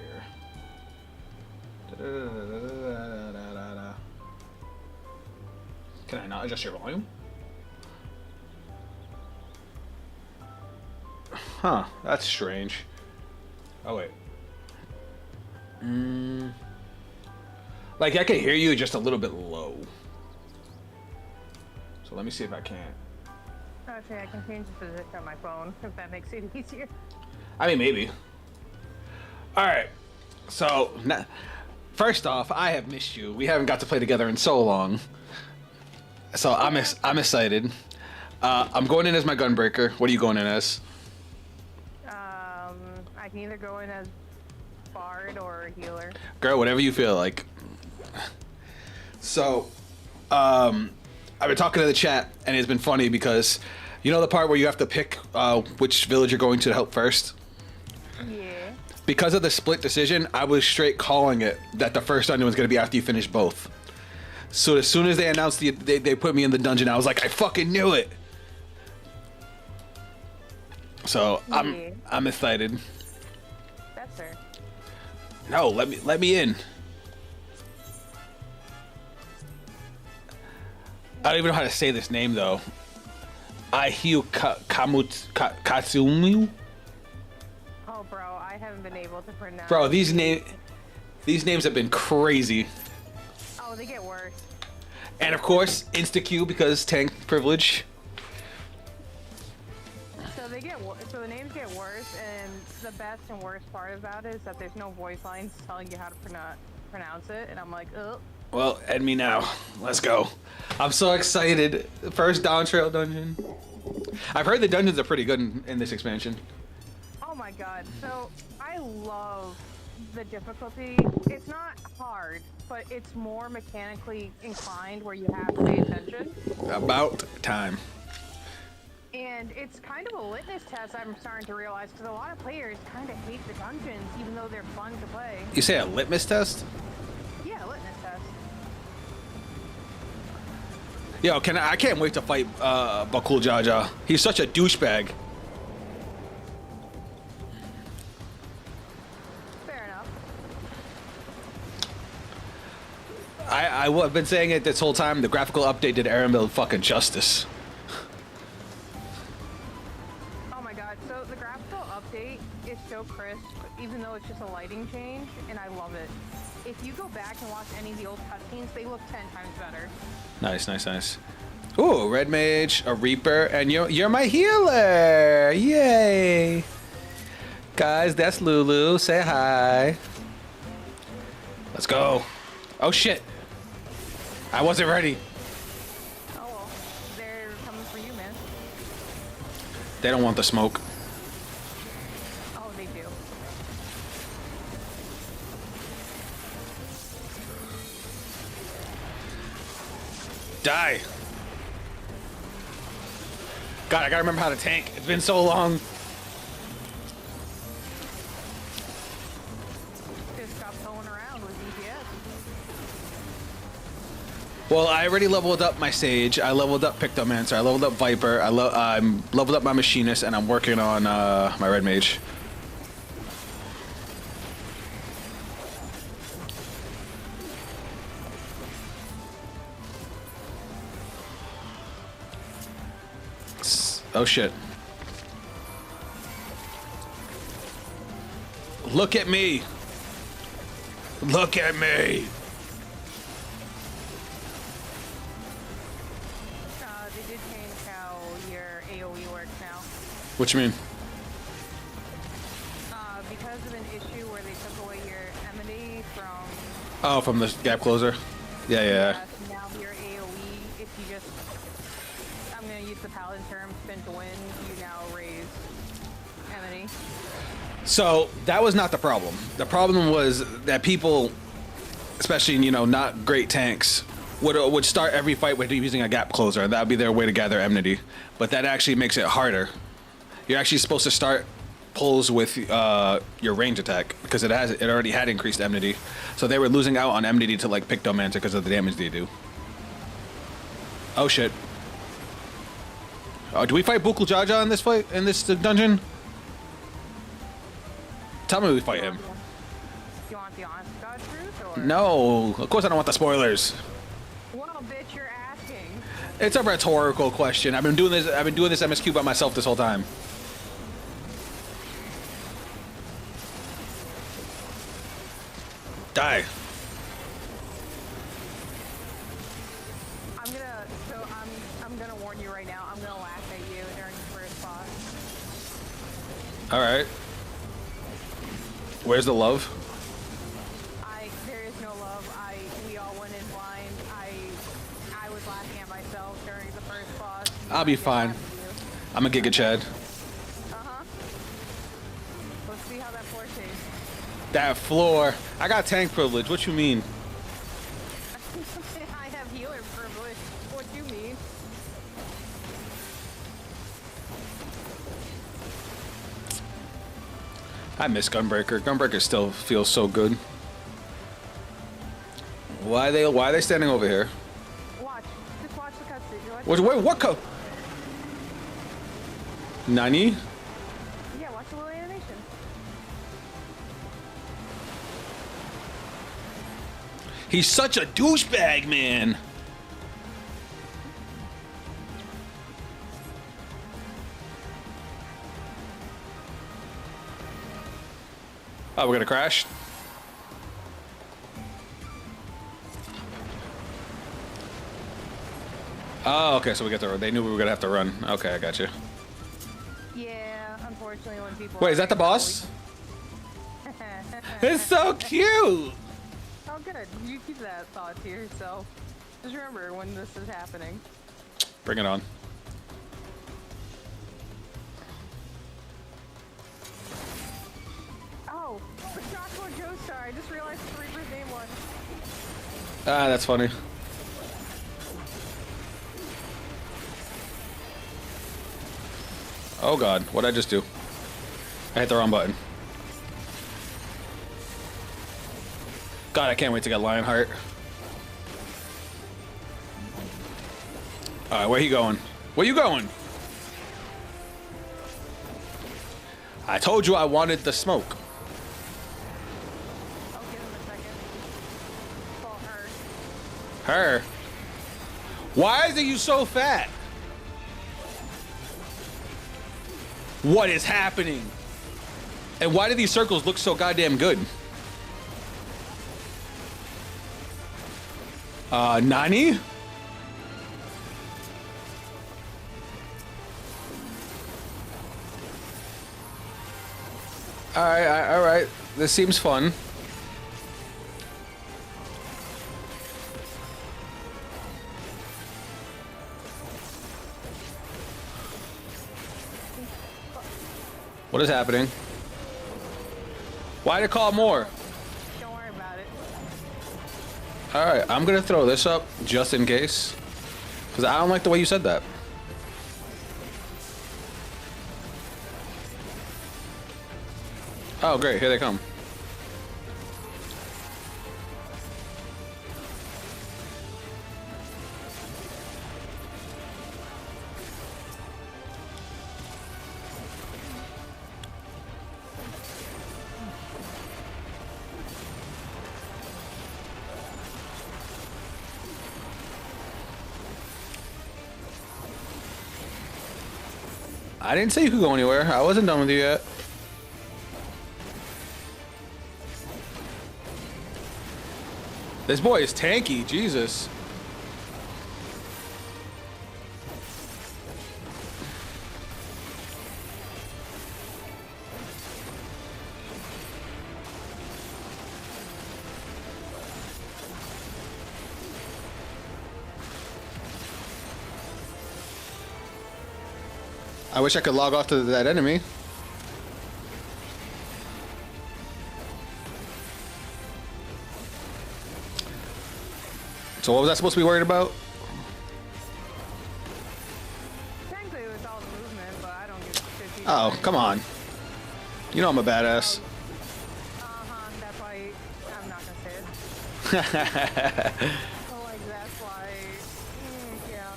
Can I not adjust your volume? Huh, that's strange. Oh, wait. Like, I can hear you just a little bit low. So let me see if I can. Actually, I can change the position on my phone, if that makes it easier. I mean, maybe. Alright. So, first off, I have missed you. We haven't got to play together in so long. So, I'm excited. I'm going in as my Gunbreaker. What are you going in as? I can either go in as bard or a healer? Girl, whatever you feel like. So, I've been talking to the chat, and it's been funny because, you know the part where you have to pick which village you're going to help first? Yeah. Because of the split decision, I was straight calling it that the first dungeon was going to be after you finish both. So as soon as they announced they put me in the dungeon, I was like, I fucking knew it. So I'm excited. That's her. No, let me in. I don't even know how to say this name though. Aihiu Katsumu. Oh, bro, I haven't been able to pronounce. Bro, these names have been crazy. Oh, they get worse. And of course, insta Q because tank privilege. So the names get worse, and the best and worst part about it is that there's no voice lines telling you how to pronounce it, and I'm like, ugh. Well, add me now. Let's go. I'm so excited. First Dawntrail dungeon. I've heard the dungeons are pretty good in this expansion. Oh my god. So, I love the difficulty. It's not hard, but it's more mechanically inclined where you have to pay attention. About time. And it's kind of a litmus test, I'm starting to realize, because a lot of players kind of hate the dungeons, even though they're fun to play. You say a litmus test? Yeah, litmus test. Yo, I can't wait to fight Bakul Jaja. He's such a douchebag. Fair enough. I've been saying it this whole time. The graphical update did Eremil fucking justice. Oh my god, so the graphical update is so crisp, even though it's just a lighting change, and I love it. If you go back and watch any of the old cutscenes, they look 10 times better. Nice. Ooh, Red Mage, a Reaper, and you're my healer! Yay! Guys, that's Lulu. Say hi. Let's go. Oh shit. I wasn't ready. Oh well, they're coming for you, man. They don't want the smoke. Oh, they do. Die. God, I gotta remember how to tank. It's been so long. Just stop towing around with DPS. Well, I already leveled up my Sage. I leveled up Pictomancer. I leveled up Viper. I'm leveled up my Machinist, and I'm working on my Red Mage. Oh shit. Look at me. Look at me. They did change how your AoE works now. What you mean? Because of an issue where they took away your enmity from... Oh, from the gap closer? Yeah. Now your AoE, if you just... I'm gonna use the paladin term, spin to win, you now raise enmity. So that was not the problem. The problem was that people, especially not great tanks, would start every fight with using a gap closer. That would be their way to gather enmity. But that actually makes it harder. You're actually supposed to start pulls with your range attack because it already had increased enmity. So they were losing out on enmity to like Pictomancer because of the damage they do. Oh shit. Oh, do we fight Bukul Jaja in this dungeon? Tell me we fight him. You want the honest to God truth, or? No, of course I don't want the spoilers. Well, bitch, you're asking. It's a rhetorical question. I've been doing this MSQ by myself this whole time. Die. I'm gonna warn you right now. I'm gonna laugh at you during the first boss. All right. Where's the love? There is no love. We all went in blind. I was laughing at myself during the first boss. I'll be fine. I'm a Giga Chad. Let's see how that force tastes. That floor. I got tank privilege. What you mean? I have healer privilege. What do you mean? I miss Gunbreaker. Gunbreaker still feels so good. Why are they standing over here? Watch. Just watch the cutscene. Wait, what co? Nani? Yeah, watch the little animation. He's such a douchebag, man. Oh, we're gonna crash? Oh, okay, so we get to. They knew we were gonna have to run. Okay, I got you. Yeah, unfortunately, when people. Wait, is that the boss? It's so cute. Oh, good. You keep that thought to yourself. Just remember when this is happening. Bring it on. Oh, the Joshua Joestar. I just realized the Reaper's name was. Ah, that's funny. Oh god, what'd I just do? I hit the wrong button. God, I can't wait to get Lionheart. Alright, where you going? Where you going? I told you I wanted the smoke. I'll give him a second. Call her. Her? Why is you so fat? What is happening? And why do these circles look so goddamn good? Nani? Alright. This seems fun. What is happening? Why did it call more? Don't worry about it. Alright, I'm gonna throw this up just in case. Because I don't like the way you said that. Oh, great. Here they come. I didn't say you could go anywhere. I wasn't done with you yet. This boy is tanky, Jesus. I wish I could log off to that enemy. So what was I supposed to be worried about? Technically, it was all the movement, but I don't give a shit. Oh, come on. You know I'm a badass. That's why I'm not gonna say it. Well, like, that's why. Yeah.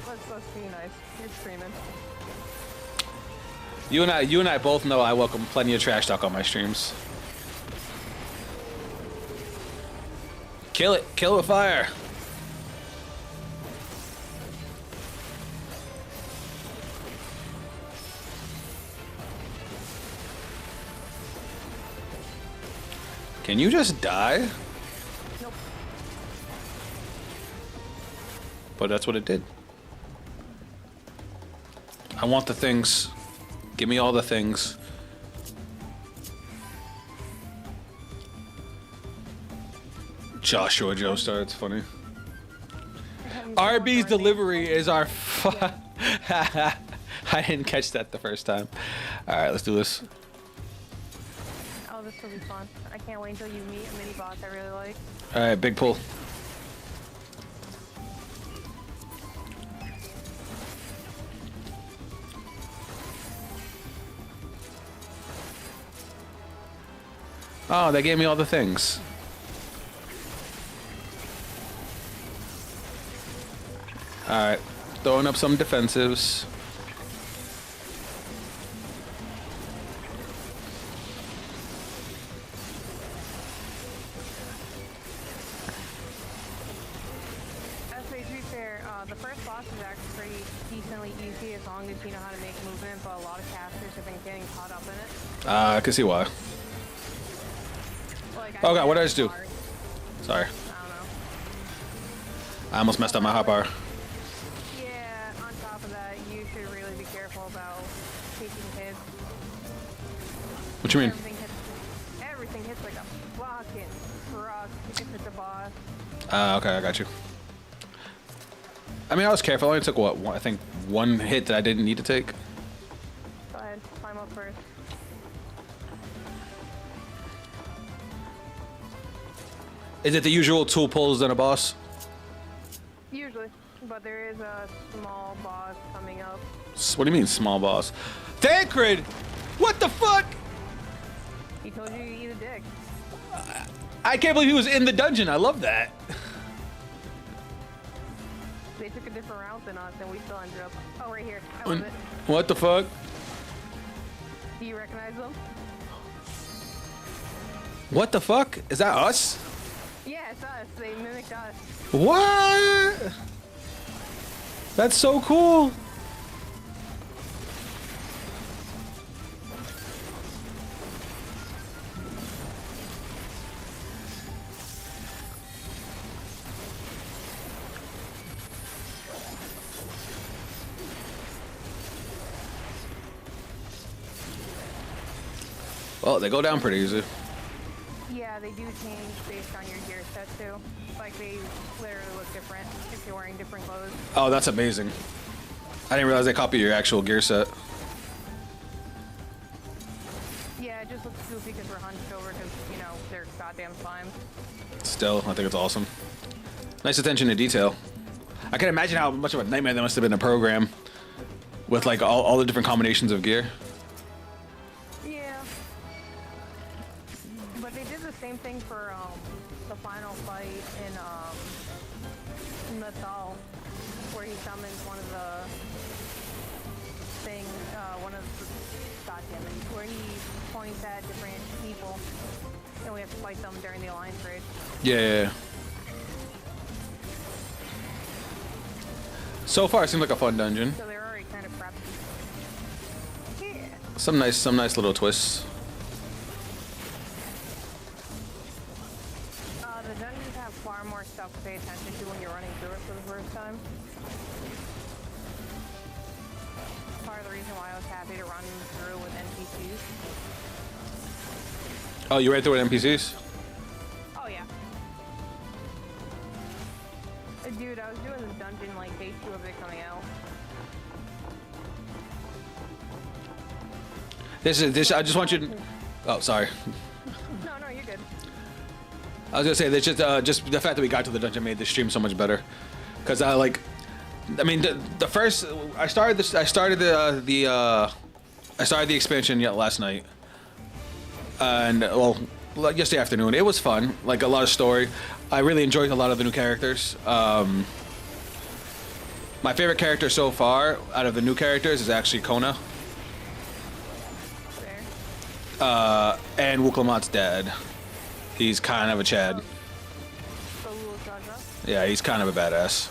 Let's be nice. You're screaming. You and I both know I welcome plenty of trash talk on my streams. Kill it. Kill it with fire. Can you just die? Nope. But that's what it did. I want the things. Give me all the things. Joshua Joestar, it's funny. Arby's delivery is our. I didn't catch that the first time. All right, let's do this. I'll just This will be fun. I can't wait until you meet a mini boss I really like. All right, big pull. Oh, they gave me all the things. Alright, throwing up some defensives. Actually, to be fair, the first boss is actually pretty decently easy as long as you know how to make movement, but a lot of casters have been getting caught up in it. I can see why. Like, Oh god, what did I just do? Sorry. I don't know. I almost messed up my hotbar. Yeah, on top of that, you should really be careful about taking hits. What you mean? Everything hits like a fucking truck if it's a boss. Okay, I got you. I mean, I was careful. I only took, what, I think one hit that I didn't need to take. Go ahead, climb up first. Is it the usual tool pulls than a boss? Usually, but there is a small boss coming up. What do you mean, small boss? Thancred! What the fuck? He told you to eat a dick. I can't believe he was in the dungeon. I love that. They took a different route than us, and we still ended up. Oh, right here. I love it. What the fuck? Do you recognize them? What the fuck? Is that us? Yeah, it's us. They mimicked us. What? That's so cool. Well, they go down pretty easy. Yeah, they do change based on your gear set too. Like they literally look different if you're wearing different clothes. Oh, that's amazing. I didn't realize they copy your actual gear set. Yeah, it just looks goofy because we're hunched over because, you know, they're goddamn slimes. Still, I think it's awesome. Nice attention to detail. I can imagine how much of a nightmare that must have been a program with like all the different combinations of gear. Yeah. But they did the same thing for the final fight in Natal, where he summons one of the things, where he points at different people, and we have to fight them during the alliance raid. Yeah. So far, it seems like a fun dungeon. So they're already kind of prepped. Yeah. Some nice little twists. The dungeons have far more stuff to pay attention to when you're running through it for the first time. Part of the reason why I was happy to run through with NPCs. Oh, you ran through with NPCs? Oh yeah. Dude, I was doing this dungeon like day 2 of it coming out. This. I just want you to. Oh, sorry. No, you're good. I was gonna say that just the fact that we got to the dungeon made this stream so much better, because I mean the first I started the expansion last night, and well yesterday afternoon. It was fun, like a lot of story. I really enjoyed a lot of the new characters. My favorite character so far out of the new characters is actually Koana. And Wuklamat's dad. He's kind of a Chad. Yeah, he's kind of a badass.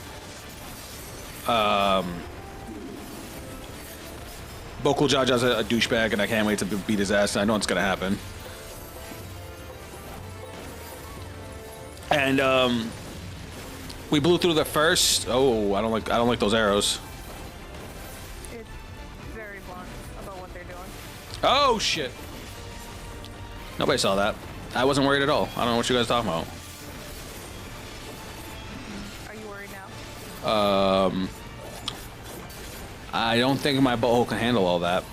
Bokul Jaja's a douchebag, and I can't wait to beat his ass. I know it's gonna happen. And we blew through the first. Oh, I don't like those arrows. It's very blunt about what they're doing. Oh shit! Nobody saw that. I wasn't worried at all. I don't know what you guys are talking about. Are you worried now? I don't think my butthole can handle all that.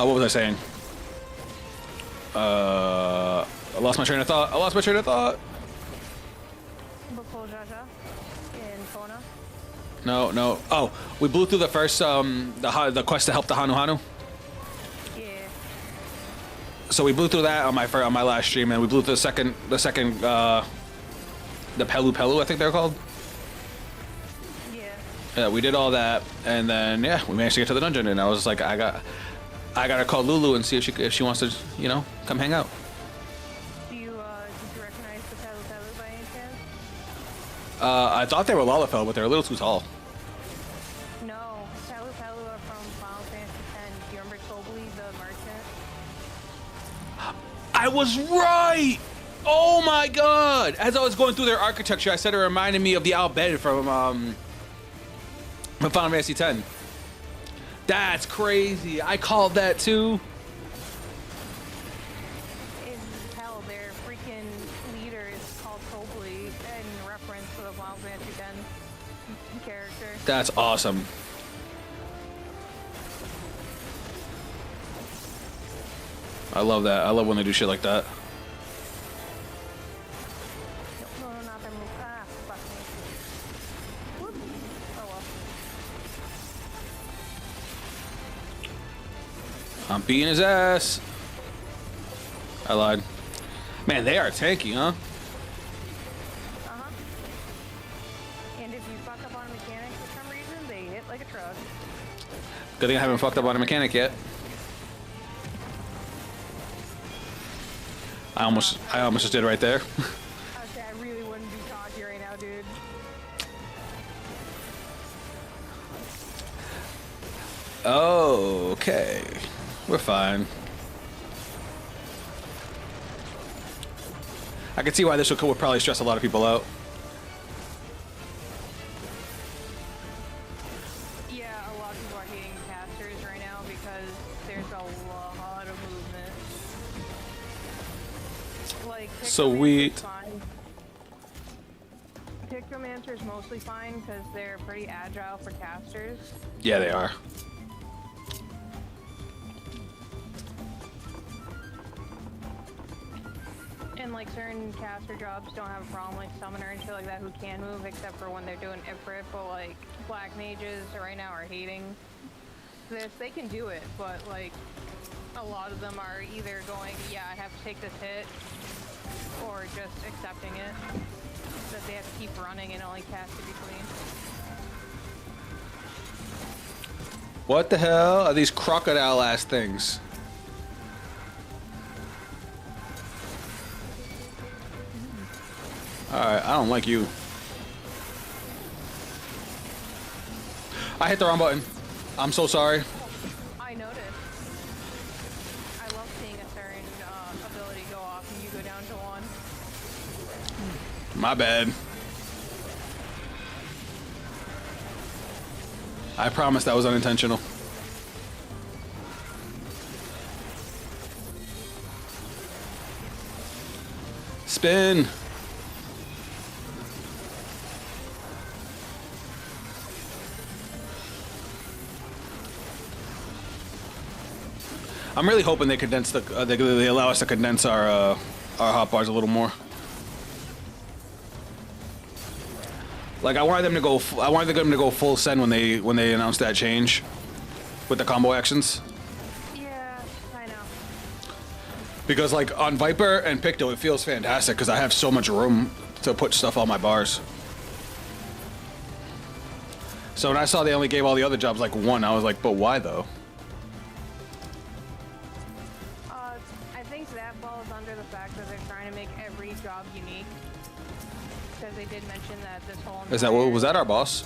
What was I saying? I lost my train of thought. Before Jaja in Koana. No. Oh, we blew through the first the quest to help the Hanu Hanu. Yeah. So we blew through that on my last stream, and we blew through the second the Pelu Pelu, I think they're called. Yeah, we did all that, and then yeah, we managed to get to the dungeon, and I was like, I gotta call Lulu and see if she wants to, you know, come hang out. Did you recognize the Pelu Pelu by any chance? I thought they were Lalafell, but they're a little too tall. No, Pelu Pelu are from Final Fantasy X. Do you remember Tobli, the merchant? I was right! Oh my god! As I was going through their architecture, I said it reminded me of the Al Bhed from Final Fantasy X. That's crazy. I called that too. In hell, their freaking leader is called Tobli in reference to the Final Fantasy X character. That's awesome. I love that. I love when they do shit like that. No, not that move. Ah, fuck me. Whoop. Oh well. I'm beating his ass. I lied. Man, they are tanky, huh? Uh-huh. And if you fuck up on a mechanic for some reason, they hit like a truck. Good thing I haven't fucked up on a mechanic yet. I almost just did right there. Okay, I really wouldn't be cocky right now, dude. Oh, okay. We're fine. I can see why this would probably stress a lot of people out. Yeah, a lot of people are hating casters right now because there's a lot of movement. Like, Sweet. Pictomancer is mostly fine because they're pretty agile for casters. Yeah, they are. And like certain caster jobs don't have a problem, like summoner and shit like that, who can move except for when they're doing Ifrit. But like black mages right now are hating this. They can do it, but like a lot of them are either going, yeah, I have to take this hit, or just accepting it. That they have to keep running and only cast in between. What the hell are these crocodile ass things? Alright, I don't like you. I hit the wrong button. I'm so sorry. I noticed. I love seeing a certain ability go off and you go down to 1. My bad. I promise that was unintentional. Spin. I'm really hoping they condense they allow us to condense our hotbars a little more. Like I wanted them to go full send when they announced that change with the combo actions. Yeah, I know. Because like on Viper and Picto, it feels fantastic because I have so much room to put stuff on my bars. So when I saw they only gave all the other jobs like 1, I was like, but why though? I think that falls under the fact that they're trying to make every job unique. Because they did mention that this whole... Is that what was that our boss?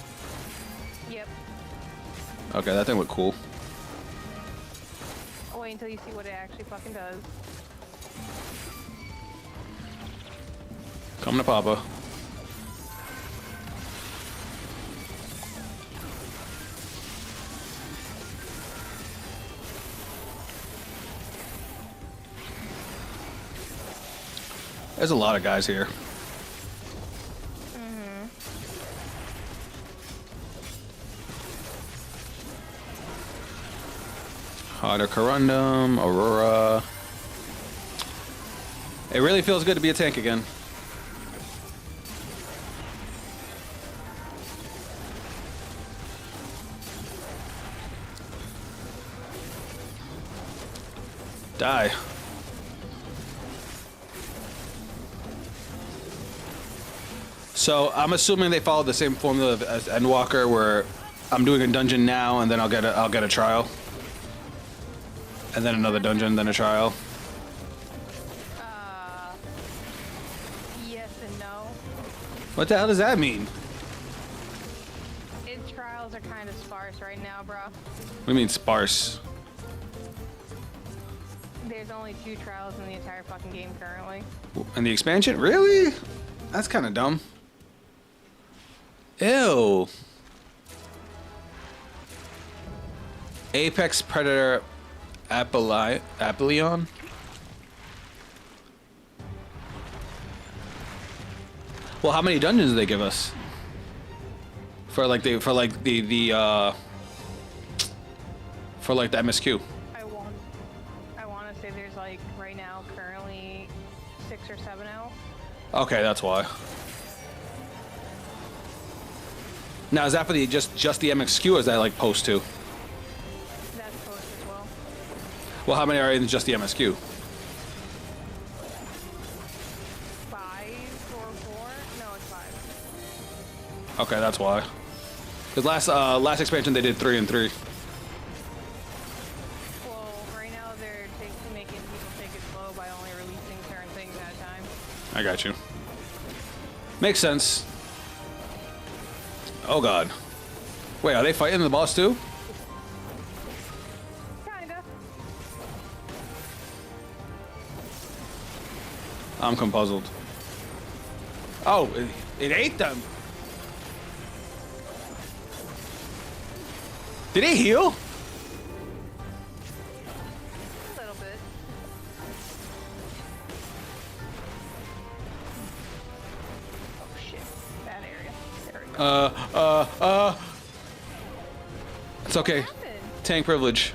Yep. Okay, that thing looked cool. I'll wait until you see what it actually fucking does. Come to Papa. There's a lot of guys here. Harder Corundum, Aurora. It really feels good to be a tank again. Die. So I'm assuming they follow the same formula as Endwalker, where I'm doing a dungeon now, and then I'll get a trial, and then another dungeon, then a trial. Yes and no. What the hell does that mean? Its trials are kind of sparse right now, bro. What do you mean sparse? There's only 2 trials in the entire fucking game currently. And the expansion? Really? That's kind of dumb. Ew. Apex Predator Apollyon? Well, how many dungeons do they give us? For like the MSQ. I want to say there's like right now currently 6 or 7 out. Okay, that's why. Now, is that for the just the MXQ, or is that like post 2? That's post as well. Well, how many are in just the MSQ? 5 or 4? No, it's 5. Okay, that's why. Because last expansion they did 3 and 3. Well, right now they're making people take it slow by only releasing certain things at a time. I got you. Makes sense. Oh god. Wait, are they fighting the boss too? Kinda. I'm conpuzzled. Oh, it ate them. Did it heal? A little bit. Oh shit. Bad area. There we go. It's okay. Tank privilege.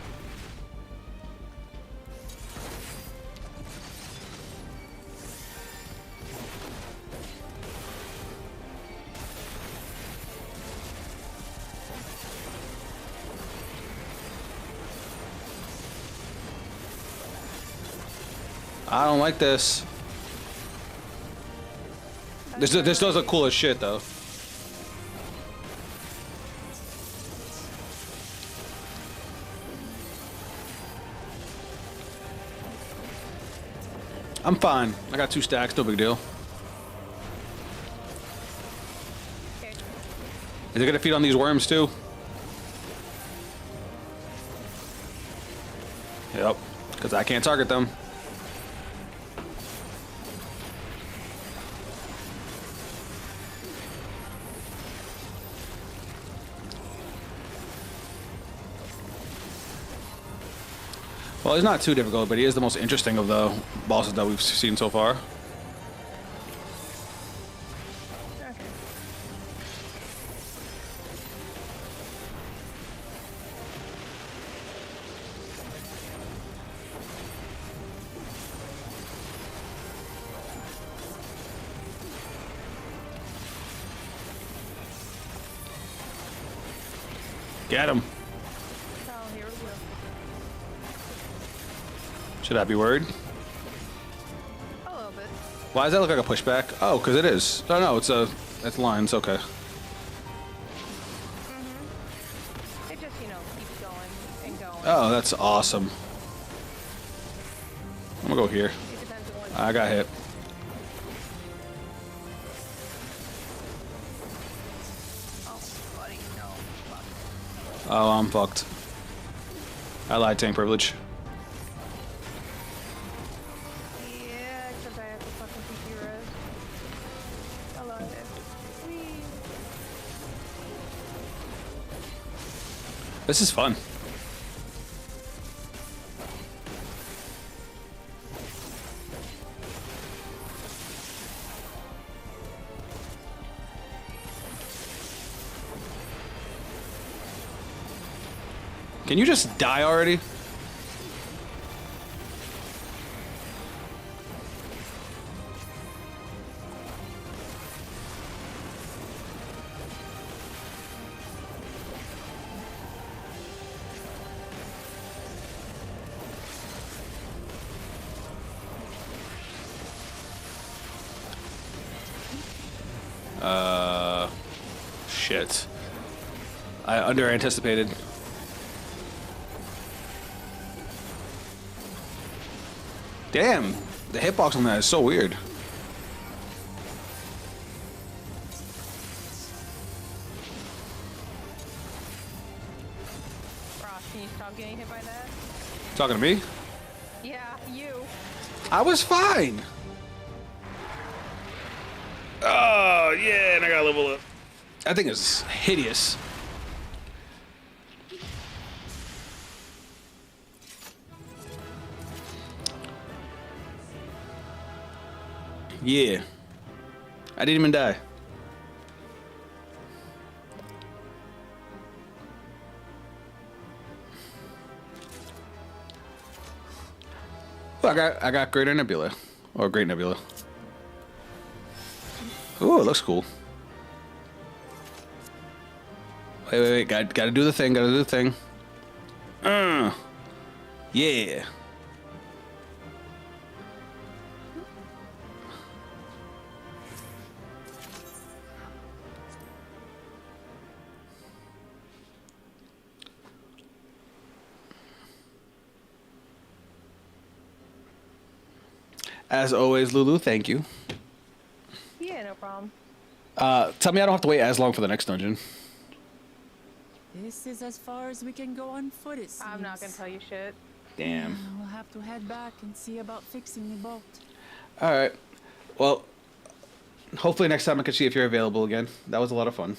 I don't like this. This does look cool as shit though. I'm fine. I got 2 stacks, no big deal. Okay. Is it gonna feed on these worms too? Yep, because I can't target them. Well, he's not too difficult, but he is the most interesting of the bosses that we've seen so far. Get him. Oh, here we go. Should I be worried? A little bit. Why does that look like a pushback? Oh, because it is. Oh no, it's lines. Okay. It just, keeps going and going. Oh, that's awesome. I'm gonna go here. It depends on what I got hit. Oh, buddy, no. Fuck. Oh, I'm fucked. I lied, tank privilege. Yeah, except I have to fucking PP res. I love it. Whee. This is fun. Can you just die already? Shit. I under anticipated. Damn, the hitbox on that is so weird. Ross, can you stop getting hit by that? Talking to me? Yeah, you. I was fine. Oh, yeah, and I got level up. That thing is hideous. Yeah. I didn't even die. Well, I got Greater Nebula. Or Great Nebula. Ooh, it looks cool. Wait. Gotta do the thing, gotta do the thing. Yeah. As always, Lulu, thank you. Yeah, no problem. Tell me I don't have to wait as long for the next dungeon. This is as far as we can go on foot, it seems. I'm not gonna tell you shit. Damn. We'll have to head back and see about fixing the boat. Alright. Well, hopefully next time I can see if you're available again. That was a lot of fun.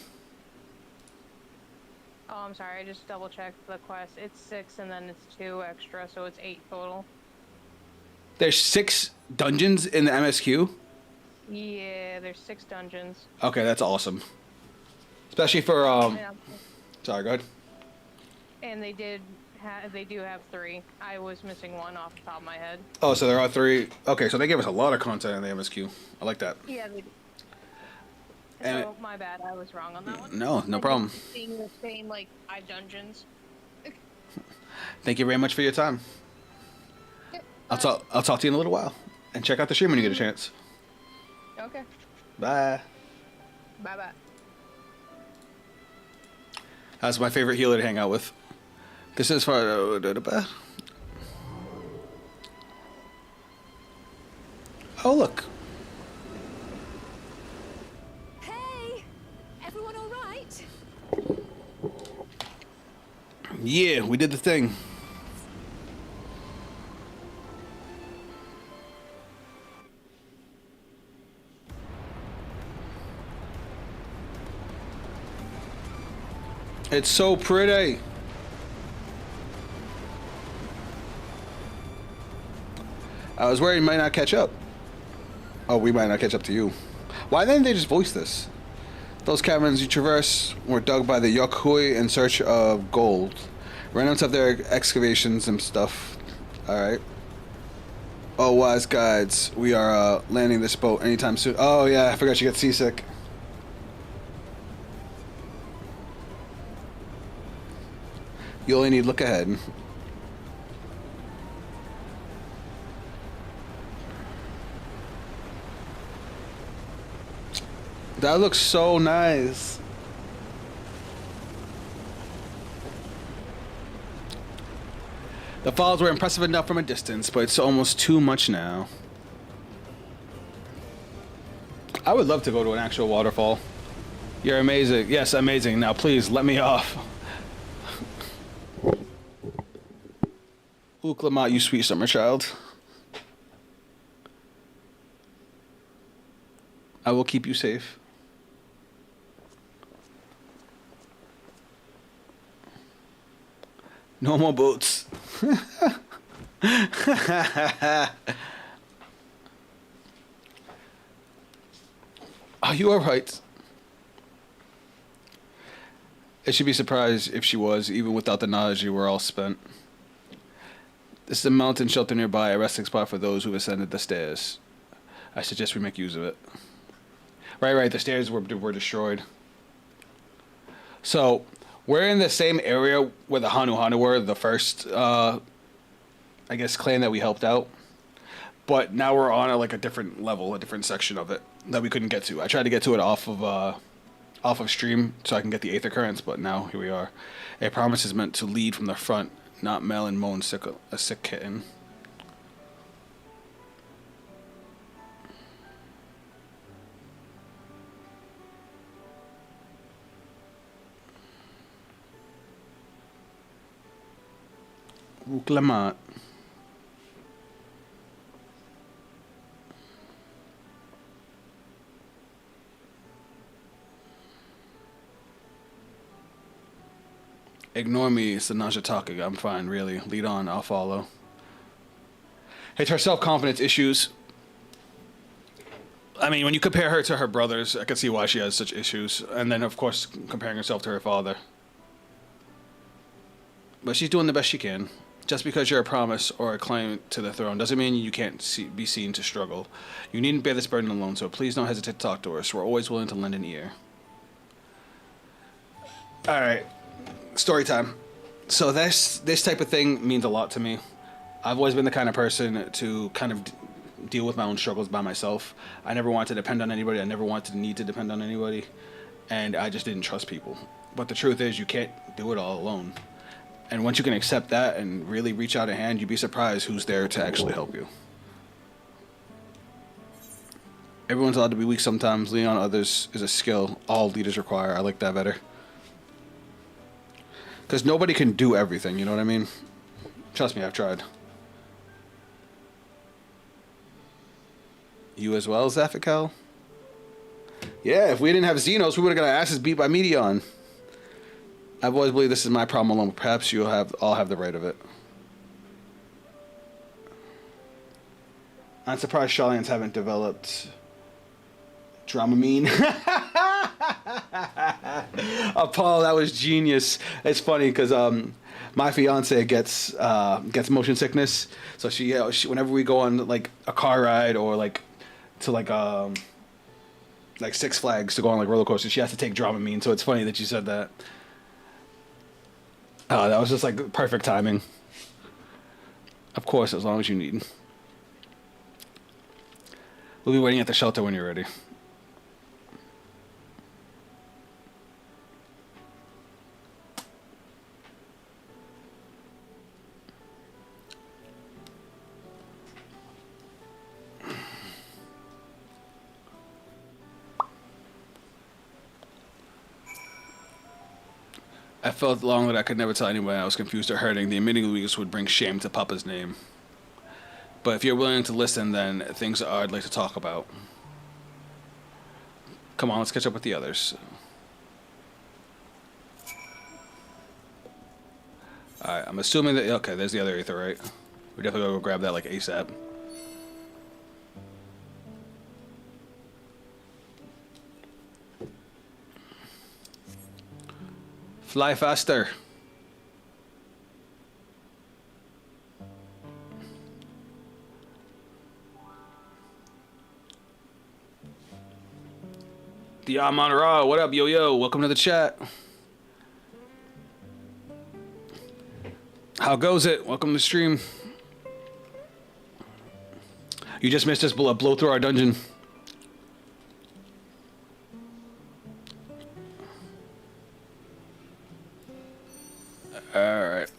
Oh, I'm sorry. I just double checked the quest. It's 6 and then it's 2 extra, so it's 8 total. There's 6 dungeons in the MSQ? Yeah, there's 6 dungeons. Okay, that's awesome. Especially for, Yeah. Sorry, go ahead. And they do have 3. I was missing 1 off the top of my head. Oh, so there are 3. Okay, so they gave us a lot of content in the MSQ. I like that. Yeah, they do. And So, my bad. I was wrong on that one. No problem. Seeing the same, like, 5 dungeons. Thank you very much for your time. I'll talk to you in a little while. And check out the stream when you get a chance. Okay. Bye. Bye-bye. That's my favorite healer to hang out with. This is for... Oh, look. Hey! Everyone all right? Yeah, we did the thing. It's so pretty. I was worried it might not catch up. Oh, we might not catch up to you. Why didn't they just voice this? Those caverns you traverse were dug by the Yokhui in search of gold. Remnants of their excavations and stuff. Alright. Oh, wise guides. We are landing this boat anytime soon. Oh, yeah, I forgot you get seasick. You only need look ahead. That looks so nice. The falls were impressive enough from a distance, but it's almost too much now. I would love to go to an actual waterfall. You're amazing. Yes, amazing. Now please, let me off. Ooh, Clement, you sweet summer child. I will keep you safe. No more boats. Are you alright? I should be surprised if she was, even without the knowledge you were all spent. This is a mountain shelter nearby, a resting spot for those who ascended the stairs. I suggest we make use of it. Right, the stairs were destroyed. So, we're in the same area where the Hanu were, the first, I guess, clan that we helped out. But now we're on like a different level, a different section of it that we couldn't get to. I tried to get to it off of stream so I can get the Aether Currents, but now here we are. A promise is meant to lead from the front, not Mel and moan a sick kitten. Clement. Ignore me, it's the Naja talking. I'm fine, really. Lead on, I'll follow. It's her self-confidence issues. I mean, when you compare her to her brothers, I can see why she has such issues. And then, of course, comparing herself to her father. But she's doing the best she can. Just because you're a promise or a claim to the throne doesn't mean you can't be seen to struggle. You needn't bear this burden alone, so please don't hesitate to talk to us. We're always willing to lend an ear. Alright. Story time. So this type of thing means a lot to me. I've always been the kind of person to kind of deal with my own struggles by myself. I never wanted to depend on anybody. I never wanted to need to depend on anybody. And I just didn't trust people. But the truth is, you can't do it all alone. And once you can accept that and really reach out a hand, you'd be surprised who's there to actually help you. Everyone's allowed to be weak sometimes. Lean on others is a skill all leaders require. I like that better. Because nobody can do everything, you know what I mean? Trust me, I've tried. You as well, Zaffikel? Yeah, if we didn't have Xenos, we would have got our asses beat by Meteon. I've always believed this is my problem alone. Perhaps you'll all have the right of it. I'm surprised Shellians haven't developed Dramamine. Oh, Paul, that was genius. It's funny because my fiance gets motion sickness, so she whenever we go on like a car ride or like to like Six Flags to go on like roller coasters, she has to take Dramamine. So it's funny that you said that. That was just like perfect timing. Of course, as long as you need. We'll be waiting at the shelter when you're ready. I felt long that I could never tell anyone I was confused or hurting. The admitting weakness would bring shame to Papa's name. But if you're willing to listen, then things I'd like to talk about. Come on, let's catch up with the others. Alright, I'm assuming that... Okay, there's the other Aether, right? We definitely gotta go grab that, like, ASAP. Fly faster. The Amon Ra, what up, yo? Welcome to the chat. How goes it? Welcome to the stream. You just missed us blow through our dungeon. Alright.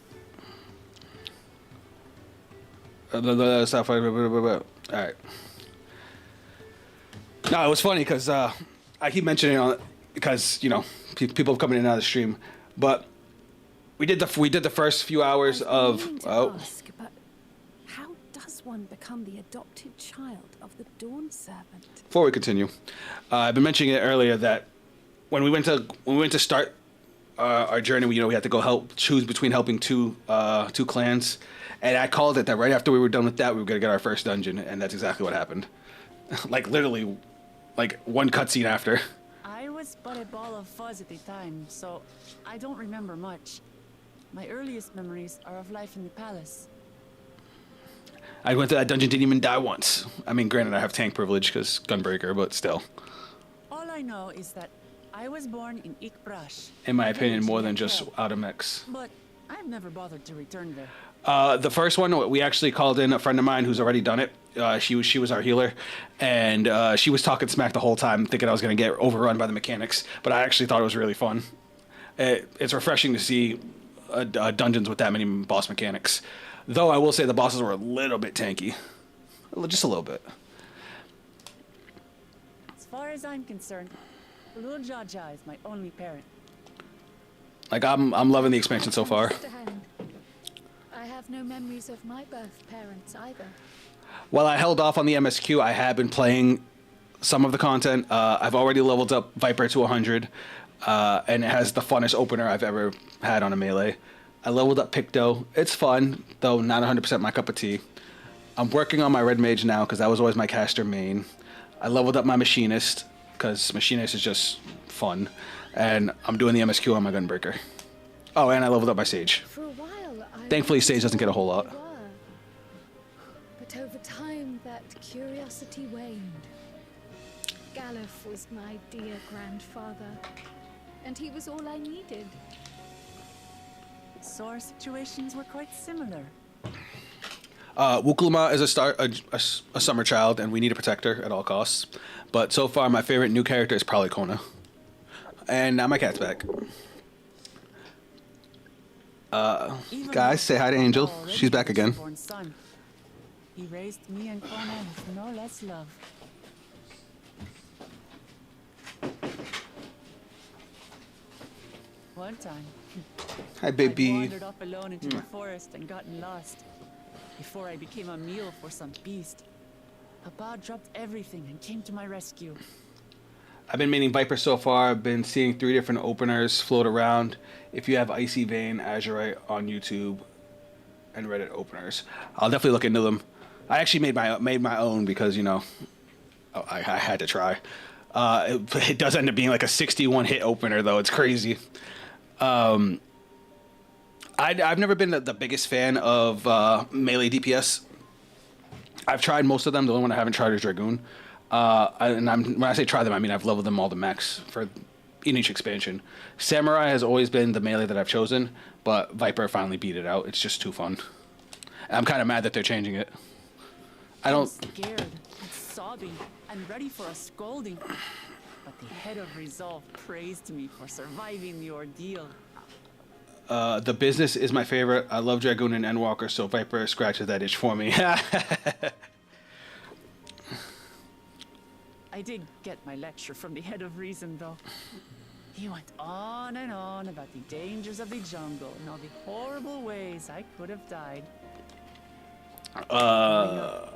Alright. No, it was funny because I keep mentioning it on because you know people coming in and out of the stream, but we did the first few hours of Ask, but how does one become the adopted child of the Dawn Servant? Before we continue, I've been mentioning it earlier that when we went to start our journey, we had to go choose between helping two clans, and I called it that right after we were done with that, we were gonna get our first dungeon, and that's exactly what happened. Like literally, like one cutscene after. I was but a ball of fuzz at the time, so I don't remember much. My earliest memories are of life in the palace. I went to that dungeon, didn't even die once. I mean, granted, I have tank privilege because Gunbreaker, but still. All I know is that I was born in Ikbrash. In my opinion, more than just Automex. But I've never bothered to return there. The first one, we actually called in a friend of mine who's already done it. She was our healer, and she was talking smack the whole time, thinking I was going to get overrun by the mechanics. But I actually thought it was really fun. It's refreshing to see dungeons with that many boss mechanics. Though I will say the bosses were a little bit tanky, just a little bit. As far as I'm concerned, Gulool Jaja is my only parent. Like I'm loving the expansion so far. I have no memories of my birth parents either. While I held off on the MSQ, I have been playing some of the content. I've already leveled up Viper to 100, and it has the funnest opener I've ever had on a melee. I leveled up Picto. It's fun, though not 100% my cup of tea. I'm working on my Red Mage now because that was always my caster main. I leveled up my Machinist because Machinist is just fun. And I'm doing the MSQ on my Gunbreaker. Oh, and I leveled up my Sage. For a while, Thankfully, Sage doesn't get a whole lot. But over time, that curiosity waned. Galuf was my dear grandfather, and he was all I needed. So our situations were quite similar. Wukulma is a summer child, and we need to protect her at all costs. But so far, my favorite new character is probably Koana. And now my cat's back. Guys, say hi to Angel. She's back again. Son. He raised me and Koana with no less love. One time, hi, baby. I wandered off alone into the forest and gotten lost. Before I became a meal for some beast, Papa dropped everything and came to my rescue. I've been maining Viper so far. I've been seeing 3 different openers float around. If you have Icy Vein, Azurite on YouTube, and Reddit openers, I'll definitely look into them. I actually made my own because, you know, I had to try. It does end up being like a 61 hit opener though. It's crazy. I've never been the biggest fan of melee DPS. I've tried most of them. The only one I haven't tried is Dragoon. When I say try them, I mean I've leveled them all to max in each expansion. Samurai has always been the melee that I've chosen, but Viper finally beat it out. It's just too fun. I'm kind of mad that they're changing it. I'm scared and sobbing and ready for a scolding. But the head of Resolve praised me for surviving the ordeal. The business is my favorite. I love Dragoon and Endwalker, so Viper scratches that itch for me. I did get my lecture from the head of reason, though. He went on and on about the dangers of the jungle and all the horrible ways I could have died. Papa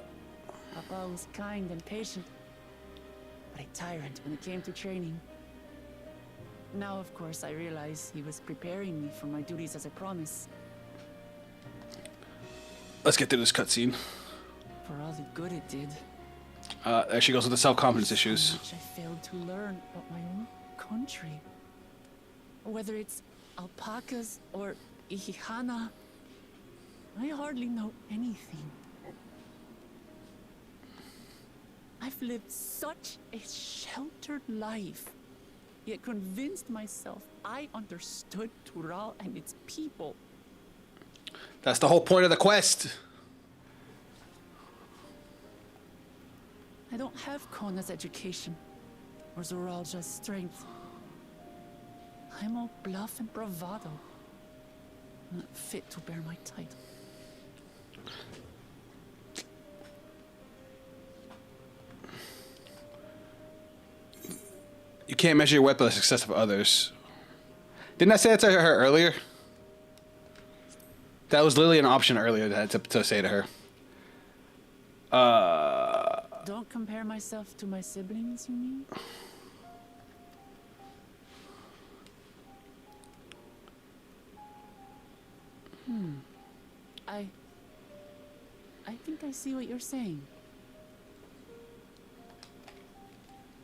was kind and patient, but a tyrant when it came to training. Now, of course, I realize he was preparing me for my duties as a promise. Let's get through this cutscene. For all the good it did. There she goes with the self-confidence issues. Much I failed to learn about my own country. Whether it's alpacas or Ihihana, I hardly know anything. I've lived such a sheltered life, yet convinced myself I understood Tural and its people. That's the whole point of the quest. I don't have Koana's education, or Zoralja's strength. I'm all bluff and bravado, not fit to bear my title. You can't measure your weapon by the success of others. Didn't I say that to her earlier? That was literally an option earlier to say to her. Don't compare myself to my siblings, you mean? I think I see what you're saying.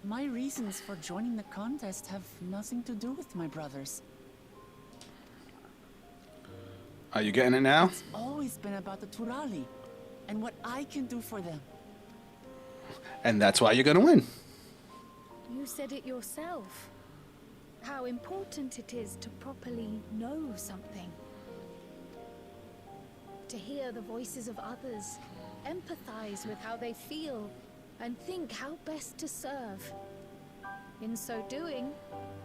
My reasons for joining the contest have nothing to do with my brothers. Are you getting it now? It's always been about the Turali and what I can do for them. And that's why you're gonna win. You said it yourself. How important it is to properly know something. to hear the voices of others, empathize with how they feel, and think how best to serve. In so doing,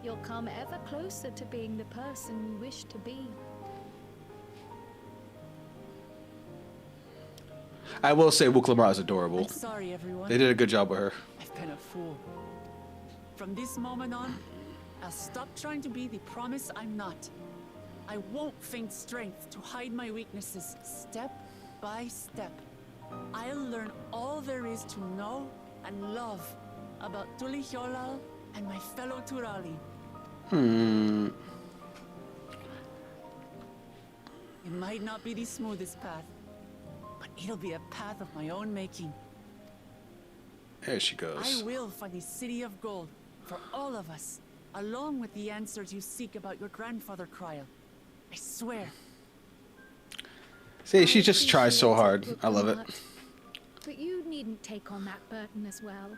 you'll come ever closer to being the person you wish to be. I will say Wuklamara is adorable. I'm sorry, everyone. They did a good job with her. I've been a fool. From this moment on, I'll stop trying to be the promise I'm not. I won't feign strength to hide my weaknesses, step by step. I'll learn all there is to know and love about Tulihyolal and my fellow Turali. It might not be the smoothest path, but it'll be a path of my own making. There she goes. I will find the city of gold for all of us, along with the answers you seek about your grandfather, Kryl. I swear. See, she just tries so hard. I love it. But you needn't take on that burden as well.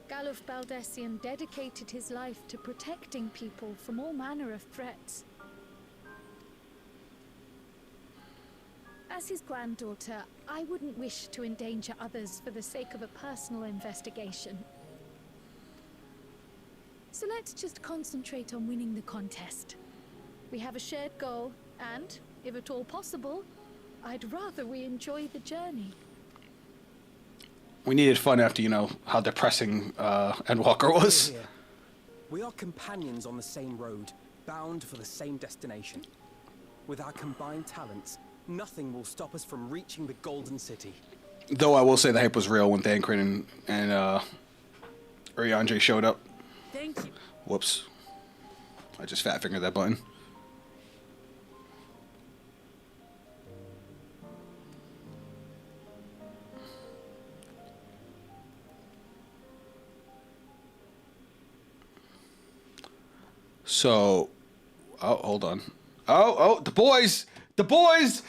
Galuf Baldessian dedicated his life to protecting people from all manner of threats. As his granddaughter, I wouldn't wish to endanger others for the sake of a personal investigation. So let's just concentrate on winning the contest. We have a shared goal, and, if at all possible, I'd rather we enjoy the journey. We needed fun after, you know, how depressing Endwalker was. Here. We are companions on the same road, bound for the same destination. With our combined talents, nothing will stop us from reaching the Golden City. Though I will say the hype was real when Thancred and Urianger showed up. Thank you. Whoops. I just fat fingered that button. So, oh, hold on. Oh, the boys! The boys!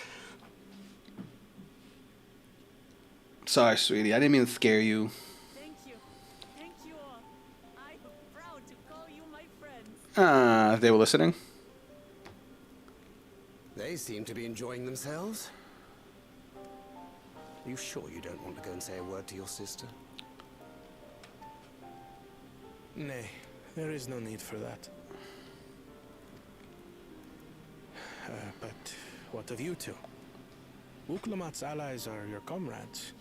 Sorry, sweetie. I didn't mean to scare you. Thank you. Thank you all. I'm proud to call you my friends. They were listening. They seem to be enjoying themselves. Are you sure you don't want to go and say a word to your sister? Nay, there is no need for that. But what of you two? Wuklamat's allies are your comrades.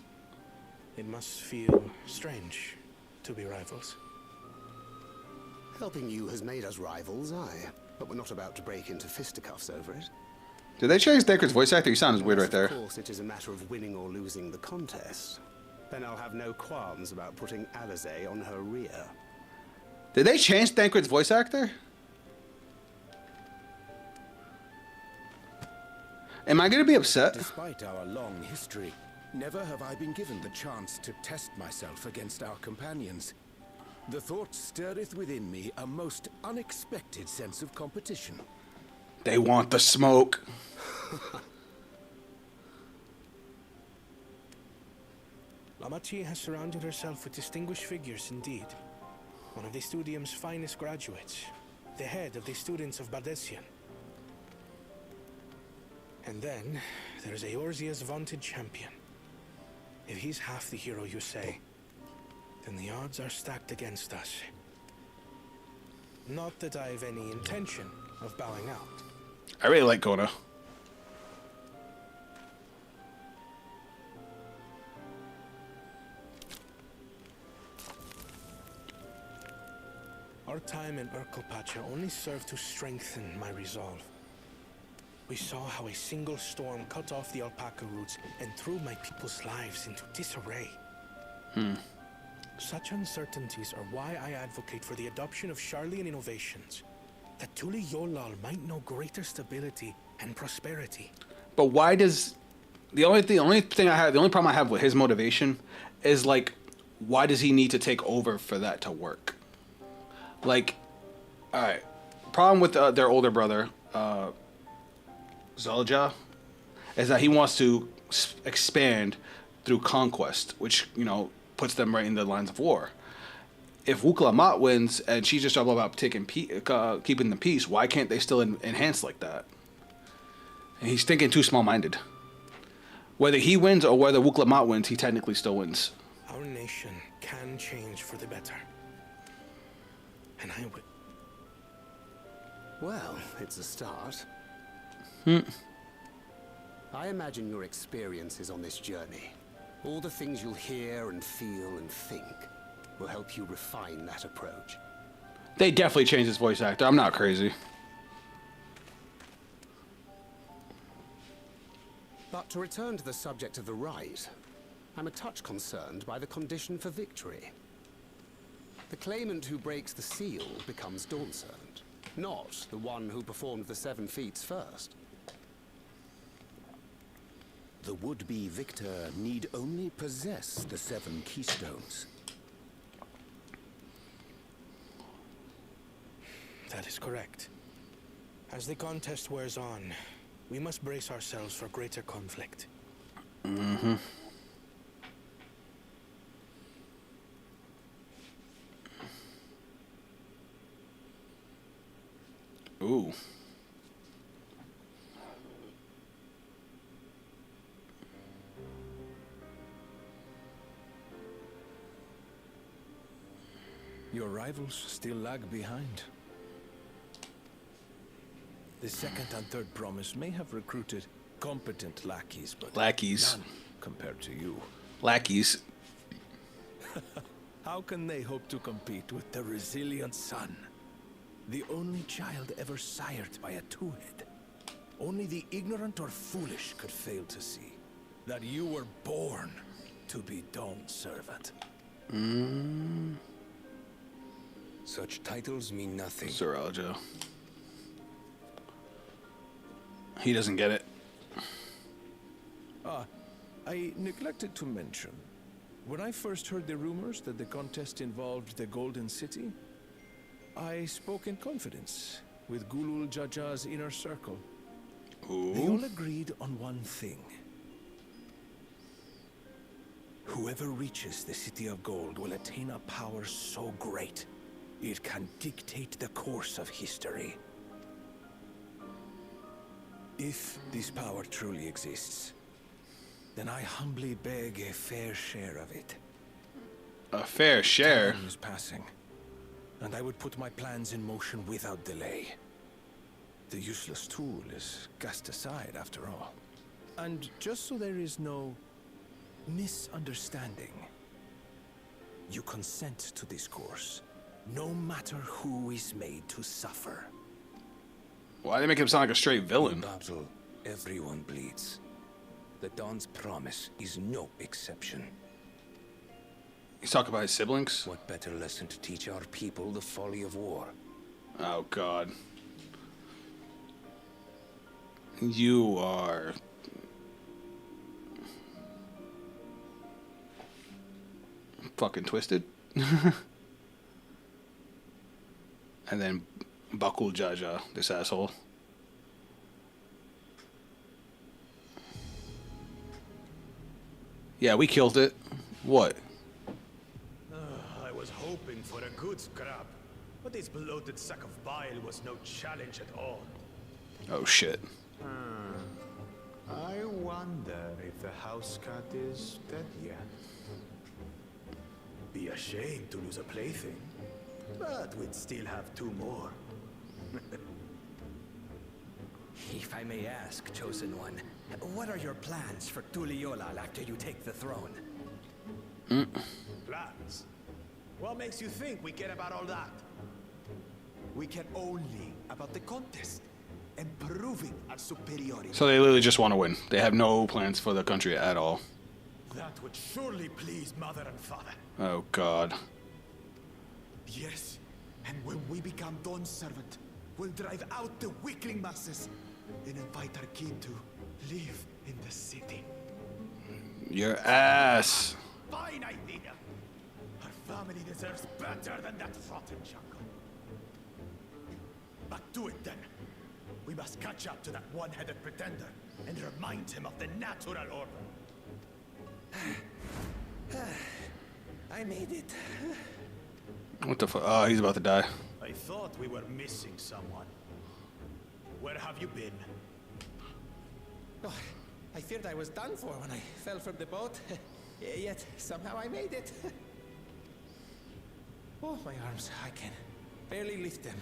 It must feel strange to be rivals. Helping you has made us rivals, aye. But we're not about to break into fisticuffs over it. Did they change Thancred's voice actor? He sounds weird right there. Of course, it is a matter of winning or losing the contest. Then I'll have no qualms about putting Alize on her rear. Did they change Thancred's voice actor? Am I going to be upset? Despite our long history, never have I been given the chance to test myself against our companions. The thought stirreth within me a most unexpected sense of competition. They want the smoke. Lamachi has surrounded herself with distinguished figures indeed. One of the Studium's finest graduates, the head of the students of Bardessian. And then, there's Eorzea's vaunted champion. If he's half the hero you say, then the odds are stacked against us. Not that I've any intention of bowing out. I really like Koana. Our time in Urkelpacha only served to strengthen my resolve. We saw how a single storm cut off the alpaca roots and threw my people's lives into disarray. Such uncertainties are why I advocate for the adoption of Sharlayan innovations, that Tulihyolal might know greater stability and prosperity. But why does the only problem I have with his motivation is like, why does he need to take over for that to work? Like, all right, problem with their older brother, Zolja, is that he wants to expand through conquest, which, you know, puts them right in the lines of war. If Wuklamat wins and she's just all about keeping the peace, why can't they still enhance like that? He's thinking too small-minded. Whether he wins or whether Wuklamat wins, he technically still wins. Our nation can change for the better. And I would... Well, it's a start. Hmm. I imagine your experiences on this journey, all the things you'll hear and feel and think, will help you refine that approach. They definitely changed his voice actor. I'm not crazy. But to return to the subject of the rite, I'm a touch concerned by the condition for victory. The claimant who breaks the seal becomes Dawnservant, not the one who performed the 7 feats first. The would-be victor need only possess the 7 keystones. That is correct. As the contest wears on, we must brace ourselves for greater conflict. Mm-hmm. Ooh. Your rivals still lag behind. The second and third promise may have recruited competent lackeys, but lackeys none compared to you. Lackeys. How can they hope to compete with the resilient son? The only child ever sired by a two-head. Only the ignorant or foolish could fail to see that you were born to be Dawnservant. Such titles mean nothing. Sir Aljo. He doesn't get it. I neglected to mention. When I first heard the rumors that the contest involved the Golden City, I spoke in confidence with Gulool Jaja's inner circle. Ooh. They all agreed on one thing. Whoever reaches the City of Gold will attain a power so great, it can dictate the course of history. If this power truly exists, then I humbly beg a fair share of it. A fair share? Time is passing, and I would put my plans in motion without delay. The useless tool is cast aside after all. And just so there is no misunderstanding, you consent to this course, no matter who is made to suffer. Why do they make him sound like a straight villain? In battle, everyone bleeds. The Dawn's promise is no exception. He's talking about his siblings? What better lesson to teach our people the folly of war? Oh, God. You are... fucking twisted. And then Bakul Jaja, this asshole. Yeah, we killed it. What? I was hoping for a good scrap, but this bloated sack of bile was no challenge at all. Oh, shit. I wonder if the house cat is dead yet. Be ashamed to lose a plaything, but we'd still have 2 more. If I may ask, Chosen One, what are your plans for Tuliolal after you take the throne? Plans? What makes you think we care about all that? We care only about the contest and proving our superiority. So they literally just want to win. They have no plans for the country at all. That would surely please Mother and Father. Oh, God. Yes, and when we become Dawnservant, we'll drive out the weakling masses and invite our kin to live in the city. Your ass. Fine idea. Our family deserves better than that rotten jungle. But do it then. We must catch up to that one-headed pretender and remind him of the natural order. I made it. What the fuck? Oh, he's about to die. I thought we were missing someone. Where have you been? Oh, I feared I was done for when I fell from the boat. Yet, somehow I made it. Oh, my arms, I can barely lift them.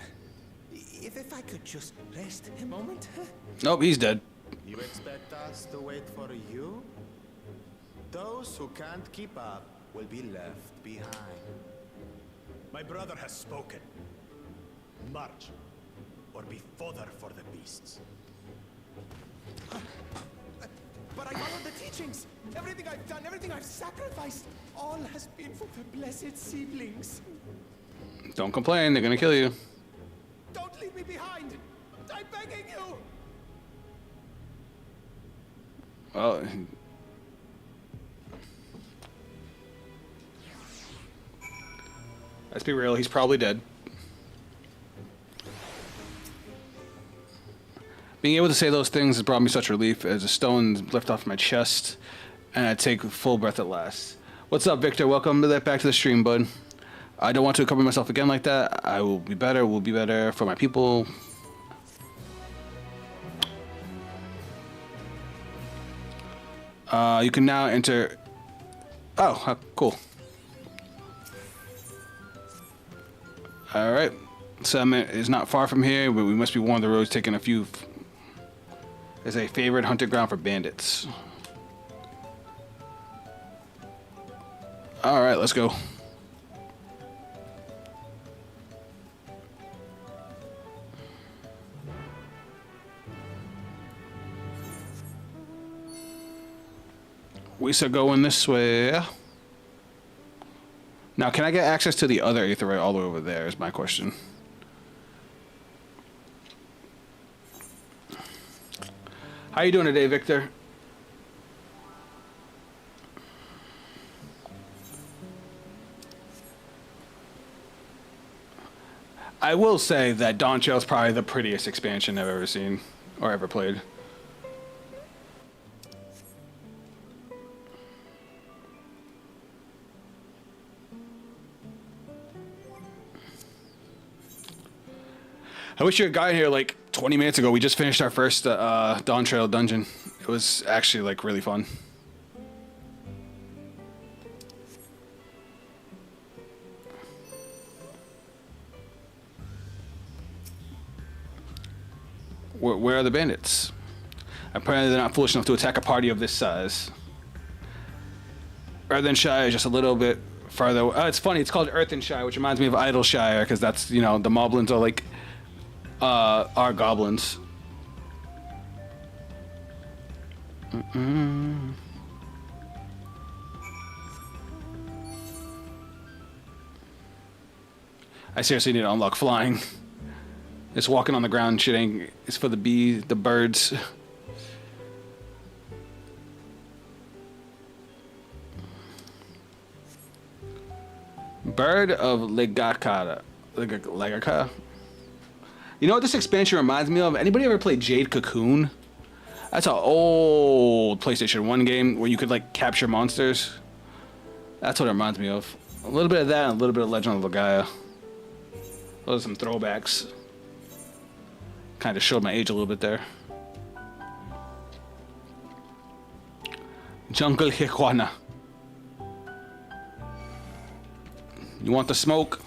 If I could just rest a moment. Nope, he's dead. You expect us to wait for you? Those who can't keep up will be left behind. My brother has spoken. March, or be fodder for the beasts. But I followed the teachings. Everything I've done, everything I've sacrificed, all has been for the blessed seedlings. Don't complain, they're gonna kill you. Don't leave me behind. I'm begging you. Well, let's be real, he's probably dead. Being able to say those things has brought me such relief as a stone lift off my chest, and I take a full breath at last. What's up, Victor? Welcome back to the stream, bud. I don't want to cover myself again like that. I will be better. Will be better for my people. You can now enter. Oh, cool. All right. Settlement is not far from here, but we must be warned the road's taking a few. Is a favorite hunting ground for bandits. All right, let's go. We should go in this way. Now, can I get access to the other aetheryte all the way over there is my question. How you doing today, Victor? I will say that Dawntrail is probably the prettiest expansion I've ever seen or ever played. I wish you had gotten here like 20 minutes ago. We just finished our first Dawntrail dungeon. It was actually like really fun. Where are the bandits? Apparently they're not foolish enough to attack a party of this size. Earthenshire is just a little bit farther. Oh, it's funny. It's called Earthenshire, which reminds me of Idleshire, because that's, you know, the moblins are like are goblins. I seriously need to unlock flying. Just walking on the ground shit ain't. It's for the birds. Bird of Legaka. Legaka? You know what this expansion reminds me of? Anybody ever played Jade Cocoon? That's an old PlayStation 1 game where you could like capture monsters. That's what it reminds me of. A little bit of that and a little bit of Legend of Legaia. Those are some throwbacks. Kind of showed my age a little bit there. Jungle Koana. You want the smoke?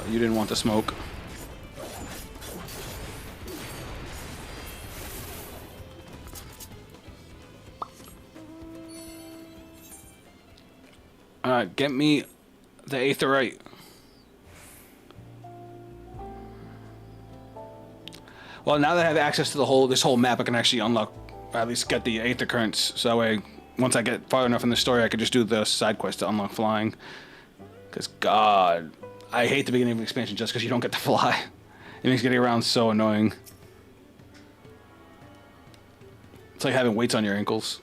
You didn't want the smoke. Alright, get me the aetheryte. Well, now that I have access to this whole map, I can actually unlock, or at least get the aether currents. So that way, once I get far enough in the story, I can just do the side quest to unlock flying. Because, God, I hate the beginning of the expansion just because you don't get to fly. It makes getting around so annoying. It's like having weights on your ankles.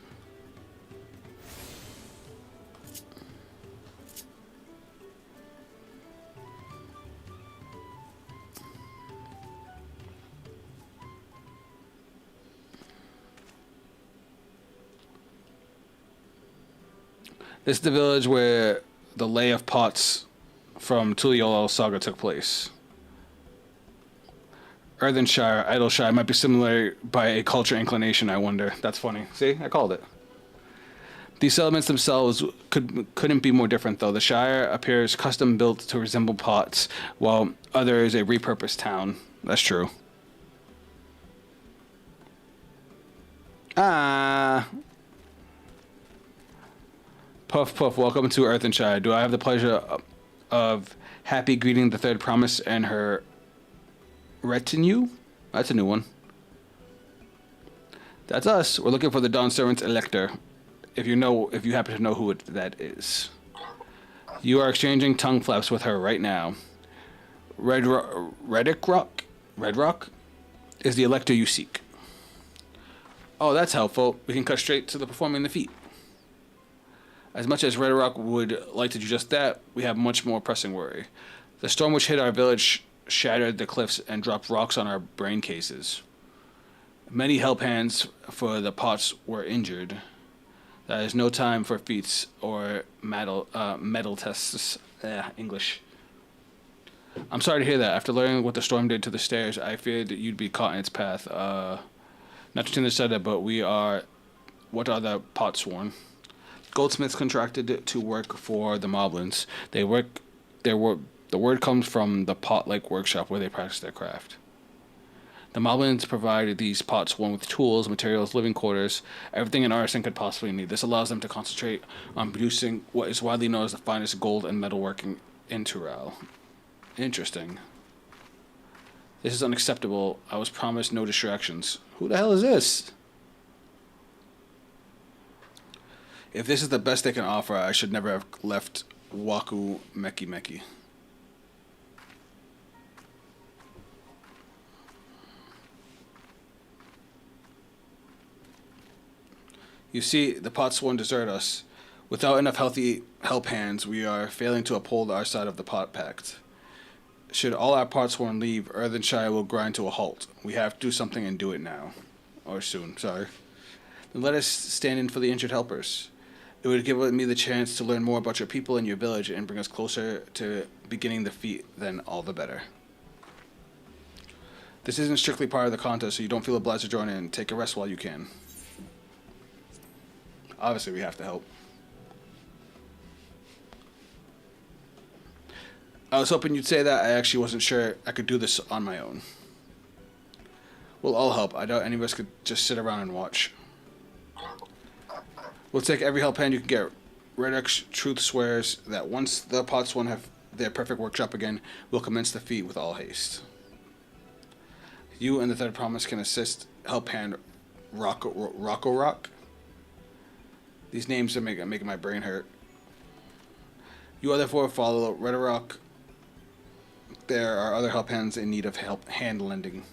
This is the village where the Lay of Pots from Tuliyola saga took place. Earthenshire, Idleshire might be similar by a culture inclination, I wonder. That's funny. See, I called it. These settlements themselves couldn't be more different, though. The Shire appears custom built to resemble pots, while other is a repurposed town. That's true. Puff Puff, welcome to Earthenshire. Do I have the pleasure of happy greeting the third promise and her retinue? That's a new one. That's us. We're looking for the Dawn Servant's Elector. If you happen to know who that is. You are exchanging tongue flaps with her right now. Red Rock is the Elector you seek. Oh, that's helpful. We can cut straight to the performing the feat. As much as Red Rock would like to do just that, we have much more pressing worry. The storm which hit our village shattered the cliffs and dropped rocks on our brain cases. Many help hands for the pots were injured. There is no time for feats or metal tests. English. I'm sorry to hear that. After learning what the storm did to the stairs, I feared that you'd be caught in its path. Not to the said that, but we are. What are the pots sworn? Goldsmiths contracted to work for the Moblins. The word comes from the pot-like workshop where they practice their craft. The Moblins provide these pots one with tools, materials, living quarters, everything an artisan could possibly need. This allows them to concentrate on producing what is widely known as the finest gold and metalworking in Tural. Interesting. This is unacceptable. I was promised no distractions. Who the hell is this? If this is the best they can offer, I should never have left Waku Meki Meki. You see, the pots won't desert us. Without enough healthy help hands, we are failing to uphold our side of the pot pact. Should all our potsworn leave, Earthenshire will grind to a halt. We have to do something and do it now. Or soon, sorry. Then let us stand in for the injured helpers. It would give me the chance to learn more about your people and your village and bring us closer to beginning the feat, then all the better. This isn't strictly part of the contest, so you don't feel obliged to join in. Take a rest while you can. Obviously, we have to help. I was hoping you'd say that. I actually wasn't sure I could do this on my own. We'll all help. I doubt any of us could just sit around and watch. We'll take every help hand you can get. Redux Truth swears that once the Potswan have their perfect workshop again, we'll commence the feat with all haste. You and the third promise can assist help hand Rock. These names are making my brain hurt. You other four follow Red Rock. There are other help hands in need of help hand lending.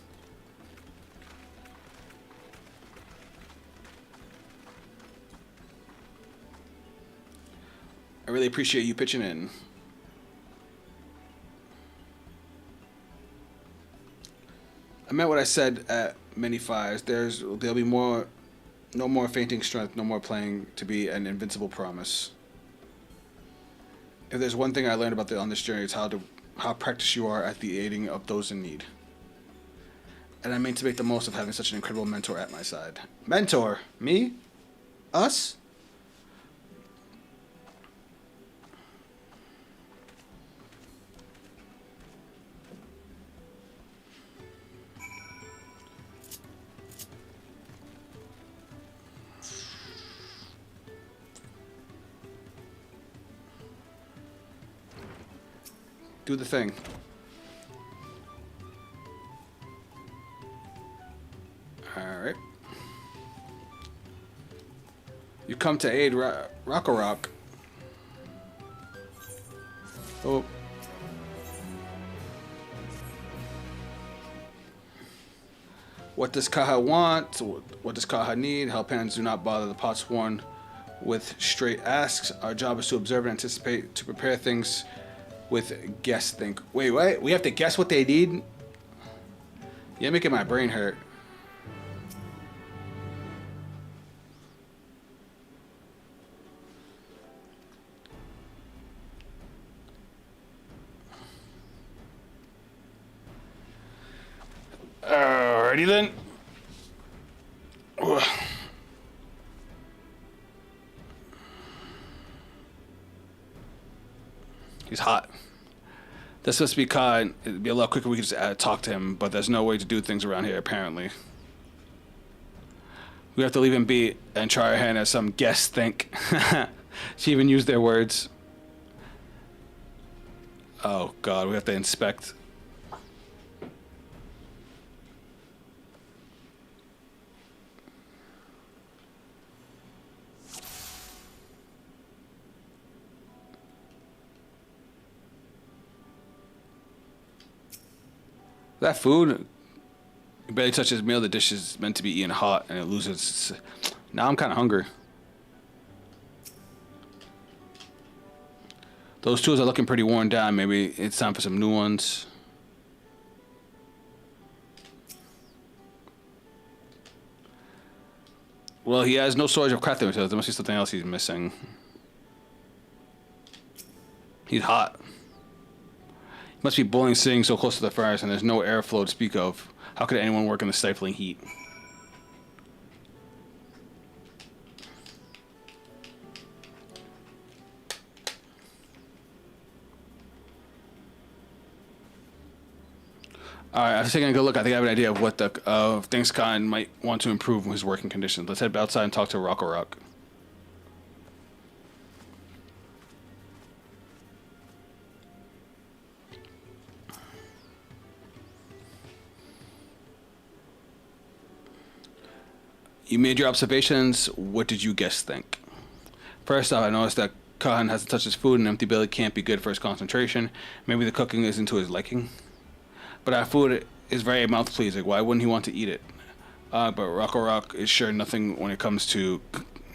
I really appreciate you pitching in. I meant what I said at many fires. There'll be no more fainting strength, no more playing to be an invincible promise. If there's one thing I learned on this journey, it's how practiced you are at the aiding of those in need. And I mean to make the most of having such an incredible mentor at my side. Mentor? Me? Us? Do the thing. Alright. You come to aid Rock. Oh. What does Kaha want? What does Kaha need? Help hands do not bother the Potsworn with straight asks. Our job is to observe and anticipate, to prepare things with guess think. Wait, what? We have to guess what they need? You're making my brain hurt. Alrighty then. Ugh. He's hot. This must be kind. It'd be a lot quicker. We could just talk to him, but there's no way to do things around here. Apparently, we have to leave him be and try our hand as some guests think. She even used their words. Oh God, we have to inspect. That food, you barely touch his meal. The dish is meant to be eaten hot, and it loses. Now I'm kind of hungry. Those tools are looking pretty worn down. Maybe it's time for some new ones. Well, he has no storage of crafting materials. There must be something else he's missing. He's hot. Must be boiling sitting so close to the furnace, and there's no airflow to speak of. How could anyone work in the stifling heat? Alright, after taking a good look, I think I have an idea of what the things Khan might want to improve his working conditions. Let's head outside and talk to Rock. You made your observations. What did you guess think? First off, I noticed that Khan hasn't touched his food, and an empty belly can't be good for his concentration. Maybe the cooking isn't to his liking. But our food is very mouth-pleasing. Why wouldn't he want to eat it? But Rock is sure nothing when it comes to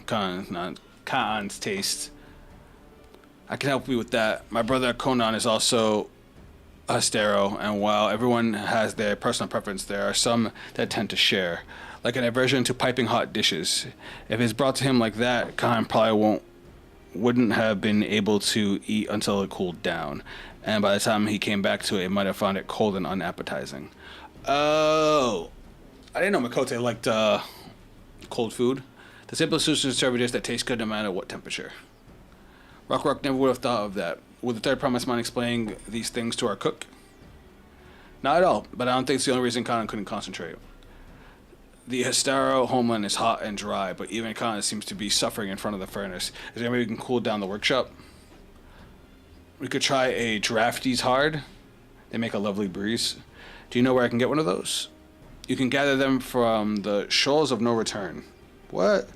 Khan's taste. I can help you with that. My brother Koana is also a Hastero, and while everyone has their personal preference, there are some that tend to share. Like an aversion to piping hot dishes. If it's brought to him like that, Khan probably wouldn't have been able to eat until it cooled down. And by the time he came back to it, he might have found it cold and unappetizing. Oh. I didn't know Makote liked cold food. The simplest solution is to serve a dish that tastes good no matter what temperature. Rock never would have thought of that. Would the third promise mind explain these things to our cook? Not at all, but I don't think it's the only reason Khan couldn't concentrate. The Hastero homeland is hot and dry, but even Koana seems to be suffering in front of the furnace. Is there any way we can cool down the workshop? We could try a drafty's hard. They make a lovely breeze. Do you know where I can get one of those? You can gather them from the Shoals of No Return. What?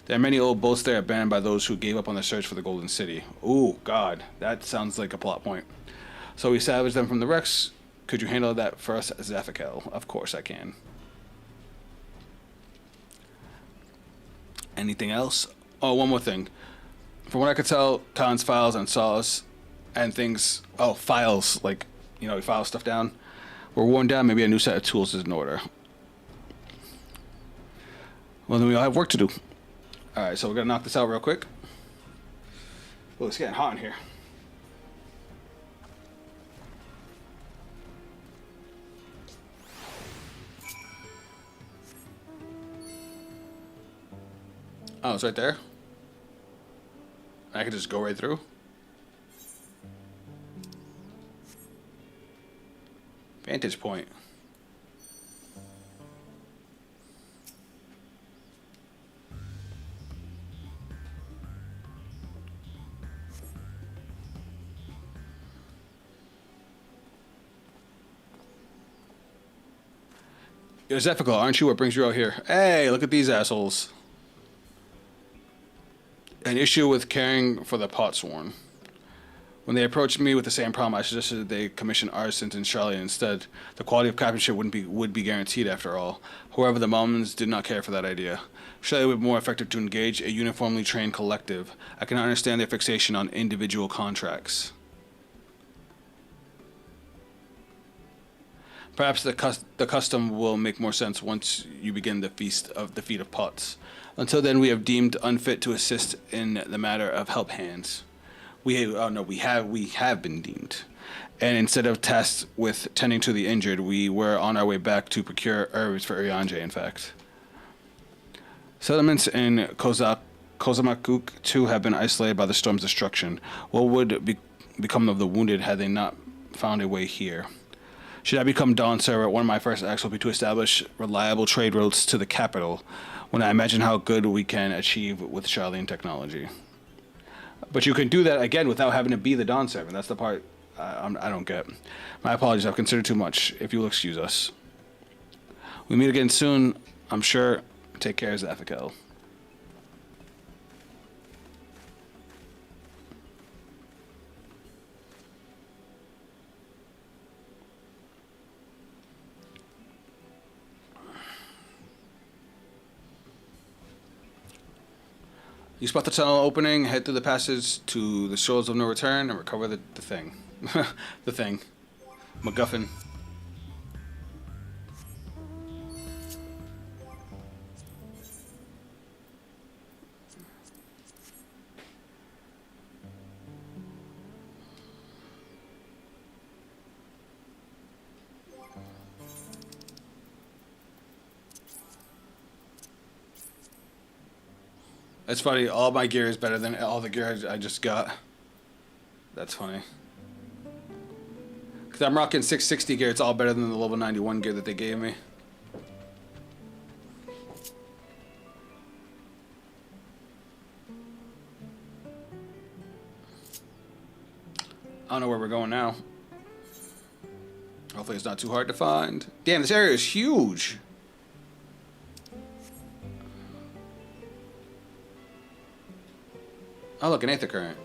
There are many old boats there abandoned by those who gave up on the search for the Golden City. Ooh, God. That sounds like a plot point. So we salvage them from the wrecks. Could you handle that for us, Zaffikel? Of course I can. Anything else? Oh, one more thing. From what I could tell, Khan's files and saws and things... Oh, files. Like, you know, he files stuff down. Were worn down. Maybe a new set of tools is in order. Well, then we all have work to do. Alright, so we're going to knock this out real quick. Oh, it's getting hot in here. Oh, it's right there. I can just go right through. Vantage point. You're Zephical, aren't you? What brings you out here? Hey, look at these assholes. An issue with caring for the Potsworn. When they approached me with the same problem, I suggested they commission artisans in Charlotte instead. The quality of craftsmanship would be guaranteed after all. However, the Malmans did not care for that idea. Charlotte would be more effective to engage a uniformly trained collective. I cannot understand their fixation on individual contracts. Perhaps the custom will make more sense once you begin the feast of the feat of pots. Until then, we have deemed unfit to assist in the matter of help hands. We have been deemed. And instead of tasked with tending to the injured, we were on our way back to procure herbs for Urianje, in fact. Settlements in Kozamakuk, too, have been isolated by the storm's destruction. What would become of the wounded had they not found a way here? Should I become Dawn Servant, one of my first acts will be to establish reliable trade routes to the capital, when I imagine how good we can achieve with Charlene technology. But you can do that, again, without having to be the Dawn Servant. That's the part I don't get. My apologies, I've considered too much, if you'll excuse us. We meet again soon, I'm sure. Take care, Zaffikel. You spot the tunnel opening, head through the passage to the Shores of No Return, and recover the thing. The thing. MacGuffin. It's funny, all my gear is better than all the gear I just got. That's funny. Because I'm rocking 660 gear, it's all better than the level 91 gear that they gave me. I don't know where we're going now. Hopefully it's not too hard to find. Damn, this area is huge. Oh, look, an Aether Current.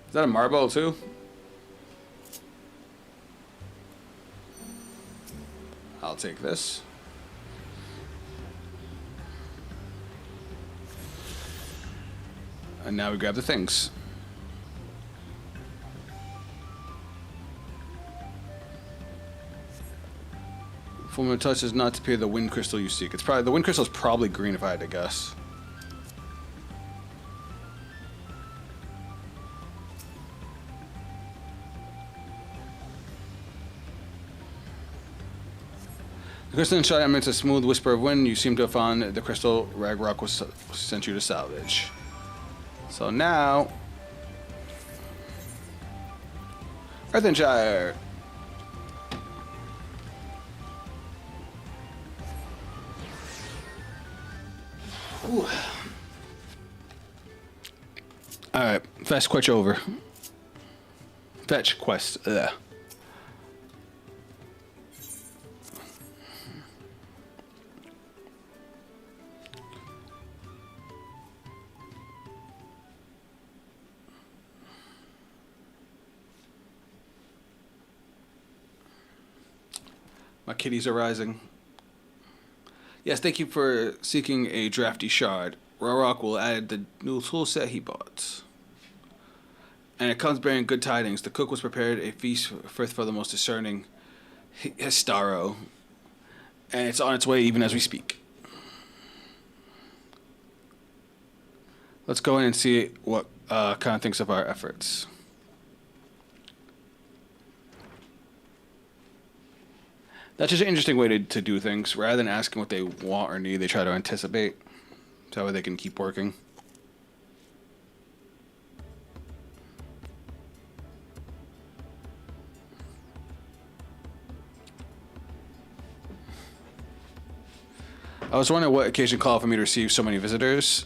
Is that a marble, too? I'll take this. And now we grab the things. Fulminant touch does not appear the wind crystal you seek. It's probably the wind crystal is probably green if I had to guess. The crystal shot emits a smooth whisper of wind. You seem to have found the crystal Ragnarok was sent you to salvage. So now, Earthenshire. Ooh. All right, fast quest over. Fetch quest. Ugh. My kitties are rising. Yes, thank you for seeking a drafty shard. Rorok will add the new tool set he bought. And it comes bearing good tidings. The cook was prepared a feast for the most discerning Histaro. And it's on its way even as we speak. Let's go in and see what kind of thinks of our efforts. That's just an interesting way to do things. Rather than asking what they want or need, they try to anticipate. So that way they can keep working. I was wondering what occasion called for me to receive so many visitors.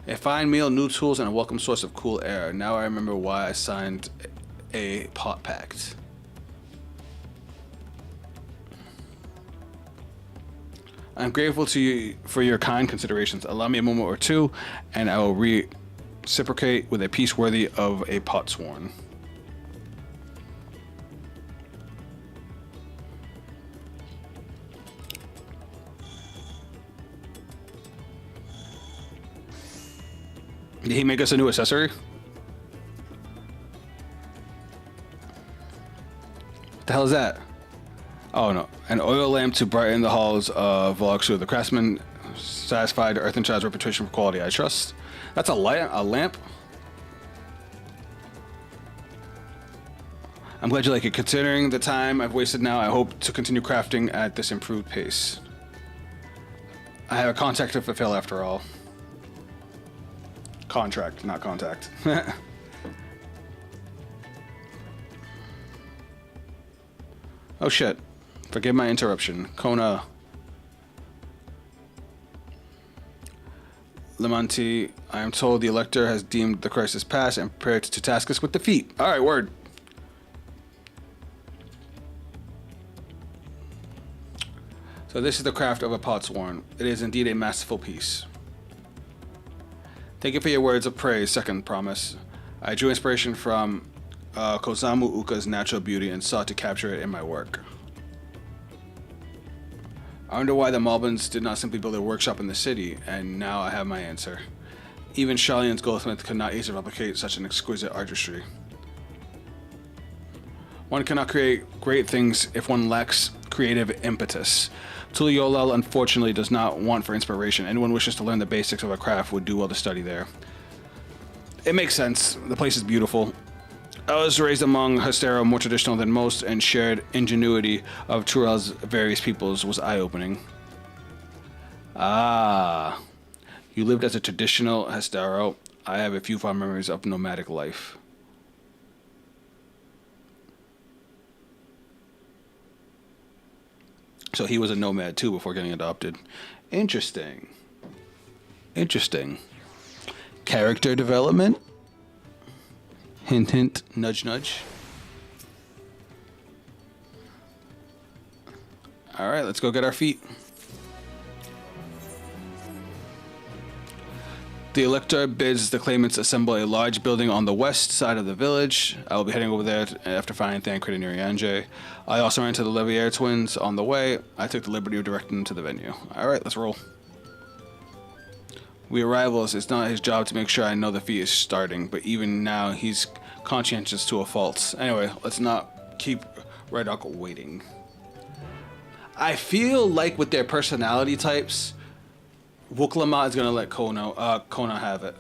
A fine meal, new tools, and a welcome source of cool air. Now I remember why I signed a pot pact. I'm grateful to you for your kind considerations. Allow me a moment or two, and I will reciprocate with a peace worthy of a pot sworn. Did he make us a new accessory? What the hell is that? Oh no, an oil lamp to brighten the halls of Voloksu. The craftsman satisfied Earthenshire's reputation for quality, I trust. That's a light, a lamp? I'm glad you like it. Considering the time I've wasted now, I hope to continue crafting at this improved pace. I have a contract to fulfill after all. Contract, not contact. Oh shit. Forgive my interruption. Koana. Lamanti, I am told the Elector has deemed the crisis past and prepared to task us with defeat. Alright, word. So this is the craft of a potsworn. It is indeed a masterful piece. Thank you for your words of praise, second promise. I drew inspiration from Kozamu Uka's natural beauty and sought to capture it in my work. I wonder why the Malbans did not simply build a workshop in the city, and now I have my answer. Even Shalian's goldsmith could not easily replicate such an exquisite artistry. One cannot create great things if one lacks creative impetus. Tuliyollal unfortunately does not want for inspiration. Anyone wishes to learn the basics of a craft would do well to study there. It makes sense. The place is beautiful. I was raised among Hastero, more traditional than most, and shared ingenuity of Turel's various peoples was eye-opening. Ah, you lived as a traditional Hastero. I have a few fond memories of nomadic life. So he was a nomad too before getting adopted. Interesting. Interesting. Character development? Hint, hint, nudge, nudge. All right, let's go get our feet. The Elector bids the claimants assemble a large building on the west side of the village. I will be heading over there after finding Thancred and Irianje. I also ran into the Levier twins on the way. I took the liberty of directing them to the venue. All right, let's roll. We arrivals, it's not his job to make sure I know the feat is starting, but even now he's conscientious to a fault. Anyway, let's not keep Red Hawk waiting. I feel like with their personality types, Wuklama is gonna let Koana have it.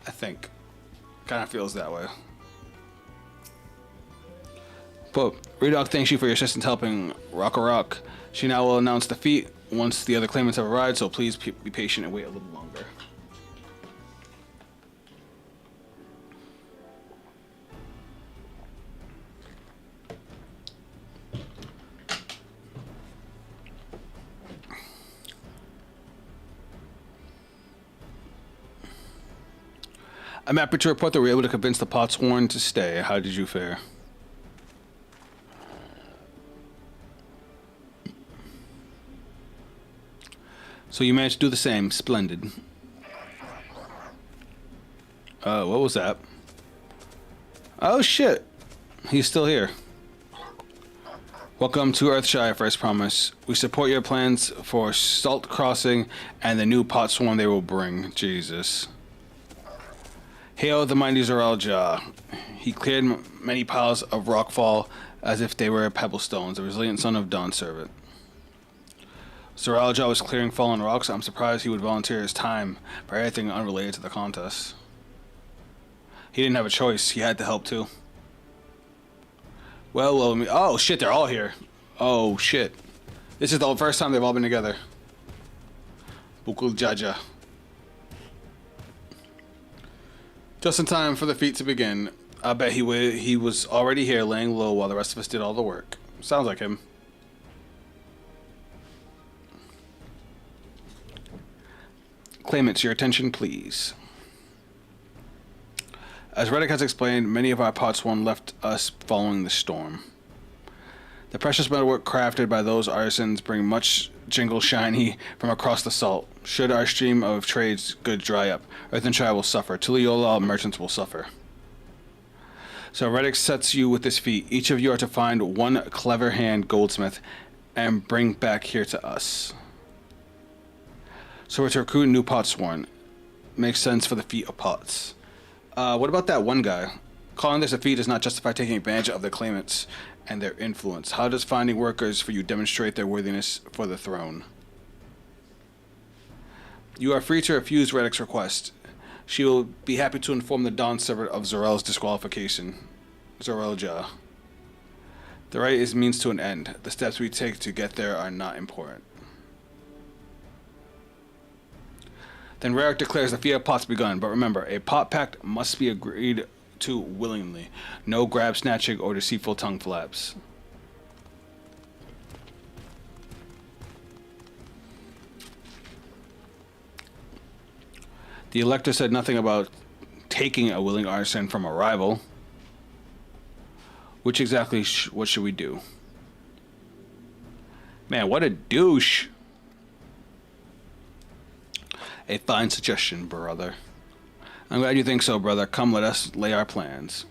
I think. Kind of feels that way. But Red Hawk thanks you for your assistance helping Rock. She now will announce the feat once the other claimants have arrived, so please be patient and wait a little longer. I'm happy to report that we were able to convince the Potsworn to stay. How did you fare? So you managed to do the same. Splendid. What was that? Oh shit. He's still here. Welcome to Earthshire, First Promise. We support your plans for Salt Crossing and the new Potsworn they will bring. Jesus. Hail the mighty Zaralja. He cleared many piles of rockfall as if they were pebble stones, the resilient son of Dawn Servant. Zaralja was clearing fallen rocks. I'm surprised he would volunteer his time for anything unrelated to the contest. He didn't have a choice. He had to help too. Well, oh shit, they're all here. Oh shit. This is the first time they've all been together. Bukul Jaja. Just in time for the feat to begin. I bet he was already here laying low while the rest of us did all the work. Sounds like him. Claimants, your attention, please. As Reddick has explained, many of our Potsworn left us following the storm. The precious metalwork crafted by those artisans bring much jingle shiny from across the salt. Should our stream of trades goods dry up, Earthenshire will suffer. Tuliyollal merchants will suffer. So Reddick sets you with this feat. Each of you are to find one clever hand goldsmith and bring back here to us. So we're to recruit new Potsworn. Makes sense for the feat of pots. What about that one guy? Calling this a feat does not justify taking advantage of the claimants and their influence. How does finding workers for you demonstrate their worthiness for the throne? You are free to refuse Reddick's request. She will be happy to inform the Dawn servant of Zorel's disqualification. Zorelja. The right is means to an end. The steps we take to get there are not important. Then Rarick declares the Fiat Pot's begun, but remember, a pot pact must be agreed to willingly. No grab snatching or deceitful tongue flaps. The Elector said nothing about taking a willing artisan from a rival. Which exactly what should we do? Man, what a douche. A fine suggestion, brother. I'm glad you think so, brother. Come, let us lay our plans.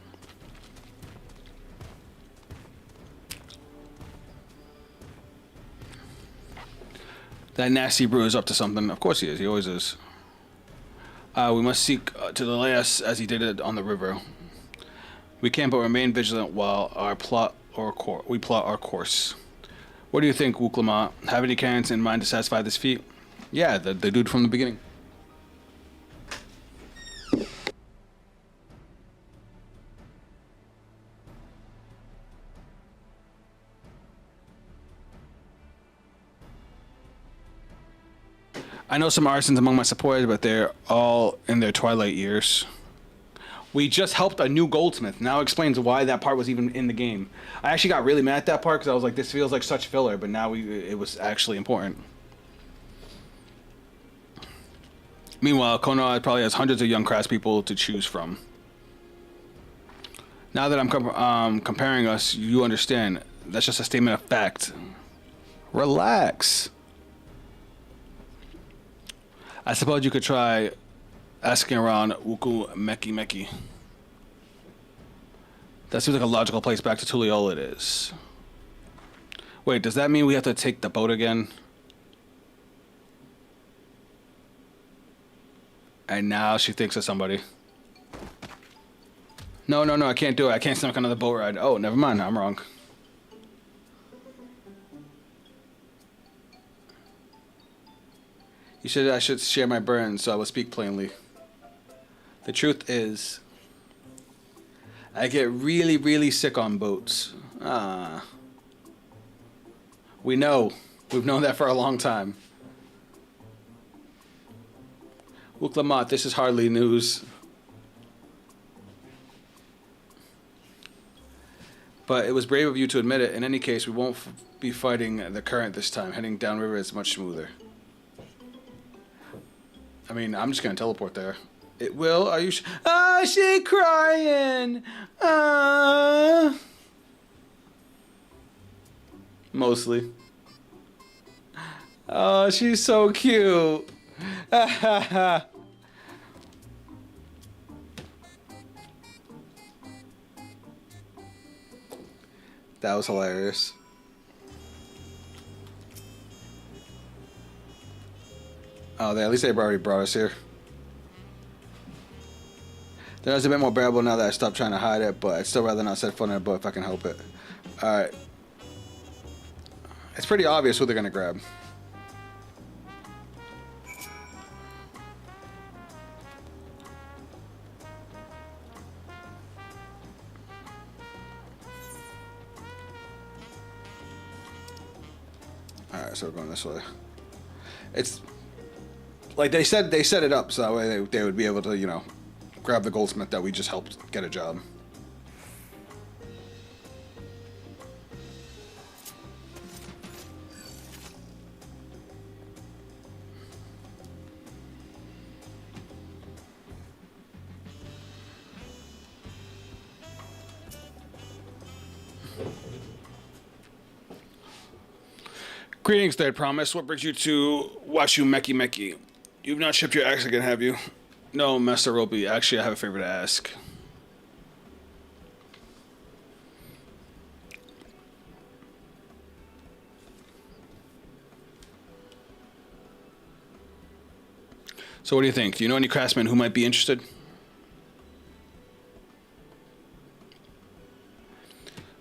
That nasty brew is up to something. Of course he is. He always is. We must seek to delay us as he did it on the river. We can't but remain vigilant while we plot our course. What do you think, Wuklama? Have any cannons in mind to satisfy this feat? Yeah, the dude from the beginning. I know some artisans among my supporters, but they're all in their twilight years. We just helped a new goldsmith. Now explains why that part was even in the game. I actually got really mad at that part because I was like, this feels like such filler, but now it was actually important. Meanwhile, Koana probably has hundreds of young craftspeople to choose from. Now that I'm comparing us, you understand. That's just a statement of fact. Relax. I suppose you could try asking around Wuku Meki Meki. That seems like a logical place back to Tuliyola it is. Wait, does that mean we have to take the boat again? And now she thinks of somebody. No, I can't do it. I can't stomach another boat ride. Oh, never mind. I'm wrong. You said I should share my burden, so I will speak plainly. The truth is, I get really, really sick on boats. We know. We've known that for a long time. Wuklamat, this is hardly news. But it was brave of you to admit it. In any case, we won't be fighting the current this time. Heading downriver is much smoother. I mean, I'm just gonna teleport there. It will? Are you she crying! Mostly. Oh, she's so cute. That was hilarious. Oh, at least they've already brought us here. There's a bit more bearable now that I stopped trying to hide it, but I'd still rather not set foot in a boat if I can help it. Alright. It's pretty obvious who they're gonna grab. Alright, so we're going this way. It's like they set it up so that way they would be able to, you know, grab the goldsmith that we just helped get a job. Greetings, Third Promise. What brings you to Washu Meki Meki? You've not shipped your axe again, have you? No, Master Ropi. Actually, I have a favor to ask. So what do you think? Do you know any craftsmen who might be interested?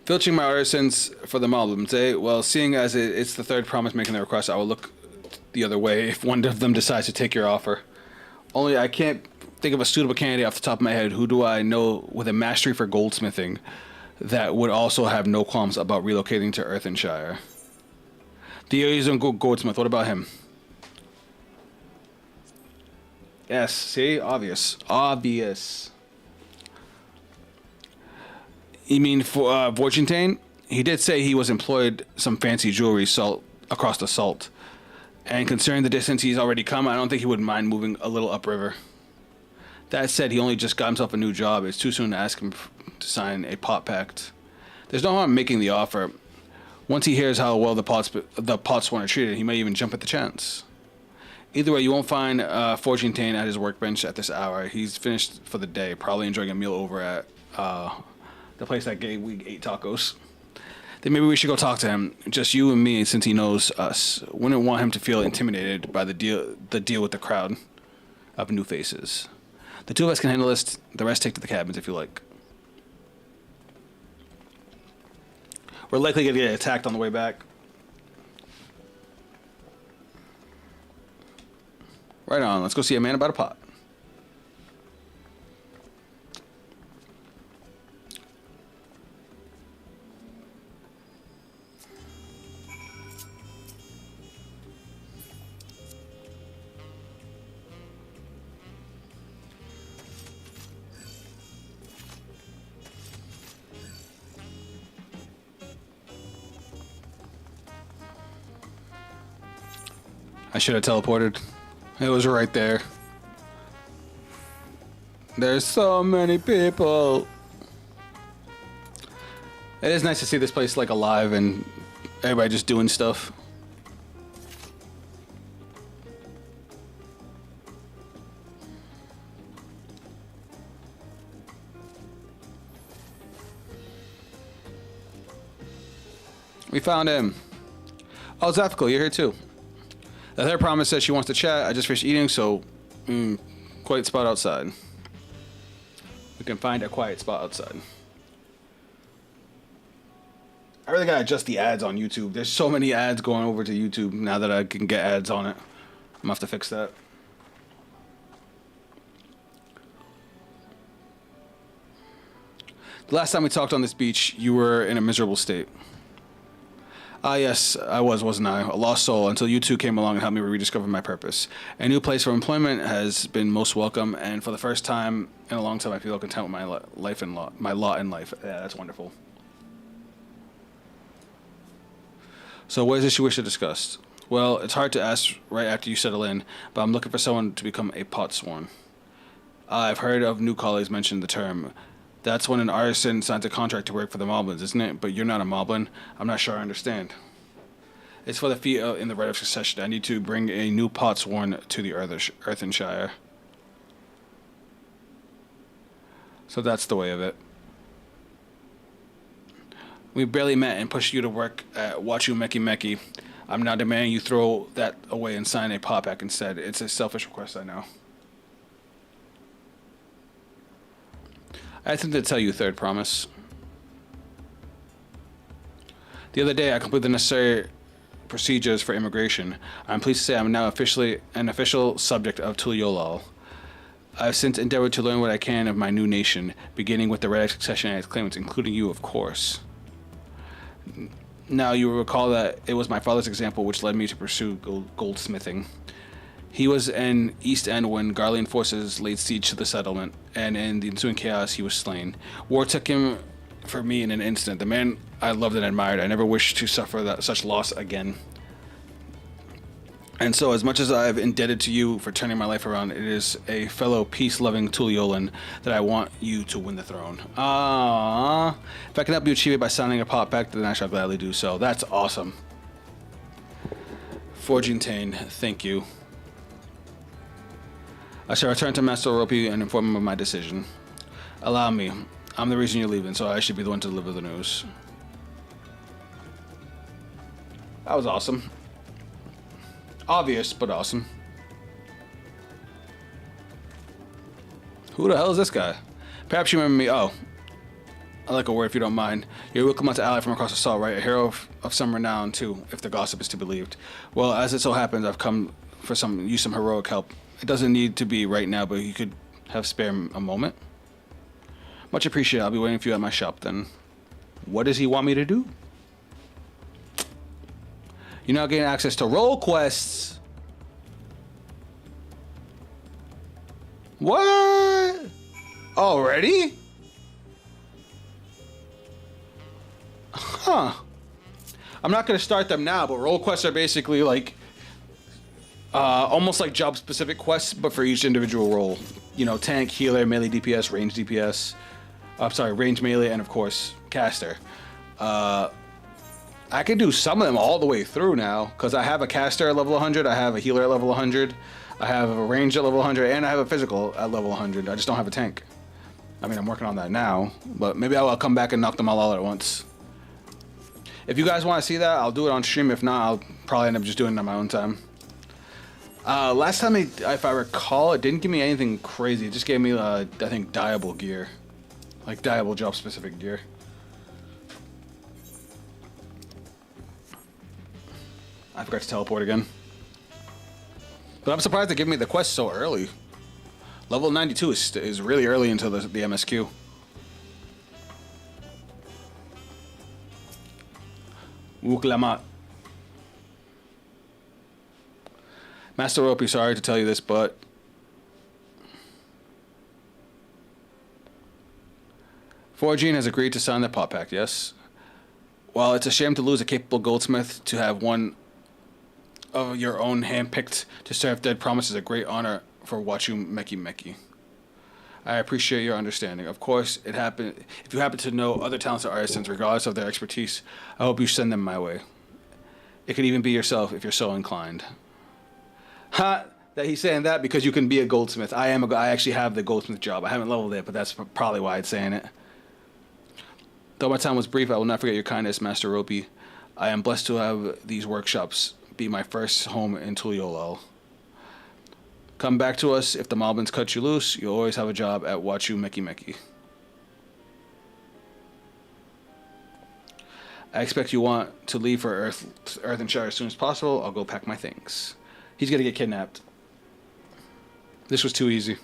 Filching my artisans for the albums, eh? Well, seeing as it's the Third Promise making the request, I will look the other way if one of them decides to take your offer. Only I can't think of a suitable candidate off the top of my head. Who do I know with a mastery for goldsmithing that would also have no qualms about relocating to Earthenshire? Theo's a goldsmith. What about him? Yes, see? Obvious. Obvious. You mean for Vorgentane? He did say he was employed some fancy jewelry across the salt. And considering the distance he's already come, I don't think he would mind moving a little upriver. That said, he only just got himself a new job. It's too soon to ask him to sign a pot pact. There's no harm making the offer. Once he hears how well the Potsworn are treated, he may even jump at the chance. Either way, you won't find Vorgentane at his workbench at this hour. He's finished for the day, probably enjoying a meal over at the place that we ate tacos. Then maybe we should go talk to him, just you and me, since he knows us. Wouldn't want him to feel intimidated by the deal with the crowd of new faces. The two of us can handle this. The rest take to the cabins if you like. We're likely going to get attacked on the way back. Right on. Let's go see a man about a pot. I should have teleported. It was right there. There's so many people. It is nice to see this place like alive and everybody just doing stuff. We found him. Oh, Zafko, you're here too. The third promise says she wants to chat. I just finished eating, so quiet spot outside. We can find a quiet spot outside. I really gotta adjust the ads on YouTube. There's so many ads going over to YouTube now that I can get ads on it. I'm gonna have to fix that. The last time we talked on this beach, you were in a miserable state. Ah, yes, I was, wasn't I? A lost soul until you two came along and helped me rediscover my purpose. A new place for employment has been most welcome, and for the first time in a long time, I feel content with my life and my lot in life. Yeah, that's wonderful. So, what is this you wish to discuss? Well, it's hard to ask right after you settle in, but I'm looking for someone to become a Potsworn. I've heard of new colleagues mention the term. That's when an artisan signs a contract to work for the Moblins, isn't it? But you're not a Moblin. I'm not sure I understand. It's for the feat in the right of succession. I need to bring a new Potsworn to the Earthenshire. So that's the way of it. We barely met and pushed you to work at Wachu Meki Meki. I'm now demanding you throw that away and sign a pot pack instead. It's a selfish request, I know. I had something to tell you, third promise. The other day, I completed the necessary procedures for immigration. I'm pleased to say I'm now officially an official subject of Tuliyollal. I've since endeavored to learn what I can of my new nation, beginning with the right of succession and its claimants, including you, of course. Now, you will recall that it was my father's example which led me to pursue goldsmithing. He was in East End when Garlean forces laid siege to the settlement, and in the ensuing chaos, he was slain. War took him for me in an instant. The man I loved and admired. I never wished to suffer such loss again. And so, as much as I've indebted to you for turning my life around, it is a fellow peace-loving Tuliolan that I want you to win the throne. Ah, if I can help you achieve it by signing a pot pact, then I shall gladly do so. That's awesome. Vorgentane, thank you. I shall return to Master Oropi and inform him of my decision. Allow me. I'm the reason you're leaving, so I should be the one to deliver the news. That was awesome. Obvious, but awesome. Who the hell is this guy? Perhaps you remember me. Oh. I'd like a word if you don't mind. You're a Wilcomont's ally from across the salt, right? A hero of some renown, too, if the gossip is to be believed. Well, as it so happens, I've come for some heroic help. It doesn't need to be right now, but you could have spare a moment? Much appreciated. I'll be waiting for you at my shop then. What does he want me to do? You now gain access to role quests. What? Already? Huh. I'm not going to start them now, but role quests are basically like almost like job specific quests, but for each individual role. You know, tank, healer, melee DPS, range DPS. I'm sorry, range melee, and of course, caster. I can do some of them all the way through now, because I have a caster at level 100, I have a healer at level 100, I have a range at level 100, and I have a physical at level 100. I just don't have a tank. I mean, I'm working on that now, but maybe I'll come back and knock them all out at once. If you guys want to see that, I'll do it on stream. If not, I'll probably end up just doing it on my own time. Last time, if I recall, it didn't give me anything crazy. It just gave me, I think, dyeable gear. Like, dyeable job-specific gear. I forgot to teleport again. But I'm surprised they give me the quest so early. Level 92 is really early into the MSQ. Wuklamat. Master Ropey, sorry to tell you this, but Forgine has agreed to sign the pot pact, yes? While it's a shame to lose a capable goldsmith, to have one of your own handpicked to serve dead promises a great honor for Wachu Meki Meki. I appreciate your understanding. Of course, if you happen to know other talented artisans, regardless of their expertise, I hope you send them my way. It could even be yourself if you're so inclined. Ha! That he's saying that because you can be a goldsmith. I actually have the goldsmith job. I haven't leveled it, but that's probably why it's saying it. Though my time was brief, I will not forget your kindness, Master Ropey. I am blessed to have these workshops be my first home in Tuliolal. Come back to us if the Moblins cut you loose. You'll always have a job at Wachu Meki Meki. I expect you want to leave for Earth and Shire as soon as possible. I'll go pack my things. He's gonna get kidnapped. This was too easy.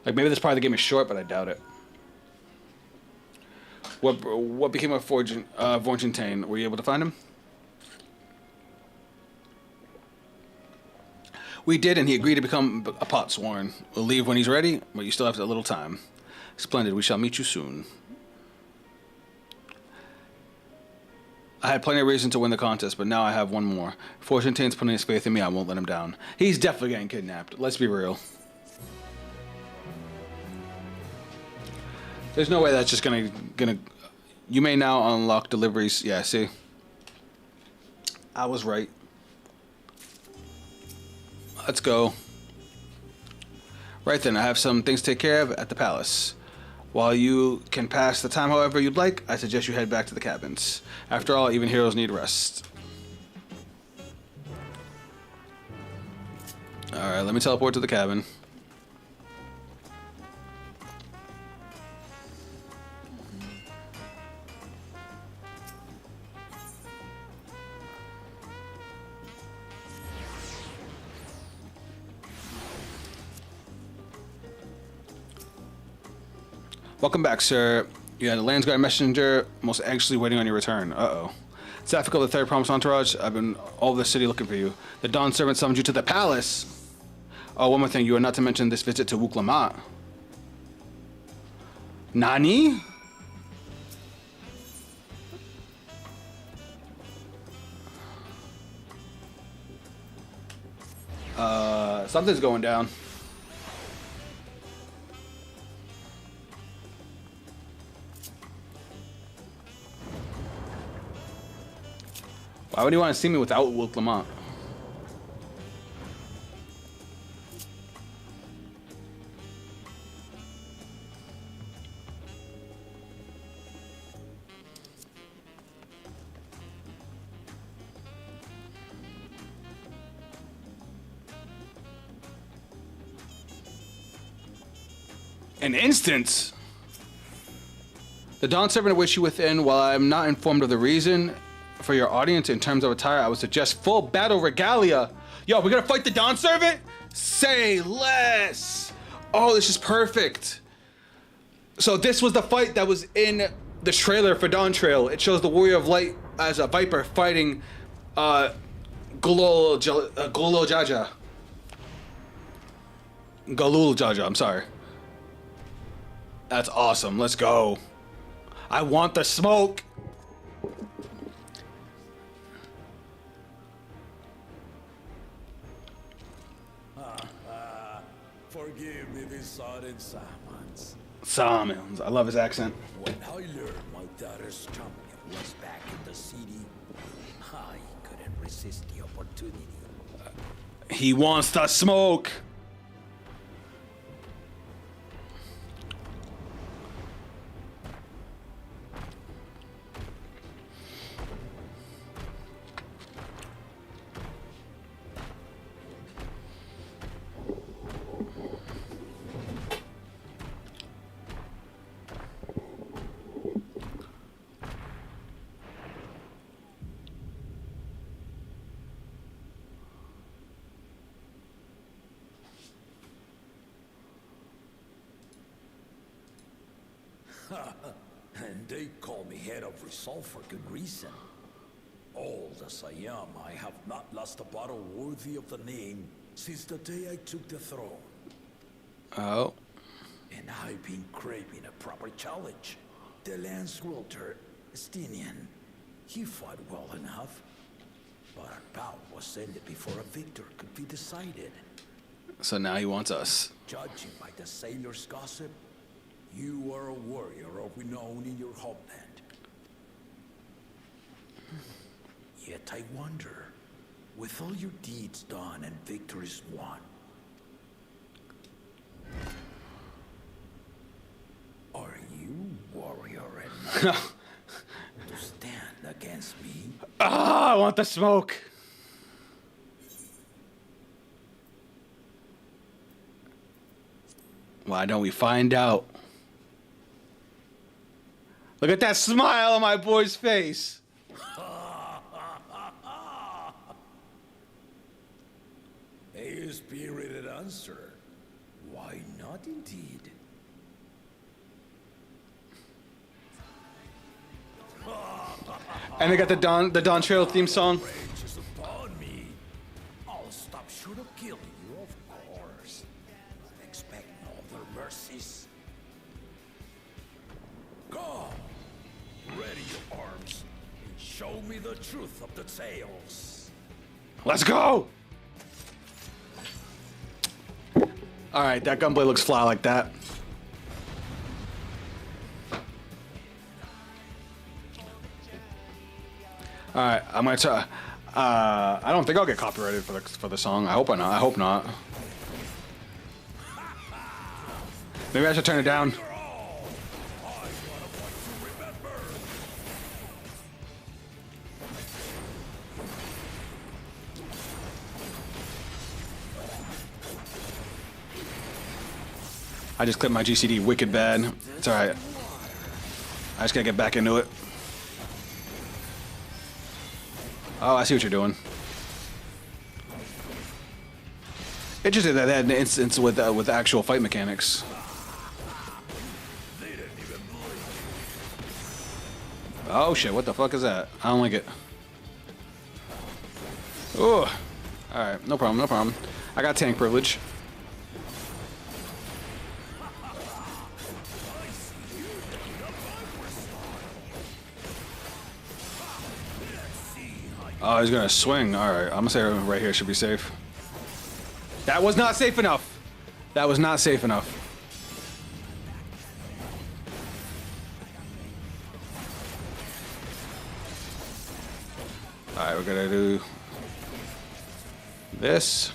Like, maybe this part of the game is short, but I doubt it. What became of Vorgentane? Were you able to find him? We did, and he agreed to become a potsworn. We'll leave when he's ready, but you still have a little time. Splendid. We shall meet you soon. I had plenty of reason to win the contest, but now I have one more. If Vorgentane's putting his faith in me, I won't let him down. He's definitely getting kidnapped. Let's be real. There's no way that's just gonna. You may now unlock deliveries. Yeah, see. I was right. Let's go. Right then, I have some things to take care of at the palace. While you can pass the time however you'd like, I suggest you head back to the cabins. After all, even heroes need rest. Alright, let me teleport to the cabin. Welcome back, sir. You had a Landsguard messenger most anxiously waiting on your return. Uh-oh. Safiko, the third promised entourage. I've been all over the city looking for you. The Dawn servant summoned you to the palace. Oh, one more thing. You are not to mention this visit to Wuklamat. Nani? Something's going down. Why would he want to see me without Wuklamat? An instance? The Dawn servant awaits you within. While I am not informed of the reason for your audience in terms of attire, I would suggest full battle regalia. Yo, we're gonna fight the Dawn servant? Say less. Oh, this is perfect. So this was the fight that was in the trailer for Dawntrail. It shows the Warrior of Light as a Viper fighting Gulool Jaja. Gulool Jaja, I'm sorry. That's awesome. Let's go. I want the smoke. Forgive me this sudden summons. Summons. I love his accent. When I learned my daughter's champion was back in the city, I couldn't resist the opportunity. He wants the smoke. And they call me head of resolve for good reason. Old as I am, I have not lost a battle worthy of the name since the day I took the throne. Oh. And I've been craving a proper challenge. The Lance Welter, Stinian, he fought well enough, but our bout was ended before a victor could be decided. So now he wants us. Judging by the sailors' gossip, you are a warrior of renown in your homeland. Yet I wonder, with all your deeds done and victories won, are you warrior enough to stand against me? Ah, I want the smoke. Why don't we find out? Look at that smile on my boy's face. A spirited answer. Why not indeed? And they got the Dawntrail theme song. Rage is upon me. I'll stop short of killing you, of course. But expect no other mercies. Go! Ready your arms and show me the truth of the tales. Let's go! Alright, that gunblade looks fly like that. Alright, I'm gonna try. I don't think I'll get copyrighted for the song. I hope not. I hope not. Maybe I should turn it down. I just clipped my GCD wicked bad. It's alright. I just gotta get back into it. Oh, I see what you're doing. Interesting that they had an instance with actual fight mechanics. Oh shit, what the fuck is that? I don't like it. Oh, alright, no problem, no problem. I got tank privilege. Oh, he's gonna swing. Alright, I'm gonna say right here should be safe. That was not safe enough. That was not safe enough. Alright, we're gonna do this.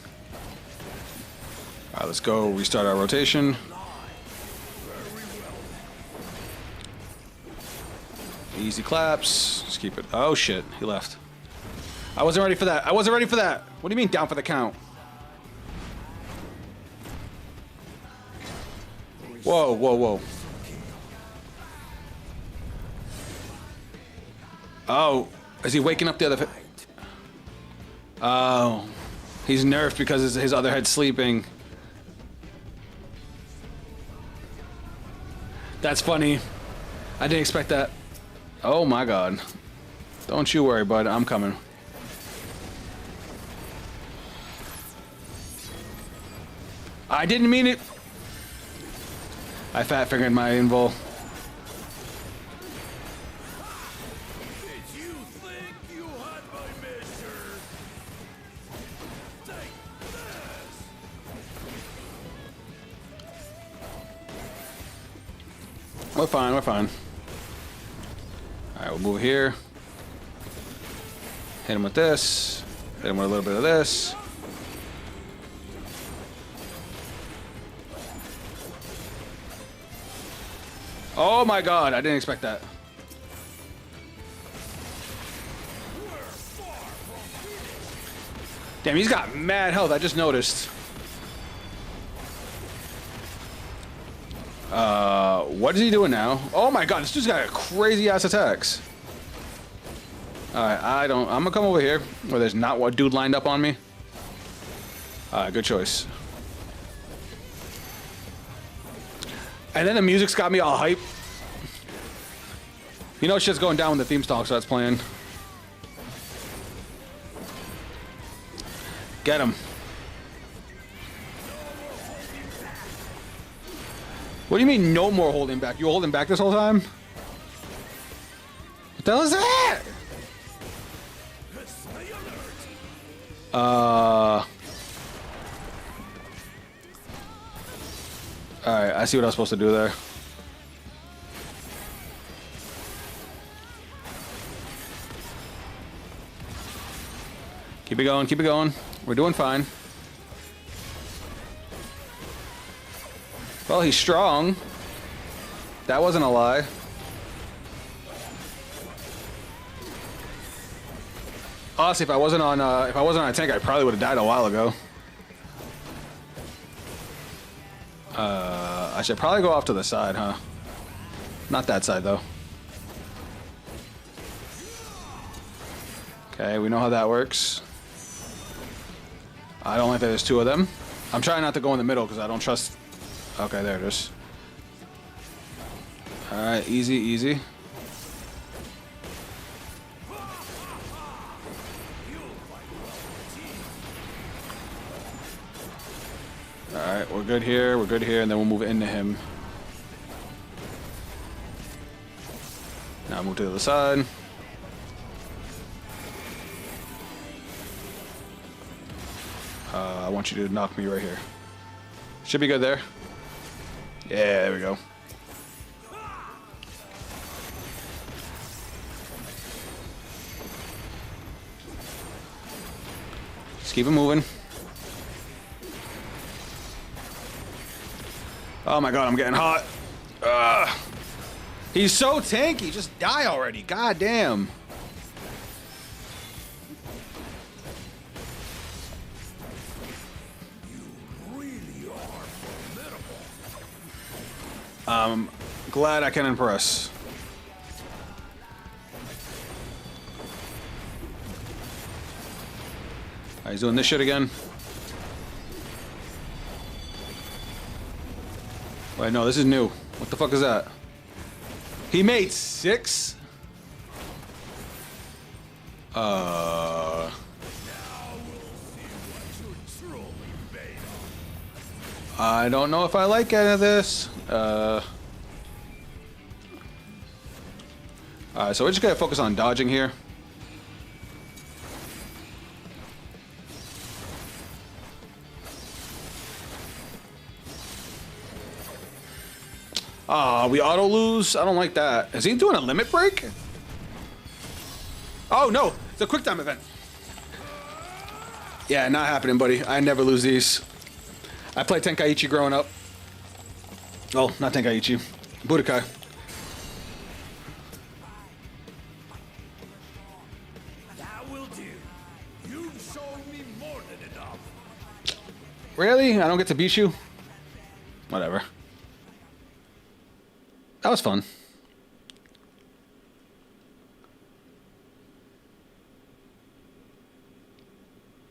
Alright, let's go restart our rotation. Easy claps. Just keep it. Oh shit, he left. I wasn't ready for that. I wasn't ready for that. What do you mean down for the count? Whoa, whoa, whoa. Oh, is he waking up the other? Oh. He's nerfed because his other head's sleeping. That's funny. I didn't expect that. Oh my god. Don't you worry, bud. I'm coming. I didn't mean it. I fat fingered my invul. We're fine, we're fine. Alright, we'll move here. Hit him with this. Hit him with a little bit of this. Oh my god, I didn't expect that. Damn, he's got mad health, I just noticed. What is he doing now? Oh my god, this dude's got crazy ass attacks. Alright, I'm gonna come over here where there's not one dude lined up on me. Alright, good choice. And then the music's got me all hype. You know shit's going down when the theme song starts playing. Get him. What do you mean no more holding back? You were holding back this whole time? What the hell is that? Alright, I see what I was supposed to do there. Keep it going, keep it going. We're doing fine. Well, he's strong. That wasn't a lie. Honestly, if I wasn't on a tank, I probably would have died a while ago. I should probably go off to the side, huh? Not that side though. Okay, we know how that works. I don't like that there's two of them. I'm trying not to go in the middle because I don't trust. Okay, there it is. Alright, easy, easy. Alright, we're good here, and then we'll move into him. Now move to the other side. I want you to knock me right here. Should be good there. Yeah, there we go. Just keep it moving. Oh my god, I'm getting hot. He's so tanky. Just die already. God damn. I'm glad I can impress. He's doing this shit again. Wait, no, this is new. What the fuck is that? He made 6? I don't know if I like any of this. Alright, so we're just gonna focus on dodging here. We auto lose? I don't like that. Is he doing a limit break? Oh no, it's a quick time event. Yeah, not happening, buddy. I never lose these. I played Tenkaichi growing up. Oh, not Tenkaichi. Budokai. That will do. You've shown me more than enough. Really? I don't get to beat you? Whatever. That was fun.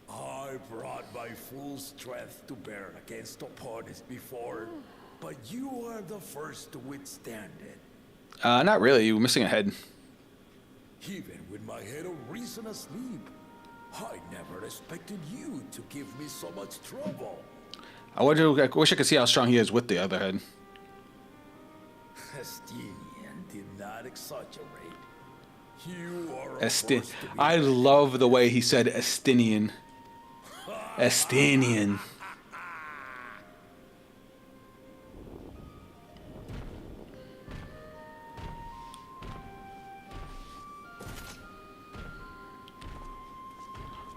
I brought full strength to bear against opponents before, but you are the first to withstand it. Not really. You were missing a head. Even with my head of reason asleep, I never expected you to give me so much trouble. I wish I could see how strong he is with the other head. Estinian did not exaggerate. You are I love the way he said Estinian. Estinian.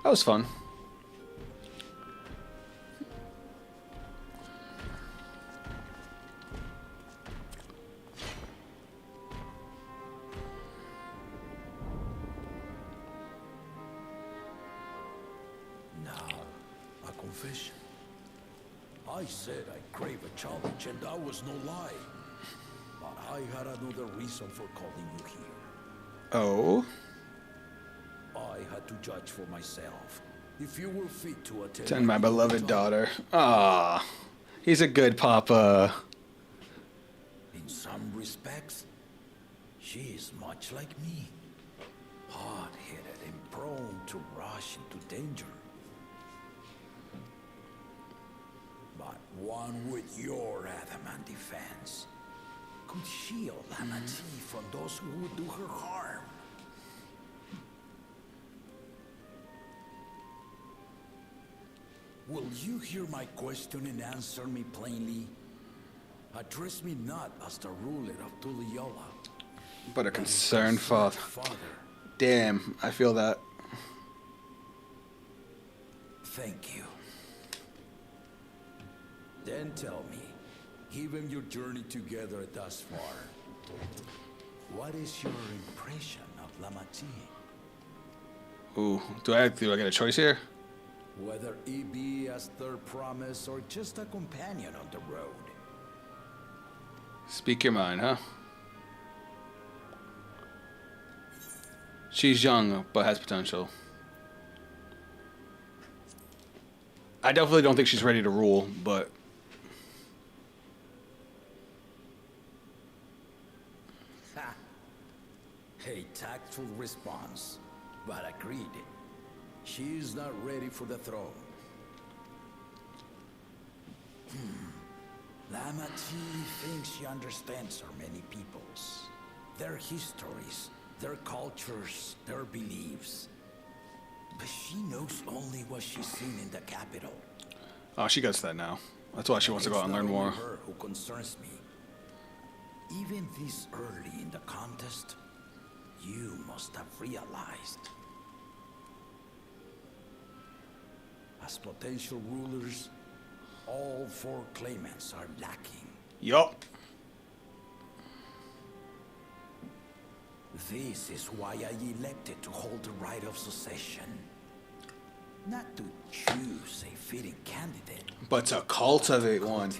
That was fun. Confession. I said I crave a challenge, and that was no lie. But I had another reason for calling you here. Oh? I had to judge for myself. If you were fit to attend And my beloved daughter. Ah, he's a good papa. In some respects, she is much like me. Hard-headed and prone to rush into danger. But one with your adamant defense could shield Lamati from those who would do her harm. Will you hear my question and answer me plainly? Address me not as the ruler of Tuliyola, But a concerned father. Damn, I feel that. Thank you. Then tell me, given your journey together thus far, what is your impression of Lamati? Ooh, do I get a choice here? Whether it be as their promise or just a companion on the road. Speak your mind, huh? She's young, but has potential. I definitely don't think she's ready to rule, but... Ha! A tactful response, but agreed. She is not ready for the throne. Lamati thinks she understands her many peoples, their histories, their cultures, their beliefs. But she knows only what she's seen in the capital. Oh, she gets that now. That's why she wants to go out and learn more. It's not only her who concerns me. Even this early in the contest, you must have realized. As potential rulers, all four claimants are lacking. Yup. This is why I elected to hold the right of succession. Not to choose a fitting candidate, But to cultivate one.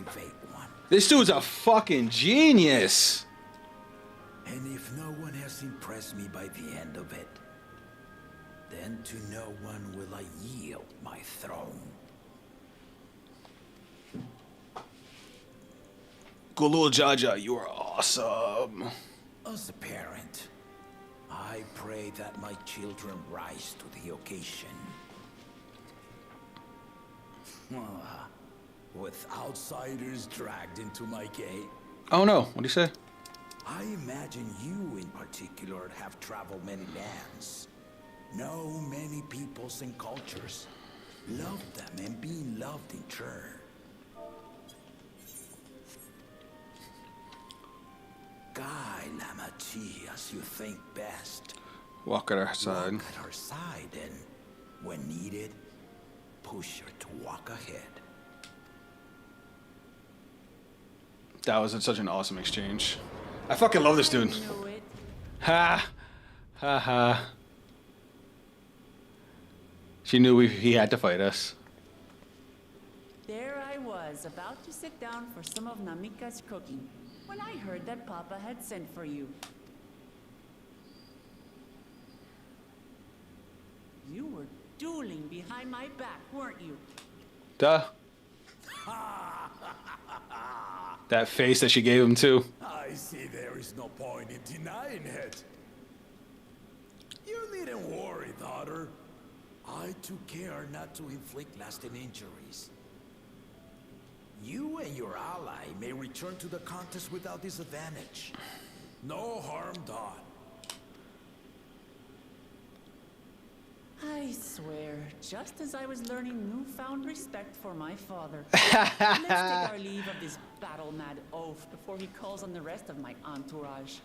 This dude's a fucking genius. And if no one has impressed me by the end of it, then to no one will I yield my throne. Gulool Jaja, you are awesome. As a parent, I pray that my children rise to the occasion. With outsiders dragged into my gate. Oh no, what do you say? I imagine you in particular have traveled many lands. Know many peoples and cultures. Love them and being loved in turn. Guide Lamati as you think best. Walk at her side. Walk at her side and, when needed, push her to walk ahead. That was such an awesome exchange. I fucking love this dude. Ha! Ha ha. She knew he had to fight us. There I was, about to sit down for some of Namika's cooking, when I heard that Papa had sent for you. You were dueling behind my back, weren't you? Duh. That face that she gave him too. I see there is no point in denying it. You needn't worry, daughter. I took care not to inflict lasting injuries. You and your ally may return to the contest without disadvantage. No harm done. I swear, just as I was learning newfound respect for my father. Let's take our leave of this battle-mad oaf before he calls on the rest of my entourage.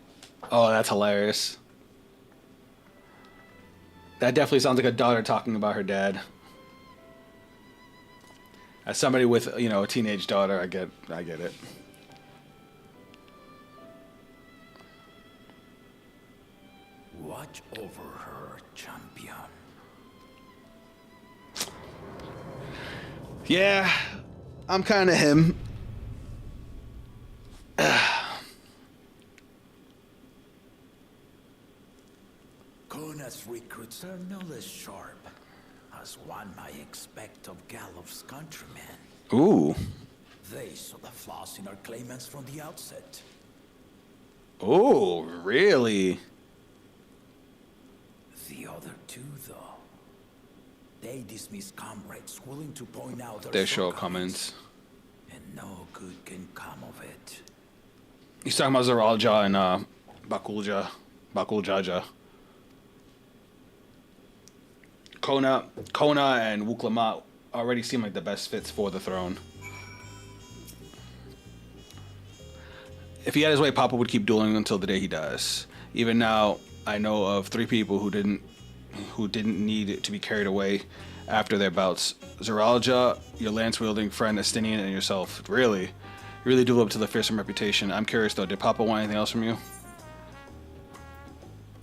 Oh, that's hilarious. That definitely sounds like a daughter talking about her dad. As somebody with, you know, a teenage daughter, I get it. Watch over her, champion. Yeah, I'm kind of him. Koana's recruits are no less sharp, as one might expect of Galloff's countrymen. Ooh. They saw the flaws in our claimants from the outset. Oh, really? The other two, though, they dismiss comrades willing to point out Their shortcomings. And no good can come of it. He's talking about Zoraal and Bakuljaja. Koana and Wuklamat already seem like the best fits for the throne. If he had his way, Papa would keep dueling until the day he dies. Even now, I know of 3 people who didn't need to be carried away after their bouts. Zoraal, your lance-wielding friend Estinian, and yourself. Really? You really do live up to the fearsome reputation. I'm curious though, did Papa want anything else from you?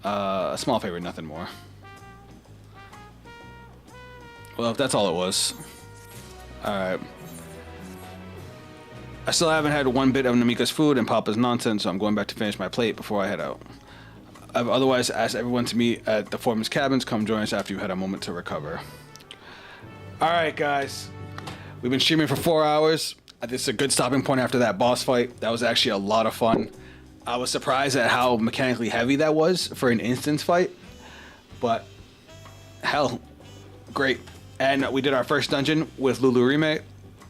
A small favor, nothing more. Well, if that's all it was. Alright. I still haven't had one bit of Namika's food and Papa's nonsense, so I'm going back to finish my plate before I head out. I've otherwise asked everyone to meet at the foreman's cabins. Come join us after you've had a moment to recover. Alright, guys. We've been streaming for 4 hours. This is a good stopping point after that boss fight. That was actually a lot of fun. I was surprised at how mechanically heavy that was for an instance fight. But, hell, great. And we did our first dungeon with Lulu Rime,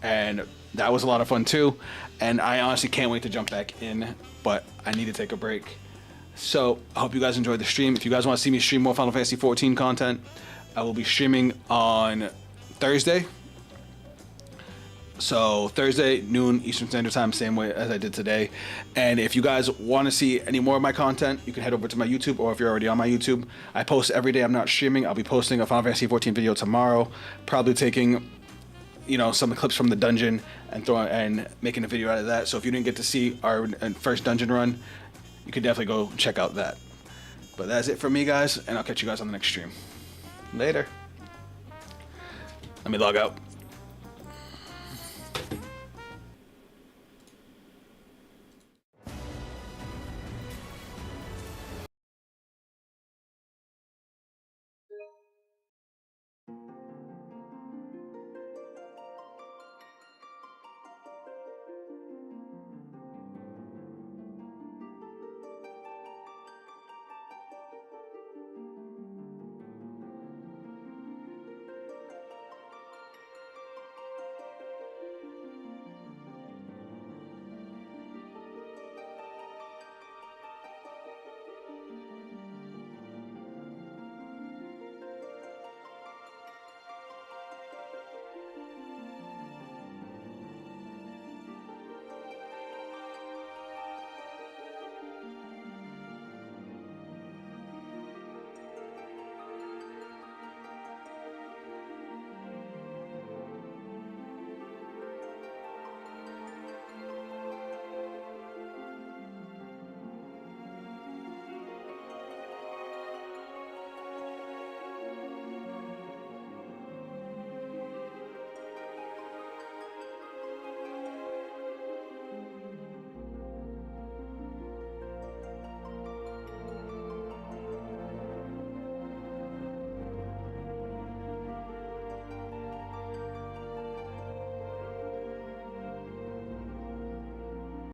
and that was a lot of fun too. And I honestly can't wait to jump back in, but I need to take a break. So I hope you guys enjoyed the stream. If you guys want to see me stream more Final Fantasy XIV content, I will be streaming on Thursday. So Thursday, noon Eastern Standard Time, same way as I did today. And if you guys want to see any more of my content, you can head over to my YouTube, or if you're already on my YouTube, I post every day. I'm not streaming. I'll be posting a Final Fantasy XIV video tomorrow, probably taking, you know, some clips from the dungeon and making a video out of that. So if you didn't get to see our first dungeon run, you can definitely go check out that. But that's it for me, guys, and I'll catch you guys on the next stream. Later. Let me log out.